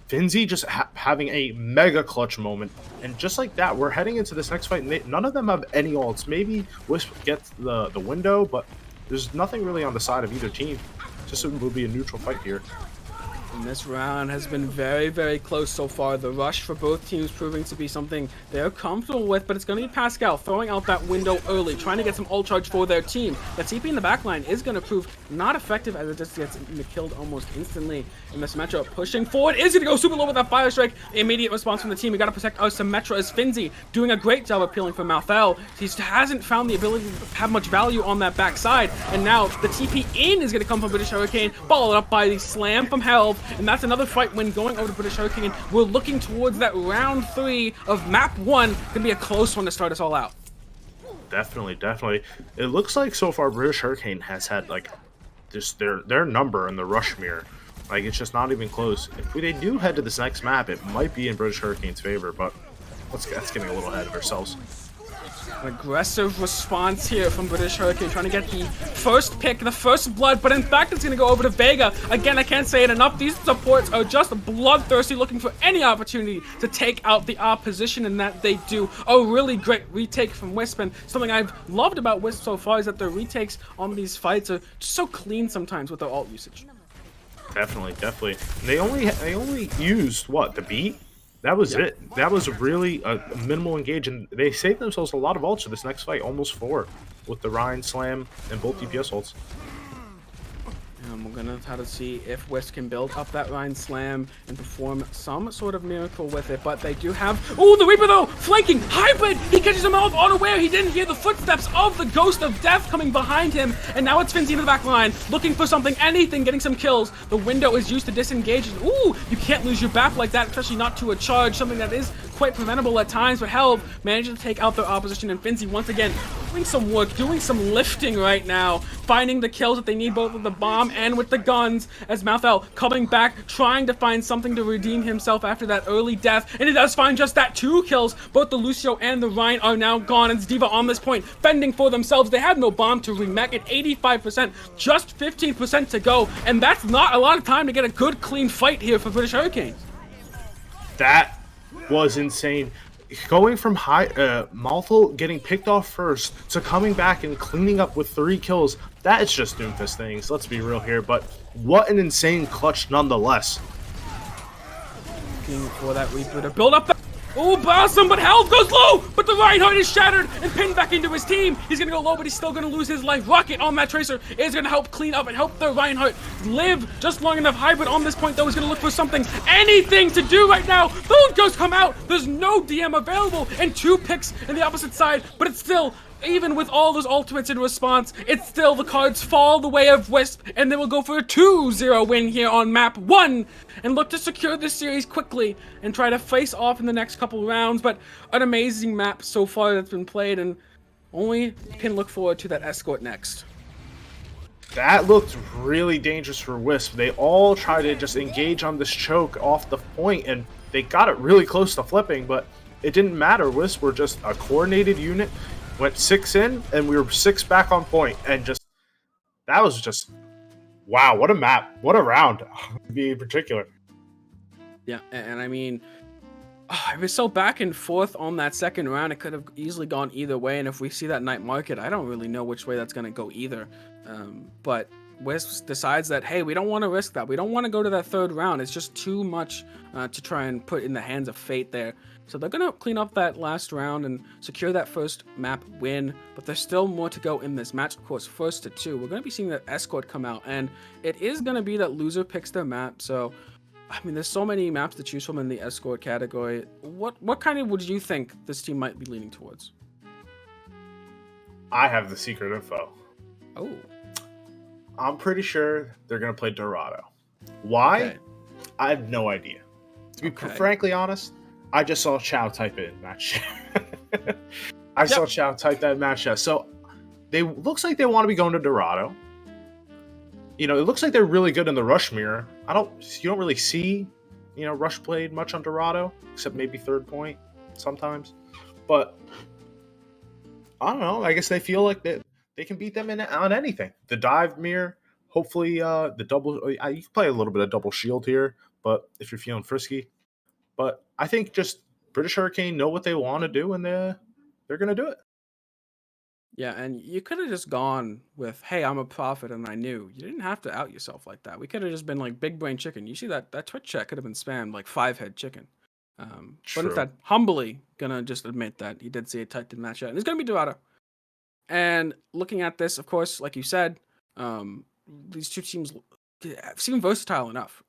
Finzi just having a mega clutch moment. And just like that, we're heading into this next fight, and none of them have any ults. Maybe Wisp gets the window, but there's nothing really on the side of either team. Just it will be a neutral fight here. And this round has been very, very close so far. The rush for both teams proving to be something they're comfortable with, but it's going to be Pascal throwing out that window early, trying to get some ult charge for their team. The TP in the backline is going to prove not effective as it just gets killed almost instantly in this Symmetra. Pushing forward, is going to go super low with that Fire Strike. Immediate response from the team. We got to protect our Symmetra as Finzi doing a great job appealing for Malthel. He hasn't found the ability to have much value on that backside, and now the TP in is going to come from British Hurricane, followed up by the slam from Helv. And that's another fight win going over to British Hurricane. We're looking towards that round 3 of map 1. Gonna be a close one to start us all out. Definitely, definitely. It looks like so far British Hurricane has had like just their number in the rush mirror. Like it's just not even close. If they do head to this next map, it might be in British Hurricane's favor, but that's getting a little ahead of ourselves. An aggressive response here from British Hurricane, trying to get the first pick, the first blood, but in fact it's going to go over to Vega. Again, I can't say it enough, these supports are just bloodthirsty, looking for any opportunity to take out the opposition, and that they do. A really great retake from Wisp, and something I've loved about Wisp so far is that their retakes on these fights are just so clean sometimes with their ult usage. Definitely, definitely. They only used, what, the beat? That was it. That was really a minimal engage, and they saved themselves a lot of ults for this next fight, almost 4, with the Ryan Slam and both DPS ults. And we're gonna try to see if Wisp can build up that Ryan Slam and perform some sort of miracle with it, but they do have... Oh, the Reaper though! Flanking! Hybrid! He catches him off unaware! He didn't hear the footsteps of the Ghost of Death coming behind him, and now it's Finzi in the back line, looking for something, anything, getting some kills. The window is used to disengage. Ooh! You can't lose your BAP like that, especially not to a charge, something that is quite preventable at times, but Helv manages to take out their opposition, and Finzi once again doing some work, doing some lifting right now, finding the kills that they need both with the bomb and with the guns, as Malthel coming back, trying to find something to redeem himself after that early death, and he does find just that. 2 kills. Both the Lucio and the Ryan are now gone, and Diva on this point fending for themselves. They have no bomb to remake at 85%, just 15% to go, and that's not a lot of time to get a good clean fight here for British Hurricanes. That was insane. Going from Malthel getting picked off first to coming back and cleaning up with 3 kills, that is just Doomfist things, let's be real here, but what an insane clutch nonetheless. Looking for that Reaper to build up. Oh, Blossom, but Helv goes low, but the Reinhardt is shattered and pinned back into his team. He's gonna go low, but he's still gonna lose his life. Rocket on that Tracer is gonna help clean up and help the Reinhardt live just long enough. Hybrid on this point, though, is gonna look for something, anything to do right now. Those ghosts come out. There's no DM available and 2 picks in the opposite side, but it's still, even with all those ultimates in response, it's still the cards fall the way of Wisp, and they will go for a 2-0 win here on map 1 and look to secure this series quickly and try to face off in the next couple rounds. But an amazing map so far that's been played, and only can look forward to that escort next. That looked really dangerous for Wisp. They all tried to just engage on this choke off the point, and they got it really close to flipping, but it didn't matter. Wisp were just a coordinated unit, went 6 in, and we were 6 back on point, and just, that was just, wow, what a map, what a round, to be in particular. Yeah, and I mean, it was so back and forth on that second round. It could have easily gone either way, and if we see that night market, I don't really know which way that's going to go either. But Wisp decides that, hey, we don't want to risk that. We don't want to go to that third round. It's just too much to try and put in the hands of fate there. So they're going to clean up that last round and secure that first map win. But there's still more to go in this match. Of course, first to 2. We're going to be seeing that Escort come out. And it is going to be that loser picks their map. So, I mean, there's so many maps to choose from in the Escort category. What kind of would you think this team might be leaning towards? I have the secret info. Oh. I'm pretty sure they're going to play Dorado. Why? Okay. I have no idea. To be frankly honest, I just saw Chow type in match. I saw Chow type that match. So looks like they want to be going to Dorado. You know, it looks like they're really good in the Rush mirror. You don't really see, Rush played much on Dorado, except maybe third point sometimes. But I don't know. I guess they feel like they can beat them on anything. The dive mirror, hopefully the double. You can play a little bit of double shield here, but if you're feeling frisky. But I think just British Hurricane know what they want to do, and they're going to do it. Yeah, and you could have just gone with, hey, I'm a prophet and I knew. You didn't have to out yourself like that. We could have just been like big brain chicken. You see that Twitch chat could have been spammed like 5-head chicken. But instead, humbly gonna just admit that he did see a Titan matchup, and it's gonna be Dorado. And looking at this, of course, like you said, these two teams seem versatile enough.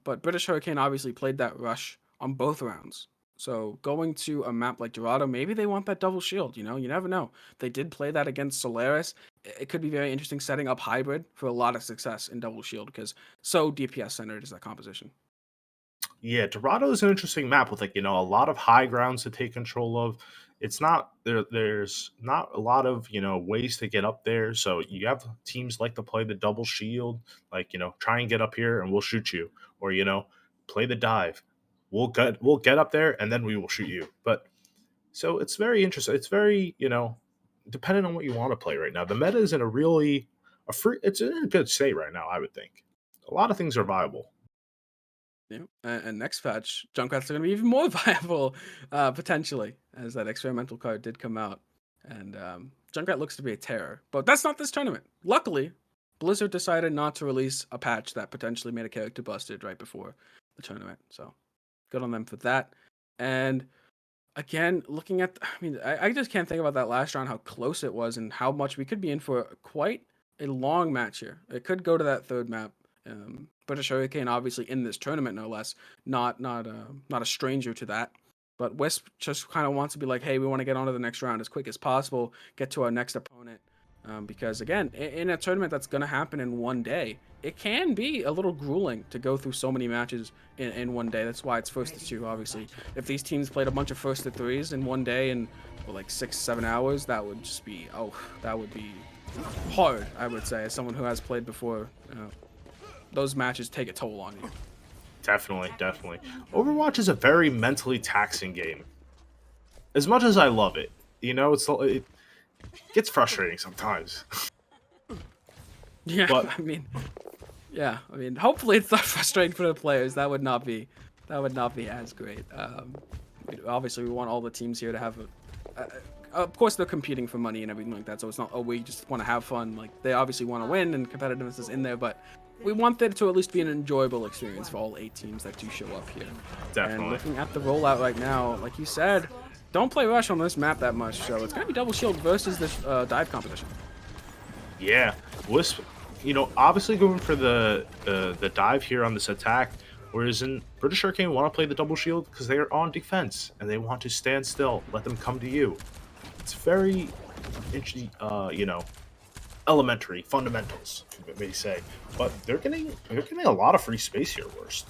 But British Hurricane obviously played that Rush on both rounds. So going to a map like Dorado, maybe they want that double shield, you never know. They did play that against Solaris. It could be very interesting setting up Hybrid for a lot of success in double shield because so DPS centered is that composition. Yeah, Dorado is an interesting map with a lot of high grounds to take control of. It's not there's not a lot of ways to get up there. So you have teams like to play the double shield, try and get up here and we'll shoot you, or play the dive. We'll get up there and then we will shoot you. But so it's very interesting. It's very depending on what you want to play right now. The meta is in it's in a good state right now. I would think a lot of things are viable. Yeah, and next patch, Junkrats are going to be even more viable, potentially, as that experimental card did come out. And Junkrat looks to be a terror. But that's not this tournament. Luckily, Blizzard decided not to release a patch that potentially made a character busted right before the tournament. So, good on them for that. And again, looking at... I just can't think about that last round, how close it was, and how much we could be in for quite a long match here. It could go to that third map. British Hurricane obviously in this tournament, no less, not a stranger to that. But Wisp just kind of wants to be like, hey, we want to get on to the next round as quick as possible, get to our next opponent. Because again, in a tournament that's going to happen in one day, it can be a little grueling to go through so many matches in one day. That's why it's first to 2, obviously. If these teams played a bunch of first to 3s in one day and for like 6-7 hours, that would just be, that would be hard, I would say, as someone who has played before. Those matches take a toll on you. Definitely. Overwatch is a very mentally taxing game. As much as I love it, it gets frustrating sometimes. Yeah, but, hopefully it's not frustrating for the players. That would not be as great. Obviously, we want all the teams here to have of course, they're competing for money and everything like that, so it's not, we just want to have fun. Like, they obviously want to win, and competitiveness is in there, but we want there to at least be an enjoyable experience for all 8 teams that do show up here. Definitely. And looking at the rollout right now, like you said, don't play Rush on this map that much, so it's going to be double shield versus this dive competition. Yeah, Wisp, obviously going for the dive here on this attack, whereas in British Hurricane want to play the double shield because they are on defense and they want to stand still, let them come to you. It's very, elementary fundamentals, you may say, but they're getting a lot of free space here. Worst.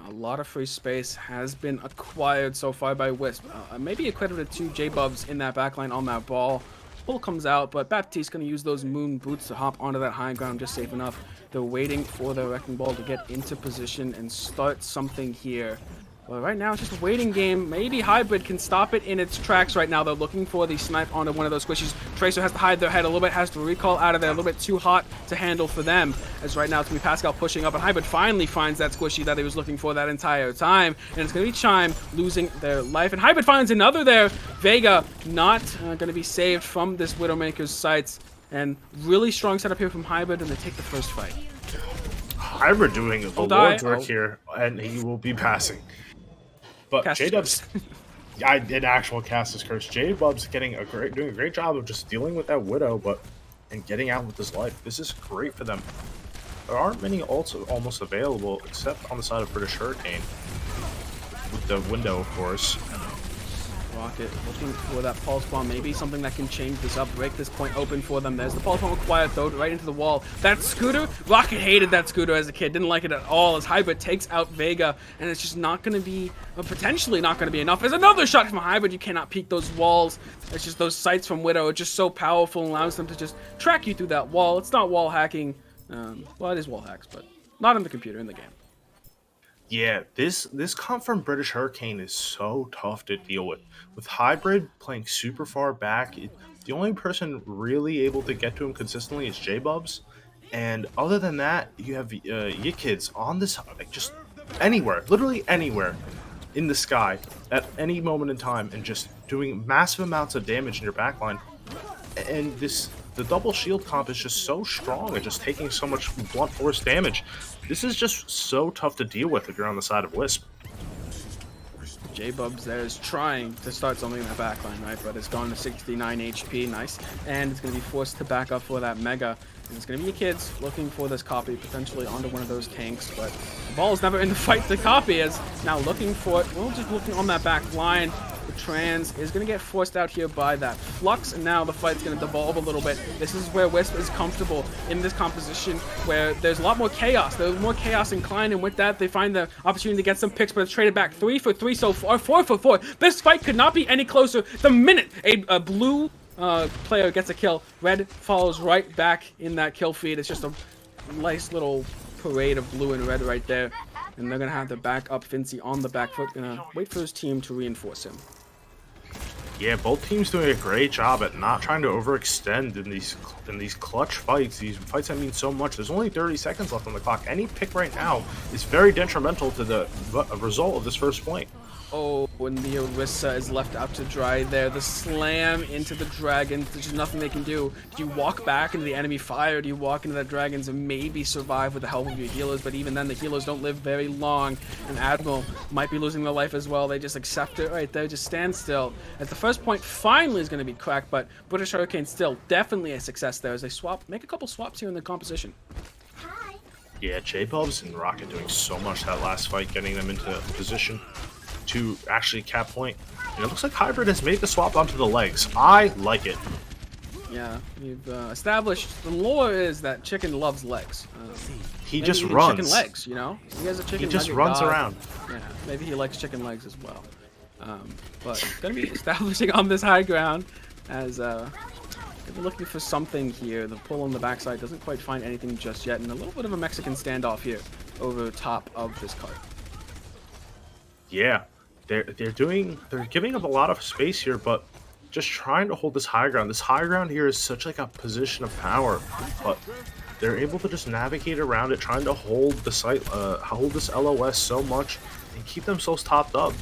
A lot of free space has been acquired so far by Wisp. Maybe accredited to J-Bubs in that backline on that ball. Pull comes out, but Baptiste going to use those moon boots to hop onto that high ground just safe enough. They're waiting for the wrecking ball to get into position and start something here. Well, right now, it's just a waiting game. Maybe Hybrid can stop it in its tracks right now. They're looking for the snipe onto one of those squishies. Tracer has to hide their head a little bit, has to recall out of there. A little bit too hot to handle for them. As right now, it's going to be Pascal pushing up, and Hybrid finally finds that squishy that he was looking for that entire time. And it's going to be Chime losing their life. And Hybrid finds another there. Vega not going to be saved from this Widowmaker's sights. And really strong setup here from Hybrid, and they take the first fight. Hybrid doing the Lord's work here, and he will be passing. But J-Dub's an actual Castus Curse. J-Bub's doing a great job of just dealing with that Widow, and getting out with his life. This is great for them. There aren't many ults almost available, except on the side of British Hurricane. With the window, of course. Rocket looking for that pulse bomb, maybe something that can change this up, break this point open for them. There's the pulse bomb acquired, throw it right into the wall. That scooter, Rocket hated that scooter as a kid, didn't like it at all, as Hybrid takes out Vega, and it's just not going to be, potentially not going to be enough. There's another shot from Hybrid. You cannot peek those walls. It's just those sights from Widow are just so powerful and allows them to just track you through that wall. It's not wall hacking. Well, it is wall hacks, but not in the computer, in the game. Yeah, this comp from British Hurricane is so tough to deal with. With Hybrid playing super far back, the only person really able to get to him consistently is J-Bubs. And other than that, you have Yikids on this, just anywhere, literally anywhere in the sky at any moment in time, and just doing massive amounts of damage in your backline. And the double shield comp is just so strong and just taking so much blunt force damage. This is just so tough to deal with if you're on the side of Wisp. J-Bubs there is trying to start something in that backline, right? But it's gone to 69 HP, nice. And it's going to be forced to back up for that Mega. And it's going to be kids looking for this copy, potentially onto one of those tanks. But the ball is never in the fight to copy, as now looking for it. Well, just looking on that back line. The Trans is going to get forced out here by that Flux, and now the fight's going to devolve a little bit. This is where Wisp is comfortable in this composition, where there's a lot more chaos. There's more chaos inclined, and with that, they find the opportunity to get some picks, but it's traded back 3 for 3 so far, 4 for 4. This fight could not be any closer. The minute a blue player gets a kill, red follows right back in that kill feed. It's just a nice little parade of blue and red right there. And they're going to have to back up Fincy on the back foot. Going to wait for his team to reinforce him. Yeah, both teams doing a great job at not trying to overextend in these clutch fights. These fights that mean so much. There's only 30 seconds left on the clock. Any pick right now is very detrimental to the result of this first point. Oh, and the Orisa is left out to dry there. The slam into the Dragons. There's just nothing they can do. Do you walk back into the enemy fire? Do you walk into the Dragons and maybe survive with the help of your healers? But even then, the healers don't live very long. And Admiral might be losing their life as well. They just accept it right there. Just stand still. As the first point finally is going to be cracked, but British Hurricane still definitely a success there as they make a couple swaps here in the composition. Yeah, J-Bubs and Rocket doing so much that last fight, getting them into position to actually cap point. And it looks like Hybrid has made the swap onto the legs. I like it. Yeah, we've established the lore is that chicken loves legs. He just runs. Chicken legs, you know? He has a chicken. He just runs around. Yeah, maybe he likes chicken legs as well. But gonna be establishing on this high ground as they're looking for something here. The pull on the backside doesn't quite find anything just yet, and a little bit of a Mexican standoff here over top of this cart. Yeah, they're giving up a lot of space here, but just trying to hold this high ground. This high ground here is such like a position of power, but they're able to just navigate around it, trying to hold the site, hold this LOS so much, and keep themselves topped up.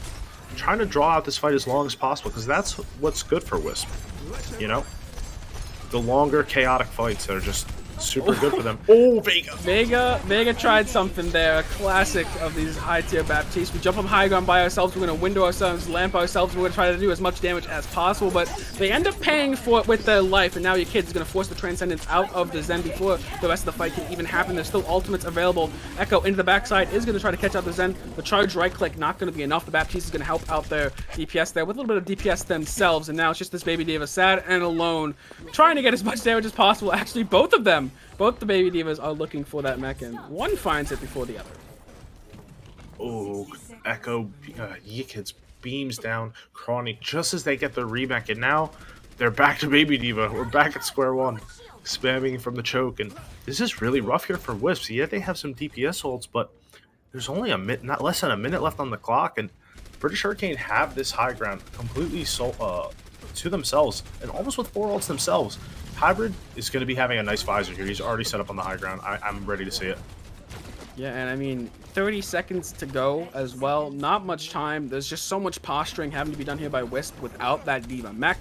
Trying to draw out this fight as long as possible, because that's what's good for Wisp. You know, the longer chaotic fights that are just super good for them. Oh, Vega tried something there. A classic of these high tier Baptistes. We jump on high ground by ourselves. We're going to window ourselves, lamp ourselves. We're going to try to do as much damage as possible, but they end up paying for it with their life. And now your kids is going to force the Transcendence out of the Zen before the rest of the fight can even happen. There's still ultimates available. Echo into the backside is going to try to catch out the Zen. The charge right click not going to be enough. The Baptiste is going to help out their DPS there with a little bit of DPS themselves. And now it's just this Baby Diva sad and alone, trying to get as much damage as possible. Actually, both of them. Both the Baby Divas are looking for that mech, and one finds it before the other. Oh, Echo, Yikids beams down Chronic just as they get the remech, and now they're back to Baby Diva. We're back at square one, spamming from the choke, and this is really rough here for Wisps. Yeah, they have some DPS holds, but there's only not less than a minute left on the clock, and British Hurricane have this high ground completely to themselves, and almost with 4 ults themselves. Hybrid is going to be having a nice visor here. He's already set up on the high ground. I'm ready to see it. Yeah, and I mean, 30 seconds to go as well. Not much time. There's just so much posturing having to be done here by Wisp without that Diva mech.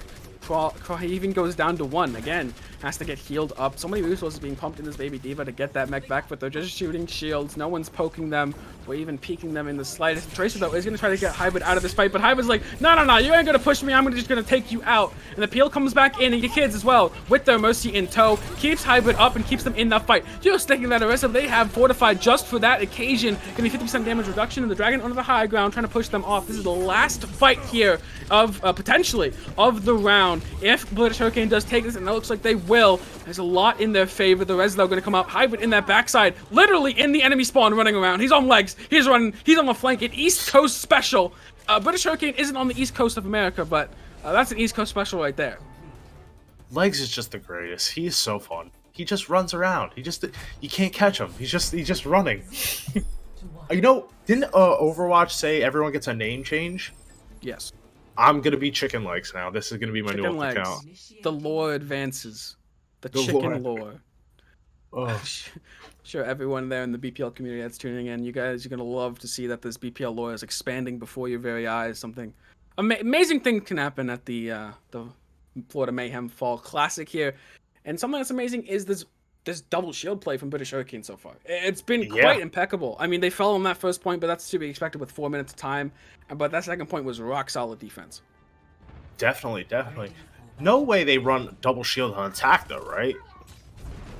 He even goes down to 1 again. Has to get healed up. So many resources being pumped in this baby diva to get that mech back, but they're just shooting shields. No one's poking them or even peeking them in the slightest. Tracer though is gonna try to get Hybrid out of this fight, but Hybrid's like, no, you ain't gonna push me. I'm just gonna take you out. And the peel comes back in, and your kids as well with their Mercy in tow keeps Hybrid up and keeps them in that fight. Just thinking that Arisa they have fortified just for that occasion. Gonna be 50% damage reduction, and the dragon onto the high ground trying to push them off. This is the last fight here of potentially of the round. If British Hurricane does take this, and it looks like they will, there's a lot in their favor. The Res though going to come up. Hybrid in that backside, literally in the enemy spawn, running around. He's on legs. He's running. He's on the flank. An East Coast special. British Hurricane isn't on the East Coast of America, but that's an East Coast special right there. Legs is just the greatest. He is so fun. He just runs around. You can't catch him. He's just running. You know, didn't Overwatch say everyone gets a name change? Yes. I'm gonna be Chicken Legs now. This is gonna be my Chicken new legs. account. The lore advances. The The chicken lore. lore. Oh. Sure, everyone there in the BPL community that's tuning in, you guys are gonna love to see that this BPL lore is expanding before your very eyes. Something amazing thing can happen at the Florida Mayhem Fall Classic here, and something that's amazing is this double shield play from British Hurricane so far. It's been quite impeccable. I mean, they fell on that first point, but that's to be expected with 4 minutes of time. But that second point was rock solid defense. Definitely. No way they run double shield on attack though, right?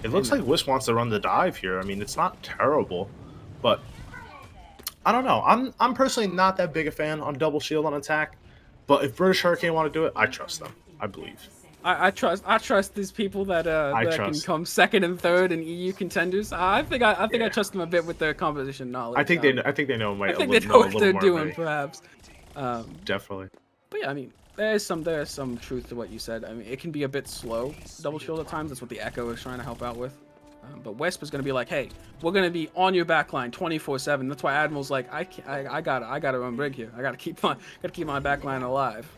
It looks like Wisp wants to run the dive here. I mean, it's not terrible, but I don't know. I'm personally not that big a fan on double shield on attack, but if British Hurricane want to do it, I trust them. I believe. I trust these people that can come second and third in EU contenders. I think I trust them a bit with their composition knowledge. I think they know. I think they know a what little they're more doing, than me. perhaps. Definitely. But yeah, I mean, there's some truth to what you said. I mean, it can be a bit slow, double shield at times. That's what the Echo is trying to help out with. But Wisp is going to be like, hey, we're going to be on your back line 24/7. That's why Admiral's like, I gotta run brig here. I gotta keep my back line alive.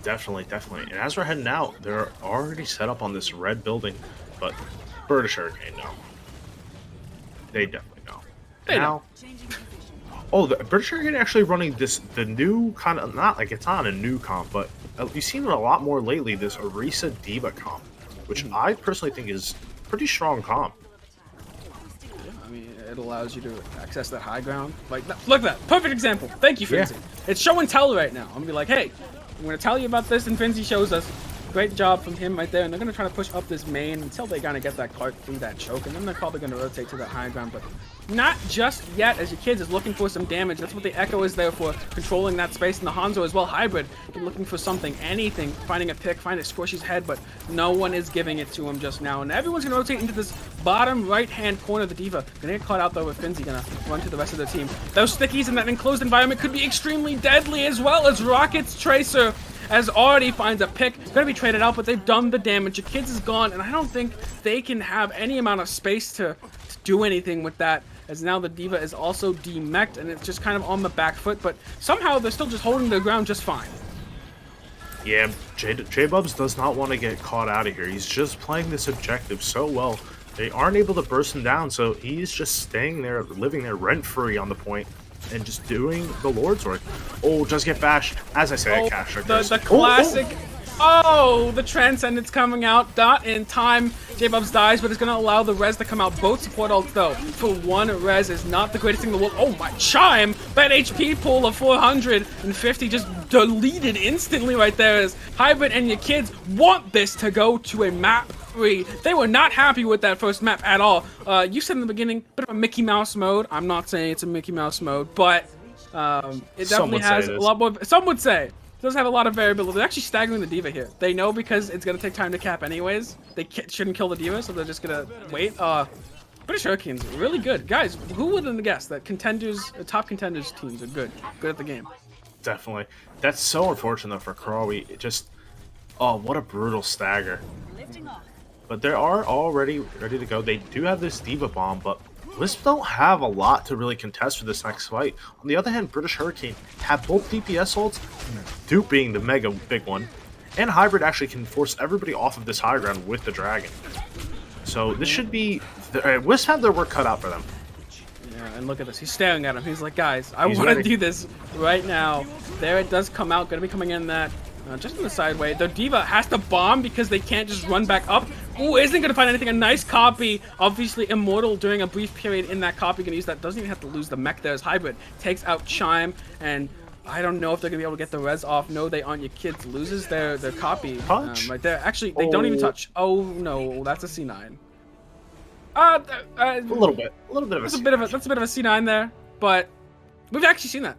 Definitely. And as we're heading out, they're already set up on this red building, but British Hurricane, no. They definitely know. They know. Oh, the British Hurricane actually running the new kind of, not like it's not a new comp, but you've seen it a lot more lately, this Arisa Diva comp, which I personally think is pretty strong comp. Yeah, I mean, it allows you to access that high ground. Like, look at that. Perfect example. Thank you, Finzi. It's show and tell right now. I'm going to be like, hey, I'm going to tell you about this, and Finzi shows us. Great job from him right there, and they're going to try to push up this main until they kind of get that cart through that choke, and then they're probably going to rotate to that high ground, but not just yet, as your kids is looking for some damage. That's what the Echo is there for, controlling that space, and the Hanzo as well, Hybrid, looking for something, anything, finding a pick, finding Squishy's head, but no one is giving it to him just now, and everyone's going to rotate into this bottom right-hand corner of the Diva. Going to get caught out, though, with Finzi going to run to the rest of the team. Those stickies in that enclosed environment could be extremely deadly, as well as Rocket's Tracer as already finds a pick. Gonna be traded out, but they've done the damage. Your kids is gone, and I don't think they can have any amount of space to do anything with that, as now the Diva is also demeched, and it's just kind of on the back foot, but somehow they're still just holding their ground just fine. Yeah, J-Bubs does not want to get caught out of here. He's just playing this objective so well. They aren't able to burst him down, so he's just staying there, living there rent-free on the point, and just doing the Lord's work. Oh, just get bashed. As I say, cash. The classic. Oh, the Transcendence coming out. Not in time. J-Bubs dies, but it's going to allow the res to come out. Both support ults, though. For one, res is not the greatest thing in the world. Oh, my Chime. That HP pool of 450 just deleted instantly right there. As Hybrid and your kids want this to go to a map 3. They were not happy with that first map at all. You said in the beginning, bit of a Mickey Mouse mode. I'm not saying it's a Mickey Mouse mode, but it definitely has a lot more. Some would say it does have a lot of variability. They're actually staggering the Diva here. They know because it's gonna take time to cap anyways. They shouldn't kill the Diva, so they're just gonna wait. British Hurricanes really good, guys. Who would have guessed that top contenders teams are good at the game? Definitely. That's so unfortunate for Krawi. It just, oh, what a brutal stagger. But they are already ready to go. They do have this Diva bomb, but Wisp don't have a lot to really contest for this next fight. On the other hand, British Hurricane have both DPS ults, Dupe being the mega big one, and Hybrid actually can force everybody off of this high ground with the Dragon. So this should be... Wisp have their work cut out for them. Yeah, and look at this. He's staring at him. He's like, guys, I want to do this right now. There it does come out. Going to be coming in that just in the sideway. The D.Va has to bomb because they can't just run back up. Ooh, isn't going to find anything. A nice copy. Obviously, Immortal during a brief period in that copy. Going to use that. Doesn't even have to lose the mech there as Hybrid. Takes out Chime. And I don't know if they're going to be able to get the res off. No, they aren't. Your kids loses their copy Punch? right there. Actually, they don't even touch. Oh, no. That's a C9. A little bit of that's a bit of a C9 there. But we've actually seen that.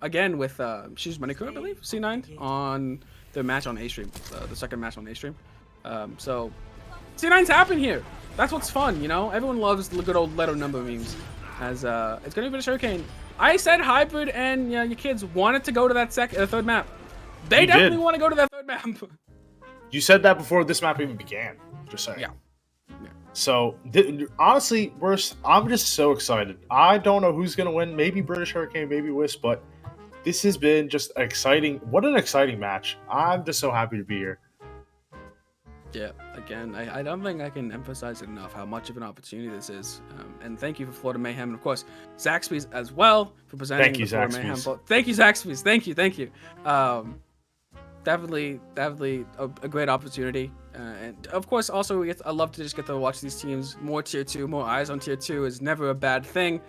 Again with Shoes Money Crew, I believe, C9 on their match on A stream, the second match on A stream. So C9's happen here. That's what's fun, you know. Everyone loves the good old letter number memes. As it's gonna be British Hurricane. I said Hybrid and your kids wanted to go to that third map. They definitely want to go to that third map. You said that before this map even began. Just saying. Yeah. So honestly, I'm just so excited. I don't know who's gonna win. Maybe British Hurricane, maybe Wisp, but this has been just exciting. What an exciting match! I'm just so happy to be here. Yeah, again, I don't think I can emphasize it enough how much of an opportunity this is. And thank you for Florida Mayhem, and of course, Zaxby's as well for presenting Thank you, the Florida Mayhem. Zaxby's. Thank you, Zaxby's. Thank you. Definitely a great opportunity. And of course, also, I love to just get to watch these teams. More tier 2, more eyes on tier 2 is never a bad thing.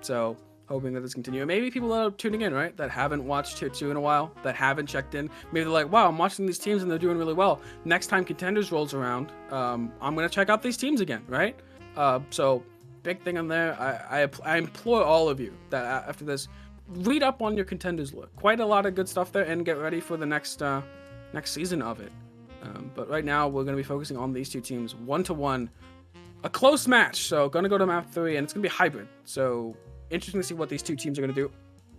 So hoping that this continue. Maybe people that are tuning in, right, that haven't watched tier 2 in a while, that haven't checked in, maybe they're like, wow, I'm watching these teams and they're doing really well. Next time Contenders rolls around, I'm gonna check out these teams again, right? So big thing on there. I implore all of you that after this, read up on your Contenders list. Quite a lot of good stuff there, and get ready for the next season of it. But right now, we're going to be focusing on these two teams 1-1. A close match, so going to go to map 3, and it's going to be hybrid. So interesting to see what these two teams are going to do.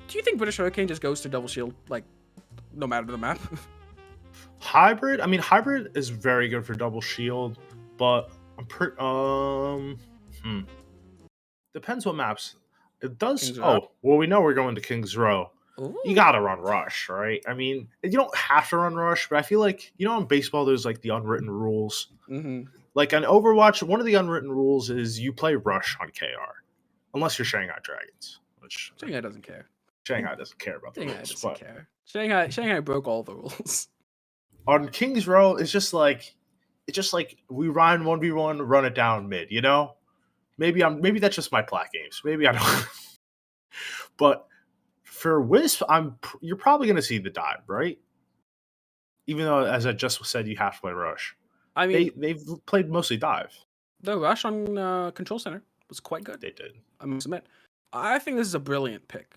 Do you think British Hurricane just goes to double shield, like, no matter the map? Hybrid? I mean, hybrid is very good for double shield, but depends what maps. It does. Kings Row. Oh, well, we know we're going to Kings Row. Ooh. You gotta run rush, right? I mean, you don't have to run rush, but I feel like, you know, in baseball, there's like the unwritten rules. Mm-hmm. Like on Overwatch, one of the unwritten rules is you play rush on KR, unless you're Shanghai Dragons, which Shanghai doesn't care. Shanghai doesn't care about the Shanghai rules. doesn't But care. Shanghai broke all the rules. on Kings Row, it's just like we run 1v1, run it down mid. You know, maybe that's just my plat games. Maybe I don't. But for Wisp, you're probably going to see the dive, right? Even though, as I just said, you have to play rush. I mean, they've played mostly dive. the rush on Control Center was quite good. They did. I must admit. I think this is a brilliant pick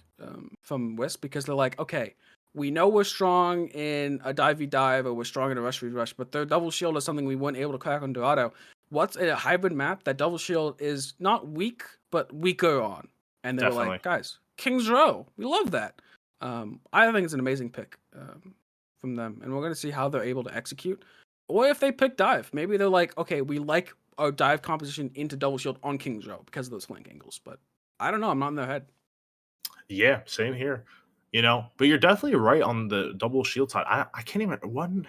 from Wisp, because they're like, okay, we know we're strong in a dive or we're strong in a rush, but their double shield is something we weren't able to crack on Dorado. What's a hybrid map that double shield is not weak, but weaker on? And they were like, guys, Kings Row, we love that. I think it's an amazing pick from them, and we're going to see how they're able to execute. Or if they pick dive, maybe they're like, okay, we like our dive composition into double shield on Kings Row because of those flank angles. But I don't know, I'm not in their head. Yeah, same here. You know, but you're definitely right on the double shield side. I can't even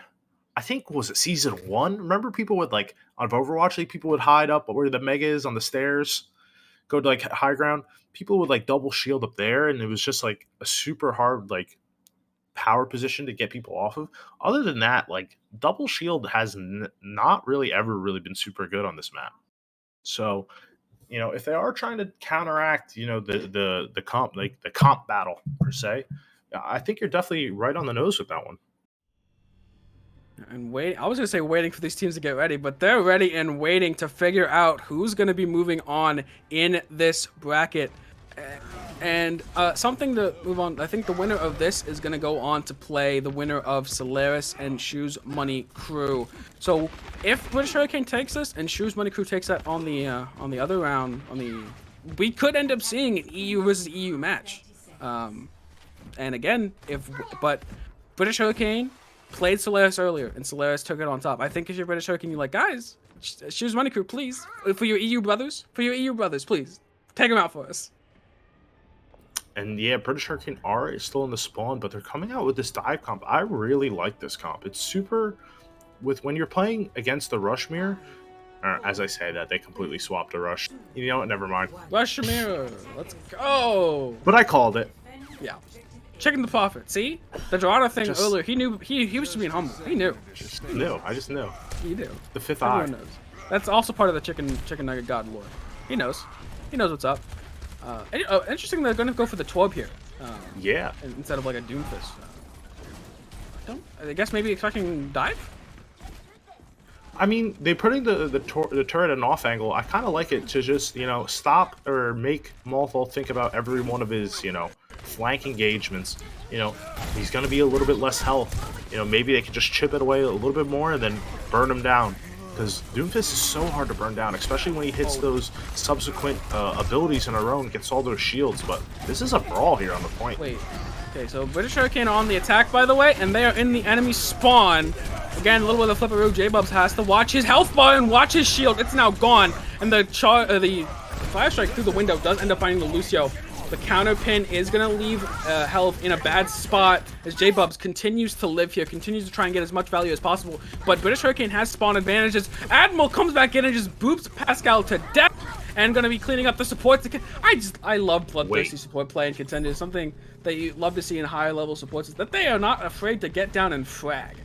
I think, was it season 1? Remember, people would like on Overwatch League, people would hide up where the mega is on the stairs, go to like high ground. People would like double shield up there, and it was just like a super hard like power position to get people off of. Other than that, like double shield has not really ever really been super good on this map. So, you know, if they are trying to counteract, you know, the comp, like the comp battle per se, I think you're definitely right on the nose with that one. And I was going to say waiting for these teams to get ready, but they're ready and waiting to figure out who's going to be moving on in this bracket. And something to move on, I think the winner of this is going to go on to play the winner of Solaris and Shoes Money Crew. So if British Hurricane takes this and Shoes Money Crew takes that on the other round, we could end up seeing an EU versus EU match. And again, but British Hurricane played Solaris earlier, and Solaris took it on top. I think if you're British Hurricane, you're like, guys, Shoes Money Crew, please, for your EU brothers, please, take them out for us. And yeah, British Hurricane is still in the spawn, but they're coming out with this dive comp. I really like this comp. It's super, when you're playing against the Rushmere, as I say that, they completely swapped the Rush. You know what, never mind. Rushmere, let's go. But I called it. Yeah. checking the profit. See? The Dorado thing earlier, he knew, he was just being humble. He knew. I just knew. He knew. The fifth Everyone eye. knows. That's also part of the chicken nugget god lore. He knows. He knows what's up. Interesting, they're gonna go for the Torb here. Yeah. Instead of like a Doomfist. I guess maybe expecting dive? I mean, they're putting the turret at an off angle. I kind of like it to just, stop or make Malthal think about every one of his, flank engagements. He's going to be a little bit less health. Maybe they can just chip it away a little bit more and then burn him down. Because Doomfist is so hard to burn down, especially when he hits those subsequent abilities in a row and gets all those shields. But this is a brawl here on the point. Wait. Okay, so British Hurricane on the attack, by the way, and they are in the enemy spawn. Again, a little bit of the flipperoo. J-Bubs has to watch his health bar and watch his shield. It's now gone, and the fire strike through the window does end up finding the Lucio. The counter pin is gonna leave health in a bad spot as J-Bubs continues to live here, continues to try and get as much value as possible. But British Hurricane has spawn advantages. Admiral comes back in and just boops Pascal to death. And gonna be cleaning up the supports. I love bloodthirsty support play in contenders. Something that you love to see in higher level supports is that they are not afraid to get down and frag.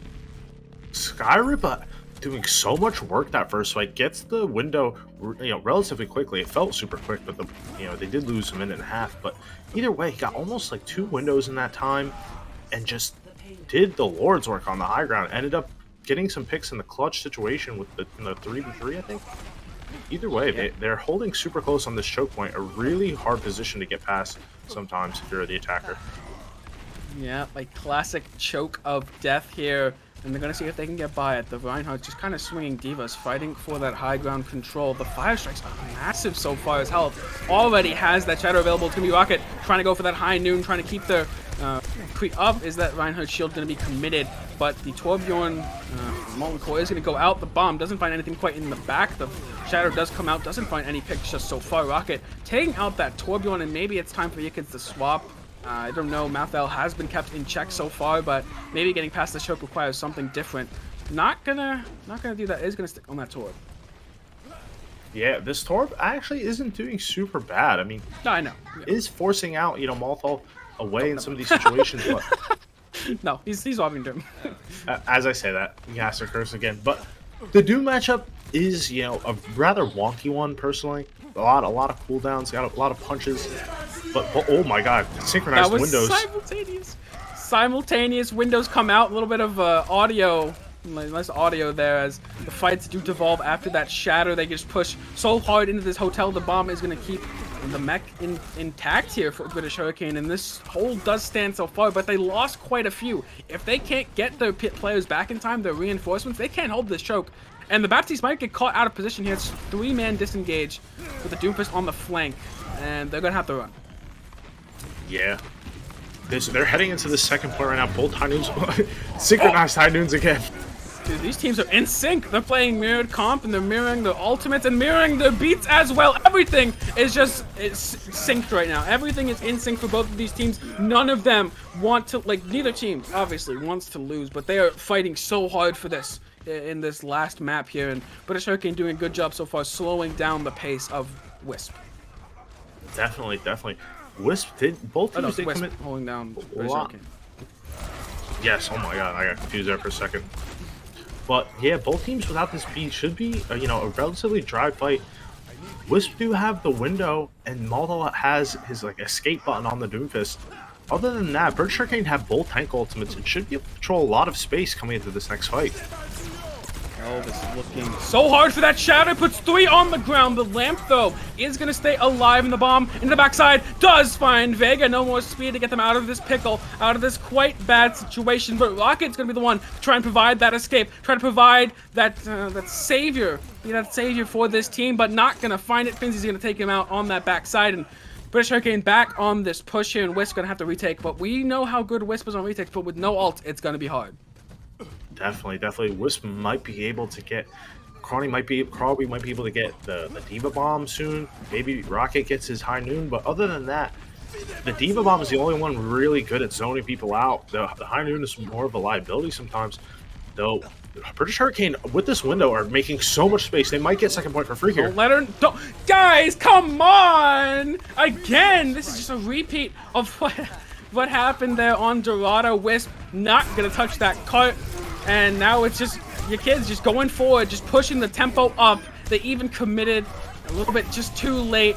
Skyrip doing so much work that first fight, gets the window relatively quickly. It felt super quick, but they did lose a minute and a half. But either way, he got almost like 2 windows in that time, and just did the Lord's work on the high ground. Ended up getting some picks in the clutch situation with the 3v3, I think. Either way, they're holding super close on this choke point, a really hard position to get past sometimes if you're the attacker. Yeah, like classic choke of death here, and they're going to see if they can get by it. The Reinhardt just kind of swinging divas, fighting for that high ground control. The fire strikes are massive so far. His health already has that shadow available. It's going to be Rocket trying to go for that high noon, trying to keep their pre up. Is that Reinhardt shield going to be committed? But the Torbjorn Molten Core is going to go out. The bomb doesn't find anything quite in the back. The shadow does come out, doesn't find any picks just so far. Rocket taking out that Torbjorn, and maybe it's time for Yickens to swap. I don't know, Mathel has been kept in check so far, but maybe getting past the choke requires something different. Not gonna do that. Is gonna stick on that Torb. Yeah, this Torb actually isn't doing super bad. I mean, No, I know. is forcing out Malthal away in some of these situations, but No, he's robbing Doom. as I say that, he has to curse again. But the Doom matchup is a rather wonky one personally. A lot of cooldowns, got a lot of punches. But oh my god, synchronized That was windows. Simultaneous windows come out. A little bit of audio, nice audio there as the fights do devolve after that shatter. They just push so hard into this hotel. The bomb is going to keep the mech intact here for British Hurricane, and this hold does stand so far, but they lost quite a few. If they can't get their pit players back in time, their reinforcements, they can't hold this choke. And the Baptiste might get caught out of position here. It's 3-man disengage with the Doomfist on the flank, and they're going to have to run. Yeah. They're heading into the second point right now. Both high noons, synchronized high noons again. Dude, these teams are in sync. They're playing mirrored comp, and they're mirroring their ultimates and mirroring their beats as well. Everything is just synced right now. Everything is in sync for both of these teams. None of them want to, neither team obviously wants to lose, but they are fighting so hard for this in this last map here. And British Hurricane doing a good job so far slowing down the pace of Wisp. Definitely. Wisp did both teams did Wisp commit holding down a British lot. Hurricane. Yes, oh my god, I got confused there for a second. But yeah, both teams without this beat should be a relatively dry fight. Wisp do have the window, and Malthal has his escape button on the Doomfist. Other than that, British Hurricane have both tank ultimates and should be able to control a lot of space coming into this next fight. Elvis looking so hard for that shadow, puts 3 on the ground. The lamp, though, is going to stay alive, and the bomb into the backside does find Vega. No more speed to get them out of this pickle, out of this quite bad situation, but Rocket's going to be the one to try and provide that escape, try to provide that savior, be that savior for this team, but not going to find it. Finzy's going to take him out on that backside, and British Hurricane back on this push here, and Wisp going to have to retake, but we know how good Wisp is on retakes, but with no ult, it's going to be hard. Definitely. Wisp might be able to get Crawley might be able to get the Diva Bomb soon. Maybe Rocket gets his high noon, but other than that, the Diva Bomb is the only one really good at zoning people out. The high noon is more of a liability sometimes. Though British Hurricane with this window are making so much space. They might get second point for free here. Guys, come on! Again, this is just a repeat of what happened there on Dorado. Wisp not gonna touch that cart, and now it's just your kids just going forward, just pushing the tempo up. They even committed a little bit just too late.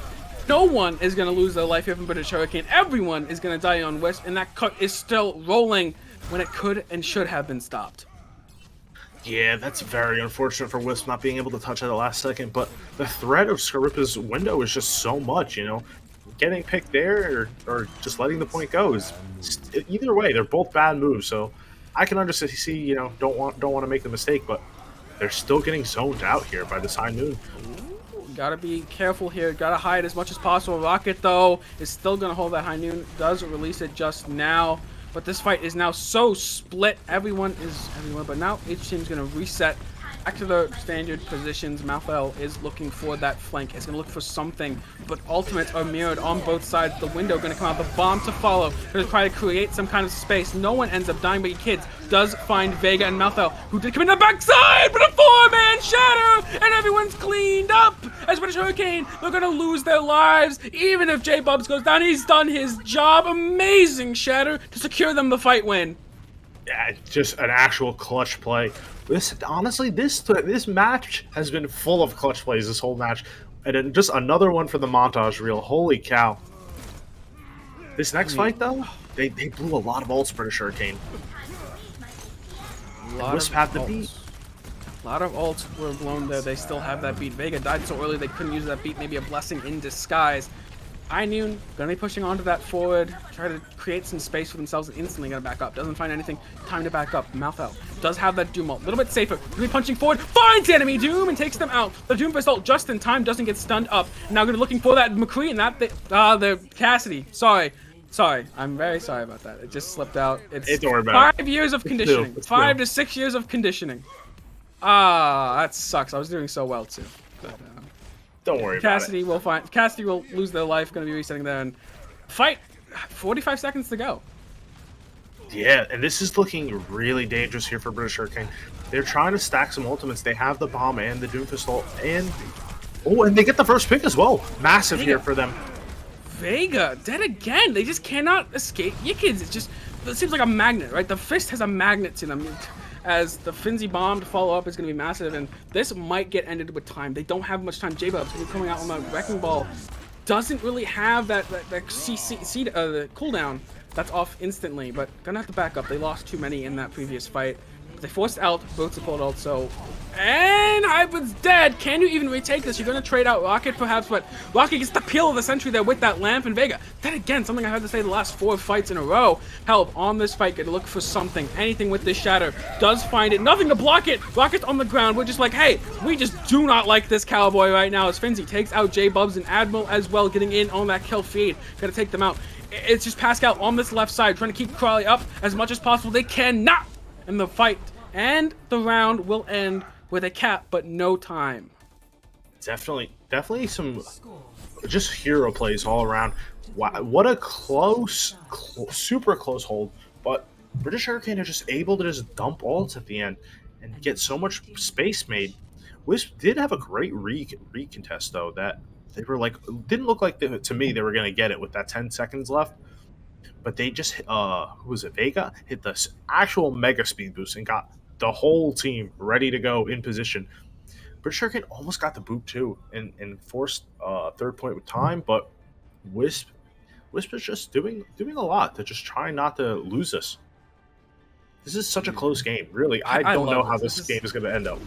No one is gonna lose their life here from British Hurricane. Everyone is gonna die on Wisp, and that cart is still rolling when it could and should have been stopped. Yeah, that's very unfortunate for Wisp not being able to touch at the last second, but the threat of Scarippa's window is just so much, you know? Getting picked there or just letting the point go is either way, they're both bad moves, so I can understand, you know, don't want to make the mistake, but they're still getting zoned out here by this high noon. Gotta be careful here, gotta hide as much as possible. Rocket, though, is still gonna hold that high noon, does release it just now. But this fight is now so split. Everyone, but now each team's gonna reset back to their standard positions. Malthel is looking for that flank. It's gonna look for something, but ultimates are mirrored on both sides. The window gonna come out, the bomb to follow. Gonna try to create some kind of space. No one ends up dying, but your kids does find Vega and Malthel, who did come in the backside, but a 4-man shatter, and everyone's cleaned up. As British Hurricane, they're gonna lose their lives. Even if J-Bubs goes down, he's done his job. Amazing shatter to secure them the fight win. Yeah, just an actual clutch play. Honestly, this match has been full of clutch plays this whole match, and then just another one for the montage reel. Holy cow! This next fight though, they blew a lot of ults. British Hurricane. Wisp had the beat. A lot of ults were blown there. They still have that beat. Vega died so early they couldn't use that beat. Maybe a blessing in disguise. iNoon gonna be pushing onto that forward, try to create some space for themselves, and instantly gonna back up. Doesn't find anything. Time to back up. Malthel does have that Doom ult. A little bit safer. Gonna be punching forward. Finds the enemy Doom and takes them out. The Doom Fist ult just in time, doesn't get stunned up. Now gonna be looking for that McCree and that the Cassidy. Sorry. I'm very sorry about that. It just slipped out. It's don't worry about 5 years of conditioning. 5 to 6 years of conditioning. That sucks. I was doing so well too. But, don't worry Cassidy about it. Cassidy will lose their life. Going to be resetting there and fight. 45 seconds to go. Yeah, and this is looking really dangerous here for British Hurricane. They're trying to stack some ultimates. They have the bomb and the Doomfist ult, and they get the first pick as well. Massive here for them. Vega dead again. They just cannot escape. You kids, it seems like a magnet, right? The fist has a magnet to them. As the Finzi bomb to follow up is going to be massive, and this might get ended with time. They don't have much time. J-Bubs coming out on the Wrecking Ball doesn't really have the cooldown. That's off instantly, but gonna have to back up. They lost too many in that previous fight. But they forced out both support ult, so... And Hybrid's dead! Can you even retake this? You're gonna trade out Rocket perhaps, but Rocket gets the peel of the sentry there with that lamp, and Vega. Then again, something I had to say the last 4 fights in a row. Help on this fight, gonna look for something. Anything with this shatter. Does find it. Nothing to block it! Rocket's on the ground. We're just like, hey, we just do not like this cowboy right now. As Finzi takes out J-Bubs and Admiral as well, getting in on that kill feed. Gonna take them out. It's just Pascal on this left side, trying to keep Crawley up as much as possible. They cannot! And the fight and the round will end with a cap, but no time. Definitely some just hero plays all around. Wow, what a close, super close hold. But British Hurricane are just able to just dump ults at the end and get so much space made. Wisp did have a great recontest though, that they were like, didn't look like to me they were going to get it with that 10 seconds left. But they just, who was it, Vega? Hit the actual mega speed boost and got the whole team ready to go in position. British Hurricane almost got the boot too and forced third point with time, but Wisp is just doing a lot to just try not to lose this. This is such a close game, really. I don't know how this game is going to end up.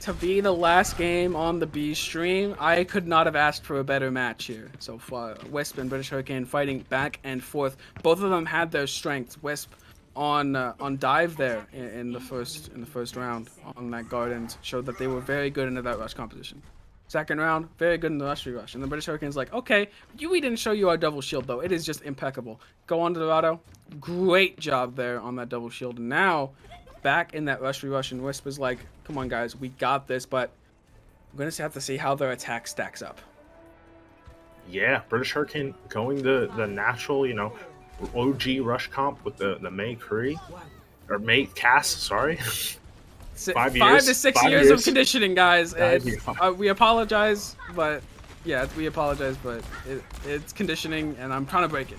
To be the last game on the B stream, I could not have asked for a better match here so far. Wisp and British Hurricane fighting back and forth. Both of them had their strengths. Wisp on dive there in the first round on that Gardens showed that they were very good into that rush composition. Second round, very good in the rush. And the British Hurricane's like, okay, we didn't show you our double shield though. It is just impeccable. Go on to Dorado. Great job there on that double shield. And now back in that rush, and Wisp is like, come on guys, we got this, but we're gonna have to see how their attack stacks up. Yeah, British Hurricane going the natural, you know, OG rush comp with the May Cree or May Cass, sorry. 5 to 6 years of conditioning, guys. We apologize, but yeah, it's conditioning, and I'm trying to break it.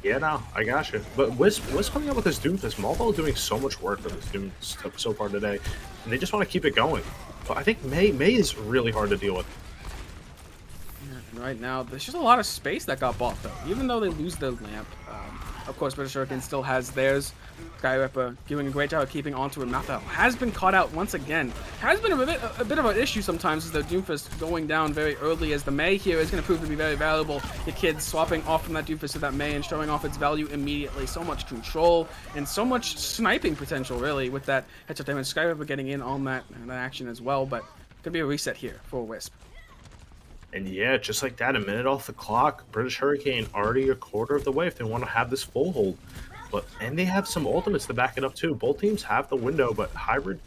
Yeah, no, I got you. But Wisp coming up with this Doomfist. Malvo doing so much work with this Doom so far today, and they just want to keep it going. But I think May is really hard to deal with. And right now, there's just a lot of space that got bought, though. Even though they lose their lamp, of course, British Hurricane still has theirs. Skyripper doing a great job of keeping onto it. Malthal has been caught out once again. Has been a bit of an issue sometimes as the Doomfist going down very early, as the May here is going to prove to be very valuable. The kids swapping off from that Doomfist to that May and showing off its value immediately. So much control and so much sniping potential, really, with that headshot damage. Skyripper getting in on that action as well, but could be a reset here for Wisp. And yeah, just like that, a minute off the clock. British Hurricane already a quarter of the way if they want to have this full hold. And they have some ultimates to back it up too. Both teams have the window, but Hybrid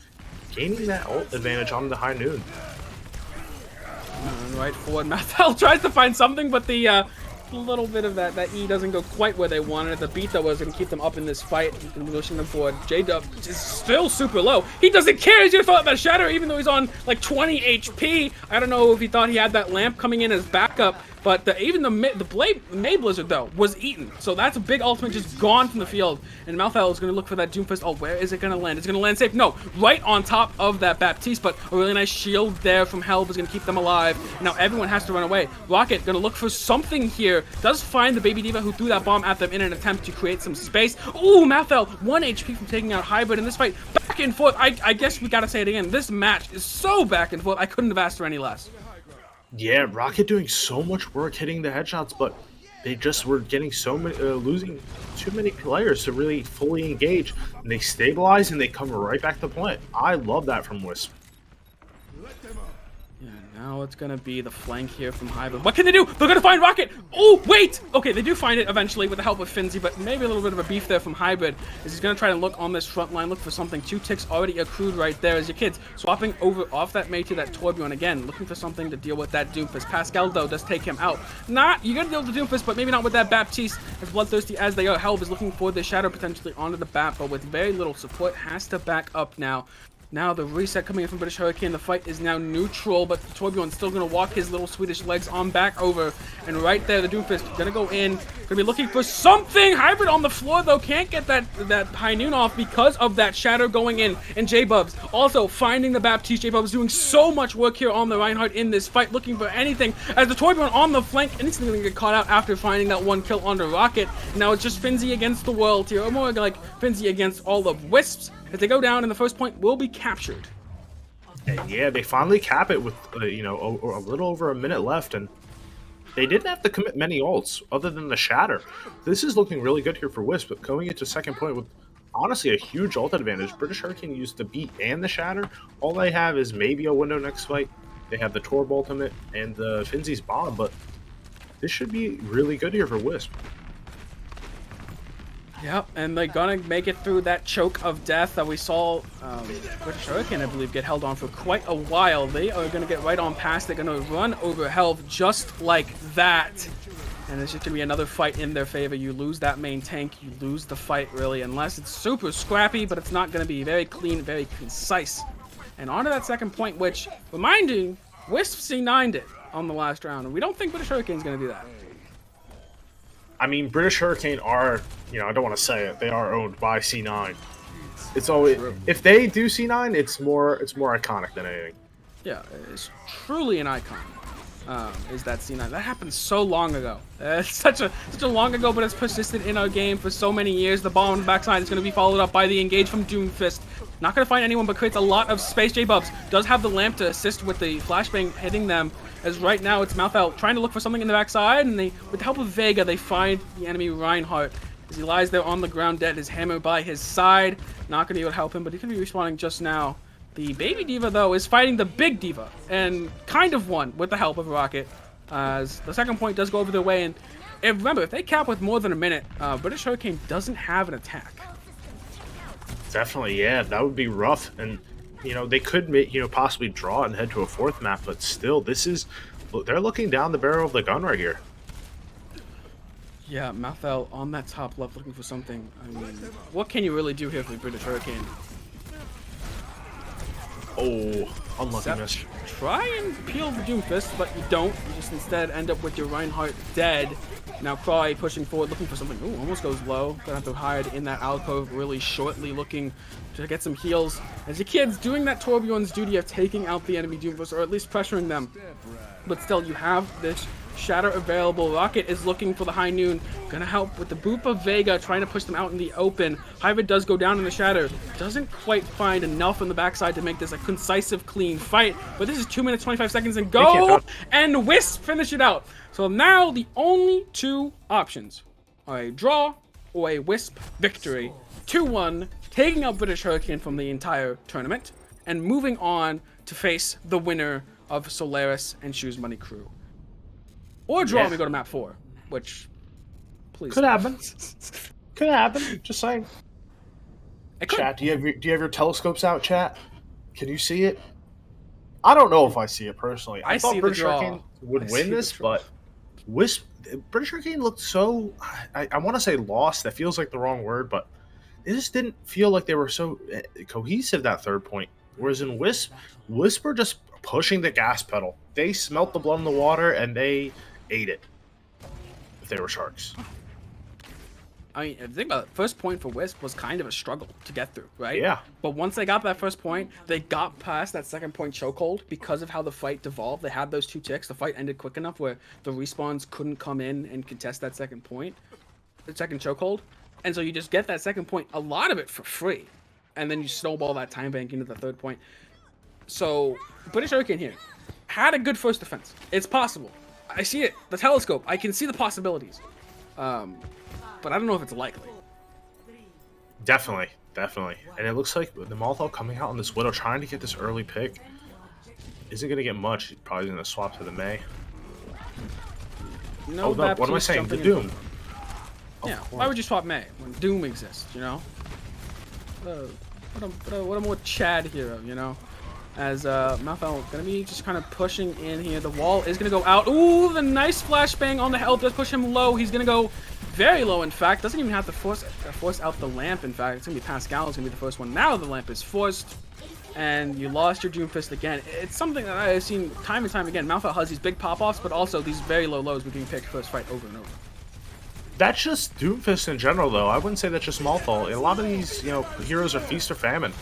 gaining that ult advantage on the high noon. Right forward, Malthal tries to find something, but the little bit of that E doesn't go quite where they wanted. The beat, though, was going to keep them up in this fight. He's going to be pushing them forward. J-Dub is still super low. He doesn't care. He's going to fill out that Shatter, even though he's on like 20 HP. I don't know if he thought he had that lamp coming in as backup, but even the May Blizzard, though, was eaten. So that's a big ultimate just gone from the field. And Malthal is going to look for that Doomfist. Oh, where is it going to land? It's going to land safe. No, right on top of that Baptiste, but a really nice shield there from Helb is going to keep them alive. Now everyone has to run away. Rocket going to look for something here. Does find the Baby Diva who threw that bomb at them in an attempt to create some space. Ooh, Malthal, 1 HP from taking out Hybrid in this fight. Back and forth. I guess we got to say it again. This match is so back and forth. I couldn't have asked for any less. Yeah, Rocket doing so much work hitting the headshots, but they just were getting so many, losing too many players to really fully engage. And they stabilize and they come right back to plant. I love that from Wisp. Yeah, now it's going to be the flank here from Hybrid. What can they do? They're going to find Rocket. Oh, wait. Okay, they do find it eventually with the help of Finzi, but maybe a little bit of a beef there from Hybrid as he's going to try to look on this front line, look for something. 2 ticks already accrued right there as your kids swapping over off that May to that Torbjorn again, looking for something to deal with that Doomfist. Pascal, though, does take him out. You're going to deal with the Doomfist, but maybe not with that Baptiste. As bloodthirsty as they are, Helb is looking for the Shadow potentially onto the Bat, but with very little support, has to back up now. Now the reset coming in from British Hurricane. The fight is now neutral, but Torbjorn's still going to walk his little Swedish legs on back over. And right there, the Doomfist going to go in. Going to be looking for something. Hybrid on the floor, though. Can't get that high noon off because of that Shatter going in. And J-Bubs also finding the Baptiste. J-Bubs doing so much work here on the Reinhardt in this fight, looking for anything. As the Torbjorn on the flank, instantly going to get caught out after finding that 1 kill on the Rocket. Now it's just Finzi against the world here. Or more like Finzi against all of Wisps. If they go down, and the first point will be captured. And yeah, they finally cap it with, a little over a minute left, and they didn't have to commit many ults other than the Shatter. This is looking really good here for Wisp, but going into second point with, honestly, a huge ult advantage. British Hurricane used the beat and the Shatter. All they have is maybe a window next fight. They have the Torb ultimate and the Finzi's bomb, but this should be really good here for Wisp. Yep, and they're gonna make it through that choke of death that we saw British Hurricane, I believe, get held on for quite a while. They are gonna get right on past. They're gonna run over Helv just like that. And it's just gonna be another fight in their favor. You lose that main tank, you lose the fight, really, unless it's super scrappy, but it's not gonna be very clean, very concise. And on to that second point, which, reminding, Wisp C9'd it on the last round, and we don't think British Hurricane's gonna do that. I mean, British Hurricane are, I don't want to say it, they are owned by C9. It's always, if they do C9, it's more iconic than anything. Yeah, it's truly an icon. Is that C9? That happened so long ago. It's such a long ago, but it's persisted in our game for so many years. The bomb on the backside is going to be followed up by the engage from Doomfist. Not going to find anyone, but creates a lot of space. J-Bubs does have the lamp to assist with the flashbang hitting them. As right now, it's Malthal trying to look for something in the backside, and with the help of Vega, they find the enemy Reinhardt. As he lies there on the ground dead, his hammer by his side. Not going to be able to help him, but he's going to be respawning just now. The Baby Diva, though, is fighting the Big Diva, and kind of won with the help of Rocket. As the second point does go over their way, and remember, if they cap with more than a minute, British Hurricane doesn't have an attack. Definitely, yeah, that would be rough, and they could possibly draw and head to a fourth map, but still, they're looking down the barrel of the gun right here. Yeah, Malthal on that top left looking for something. I mean, what can you really do here for the British Hurricane? Oh, unlucky Seth, miss. try and peel the Doomfist, but you don't. You just instead end up with your Reinhardt dead. Now Cry pushing forward, looking for something. Ooh, almost goes low. Gonna have to hide in that alcove really shortly, looking to get some heals. As your kid's doing that Torbjorn's duty of taking out the enemy Doomfist, or at least pressuring them. But still, you have this Shatter available. Rocket is looking for the High Noon. Gonna help with the Boop of Vega, trying to push them out in the open. Hybrid does go down in the Shatter. Doesn't quite find enough on the backside to make this a concisive, clean fight. But this is 2 minutes, 25 seconds and go! And Wisp finish it out. So now the only two options are a draw or a Wisp victory. 2-1, taking out British Hurricane from the entire tournament. And moving on to face the winner of Solaris and Shoes Money Crew. Or draw and we go to map 4, which, please. Could happen. Could happen. Just saying. It could. Chat, do you have your telescopes out, chat? Can you see it? I don't know if I see it personally. I thought see the British draw. Hurricane would I see win the this, draw. but British Hurricane looked so. I want to say lost. That feels like the wrong word, but it just didn't feel like they were so cohesive that third point. Whereas in Wisp were just pushing the gas pedal. They smelt the blood in the water and they ate it. If they were sharks. I mean, if you think about it, first point for Wisp was kind of a struggle to get through, right? Yeah. But once they got that first point, they got past that second point chokehold because of how the fight devolved. They had those two ticks. The fight ended quick enough where the respawns couldn't come in and contest that second point, the second chokehold. And so you just get that second point, a lot of it for free. And then you snowball that time bank into the third point. So, British Hurricane here had a good first defense. It's possible. I see it. The telescope. I can see the possibilities. But I don't know if it's likely. Definitely. And it looks like the Molotov coming out on this Widow, trying to get this early pick, isn't going to get much. He's probably going to swap to the May. No, what am I saying? The Doom. Yeah, why would you swap May when Doom exists, you know? What a more Chad hero, you know? As Malfoul gonna be just kind of pushing in here. The wall is gonna go out. Ooh, the nice flashbang on the help does push him low. He's gonna go very low, in fact. Doesn't even have to force out the lamp, in fact. It's gonna be Pascal is gonna be the first one. Now the lamp is forced. And you lost your Doomfist again. It's something that I've seen time and time again. Malfoul has these big pop-offs, but also these very low lows we can pick first fight over and over. That's just Doomfist in general, though. I wouldn't say that's just Malthal. A lot of these, heroes are feast or famine.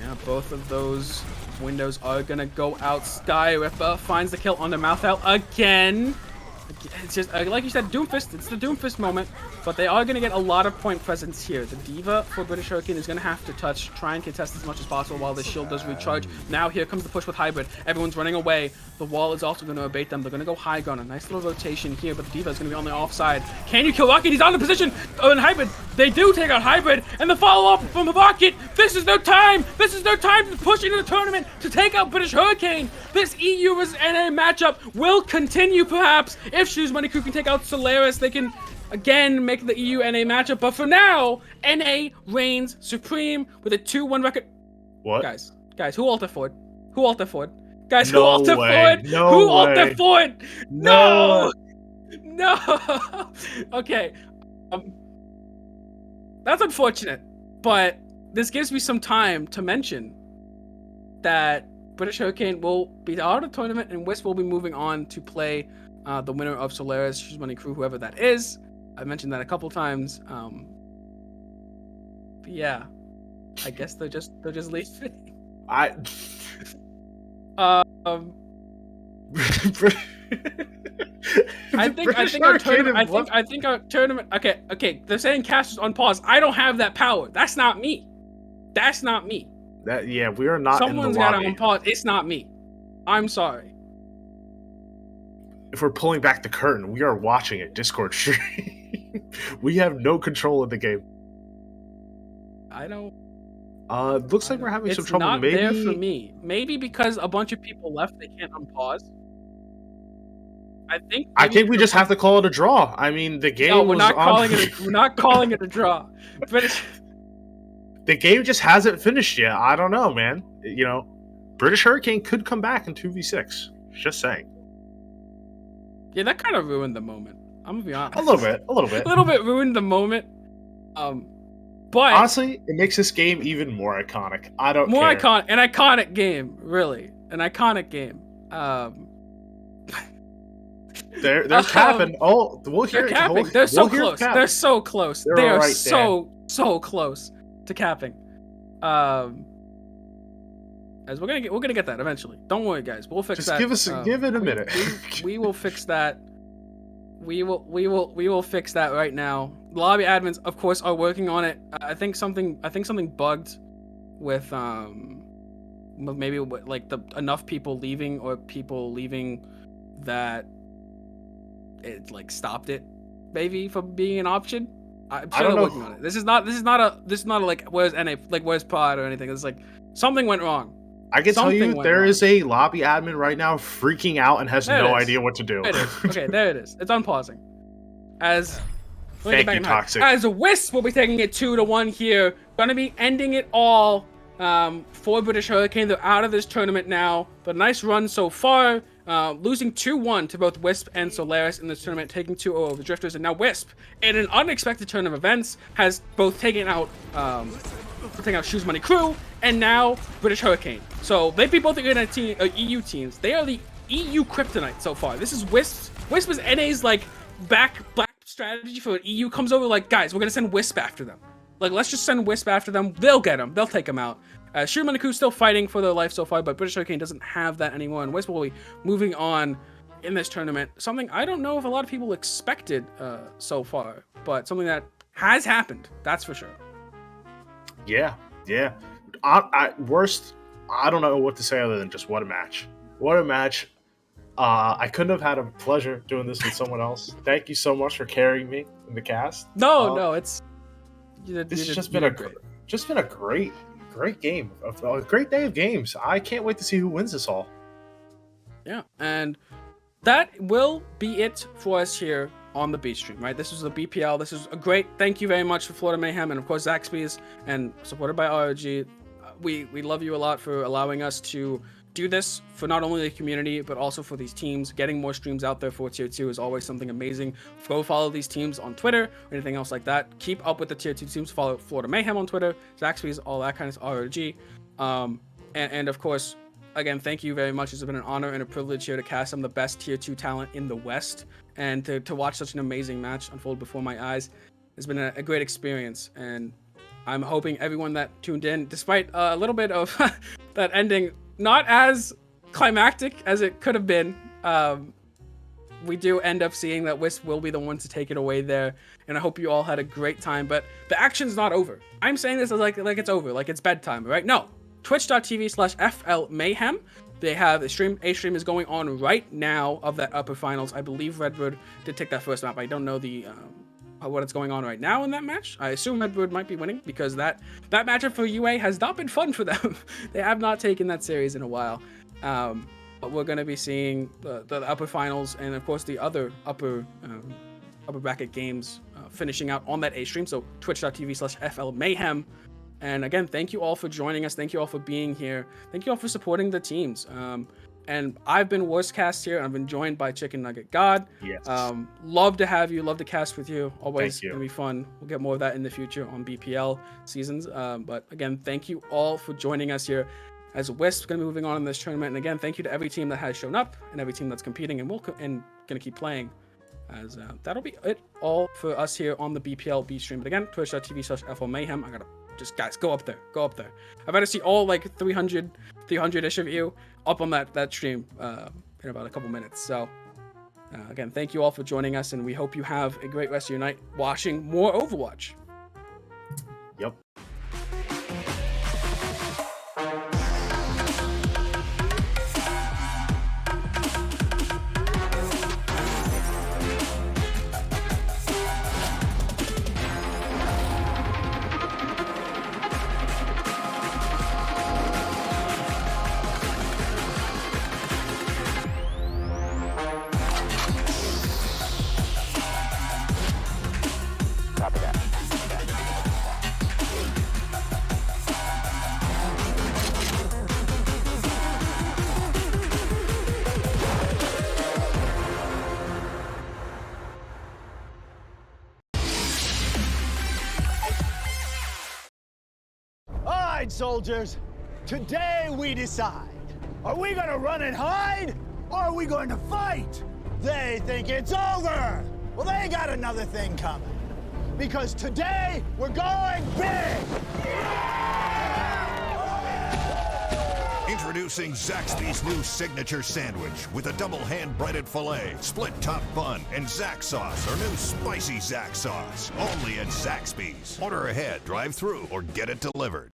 Yeah, both of those windows are gonna go out. Sky Ripper finds the kill on the Malfoul again. It's just, like you said, Doomfist. It's the Doomfist moment. But they are going to get a lot of point presence here. The Diva for British Hurricane is going to have to try and contest as much as possible while the shield does recharge. Now here comes the push with Hybrid. Everyone's running away. The wall is also going to abate them. They're going to go high ground. A nice little rotation here, but the Diva is going to be on the offside. Can you kill Rocket? He's out of position. Oh, and Hybrid. They do take out Hybrid. And the follow-up from the Rocket. This is their time. This is their time to push into the tournament to take out British Hurricane. This EU vs NA matchup will continue, perhaps. If Shoes Money Crew can take out Solaris, they can again make the EU-NA matchup. But for now, NA reigns supreme with a 2-1 record. What? Guys, who ulted forward? Who ulted forward? Guys, No who ulted way. forward? No who way. ulted forward? No. No. Okay. That's unfortunate, but this gives me some time to mention that British Hurricane will be out of the tournament and Wisp will be moving on to play the winner of Solaris, Shoes Money Crew, whoever that is. I mentioned that a couple times. But yeah, I guess they're just leaving. I think our tournament. Okay. They're saying cast is on pause. I don't have that power. That's not me. We are not. Someone's in the got lobby. it on pause. It's not me. I'm sorry. If we're pulling back the curtain, we are watching a Discord stream. We have no control of the game. I don't. Looks like we're having some trouble. It's not Maybe there for me. Maybe because a bunch of people left, they can't unpause. I think we just have to call it a draw. I mean, the game. No, we're not on... calling it. We're not calling it a draw. British. The game just hasn't finished yet. I don't know, man. British Hurricane could come back in 2v6. Just saying. Yeah, that kind of ruined the moment. I'm gonna be honest. A little bit. A little bit ruined the moment. But honestly, it makes this game even more iconic. I don't more care. an iconic game, really, an iconic game. They're capping. Oh, we'll hear They're it. capping. They're so close. They're so close. They are right so close to capping. As we're gonna get that eventually. Don't worry, guys. We'll fix that. Give it a minute. We will fix that. We will fix that right now. Lobby admins, of course, are working on it. I think something bugged with maybe like enough people leaving or people leaving that it like stopped it maybe from being an option. I'm sure they're working on it. This is not a like where's pod or anything. It's like something went wrong. I can tell you there is a lobby admin right now freaking out and has no idea what to do. It is. Okay, there it is. It's unpausing. Thank you, Toxic. As a Wisp, we'll be taking it 2-1 here. Gonna be ending it all for British Hurricane. They're out of this tournament now, but nice run so far. Losing 2-1 to both Wisp and Solaris in this tournament, taking 2-0 over the Drifters, and now Wisp, in an unexpected turn of events, has both taken out Shoes Money Crew and now British Hurricane. So they beat both the EU teams. They are the EU kryptonite so far. This is Wisp. Wisp is NA's like black strategy for when EU comes over. Like, guys, we're gonna send Wisp after them. Like, let's just send Wisp after them. They'll get them. They'll take them out. Shoes Money Crew still fighting for their life so far, but British Hurricane doesn't have that anymore, and Wisp will be moving on in this tournament. Something I don't know if a lot of people expected so far, but something that has happened. That's for sure. Yeah. Worst, I don't know what to say other than just what a match. What a match. I couldn't have had a pleasure doing this with someone else. Thank you so much for carrying me in the cast. No, it's just been a great game, a great day of games. I can't wait to see who wins this all. Yeah, and that will be it for us here on the B stream, right? This was the BPL. This is a great thank you very much for Florida Mayhem and of course Zaxby's and supported by ROG. We love you a lot for allowing us to do this for not only the community but also for these teams. Getting more streams out there for tier 2 is always something amazing. Go follow these teams on Twitter or anything else like that. Keep up with the tier 2 teams. Follow Florida Mayhem on Twitter, Zaxby's, all that kind of ROG. And of course, again, thank you very much. It's been an honor and a privilege here to cast some of the best tier 2 talent in the West, and to watch such an amazing match unfold before my eyes. It's been a great experience, and I'm hoping everyone that tuned in, despite a little bit of that ending not as climactic as it could have been, we do end up seeing that Wisp will be the one to take it away there, and I hope you all had a great time. But the action's not over. I'm saying this like it's over, like it's bedtime, right? No. Twitch.tv/FL Mayhem. They have a stream is going on right now of that upper finals. I believe Redbird did take that first map. I don't know the what is going on right now in that match. I assume Redbird might be winning because that matchup for UA has not been fun for them. They have not taken that series in a while. But we're going to be seeing the upper finals and of course the other upper bracket games finishing out on that A stream. So twitch.tv/FL Mayhem. And again, thank you all for joining us. Thank you all for being here. Thank you all for supporting the teams. And I've been Worstcast here. I've been joined by Chicken Nugget God. Yes. Love to have you. Love to cast with you. Always Thank you. gonna be fun. We'll get more of that in the future on BPL seasons. But again, thank you all for joining us here. As Wisp gonna be moving on in this tournament. And again, thank you to every team that has shown up and every team that's competing and gonna keep playing. As that'll be it all for us here on the BPL B stream. But again, twitch.tv/FL Mayhem. I gotta just, guys, go up there. I've got to see all like 300-ish of you up on that stream in about a couple minutes. So again, thank you all for joining us, and we hope you have a great rest of your night watching more Overwatch. Yep. Copy that. soldiers, today we decide. Are we gonna run and hide, or are we going to fight? They think it's over. Well, they got another thing coming. Because today, we're going big! Introducing Zaxby's new signature sandwich with a double hand-breaded filet, split top bun, and Zax sauce, or new spicy Zax sauce. Only at Zaxby's. Order ahead, drive through, or get it delivered.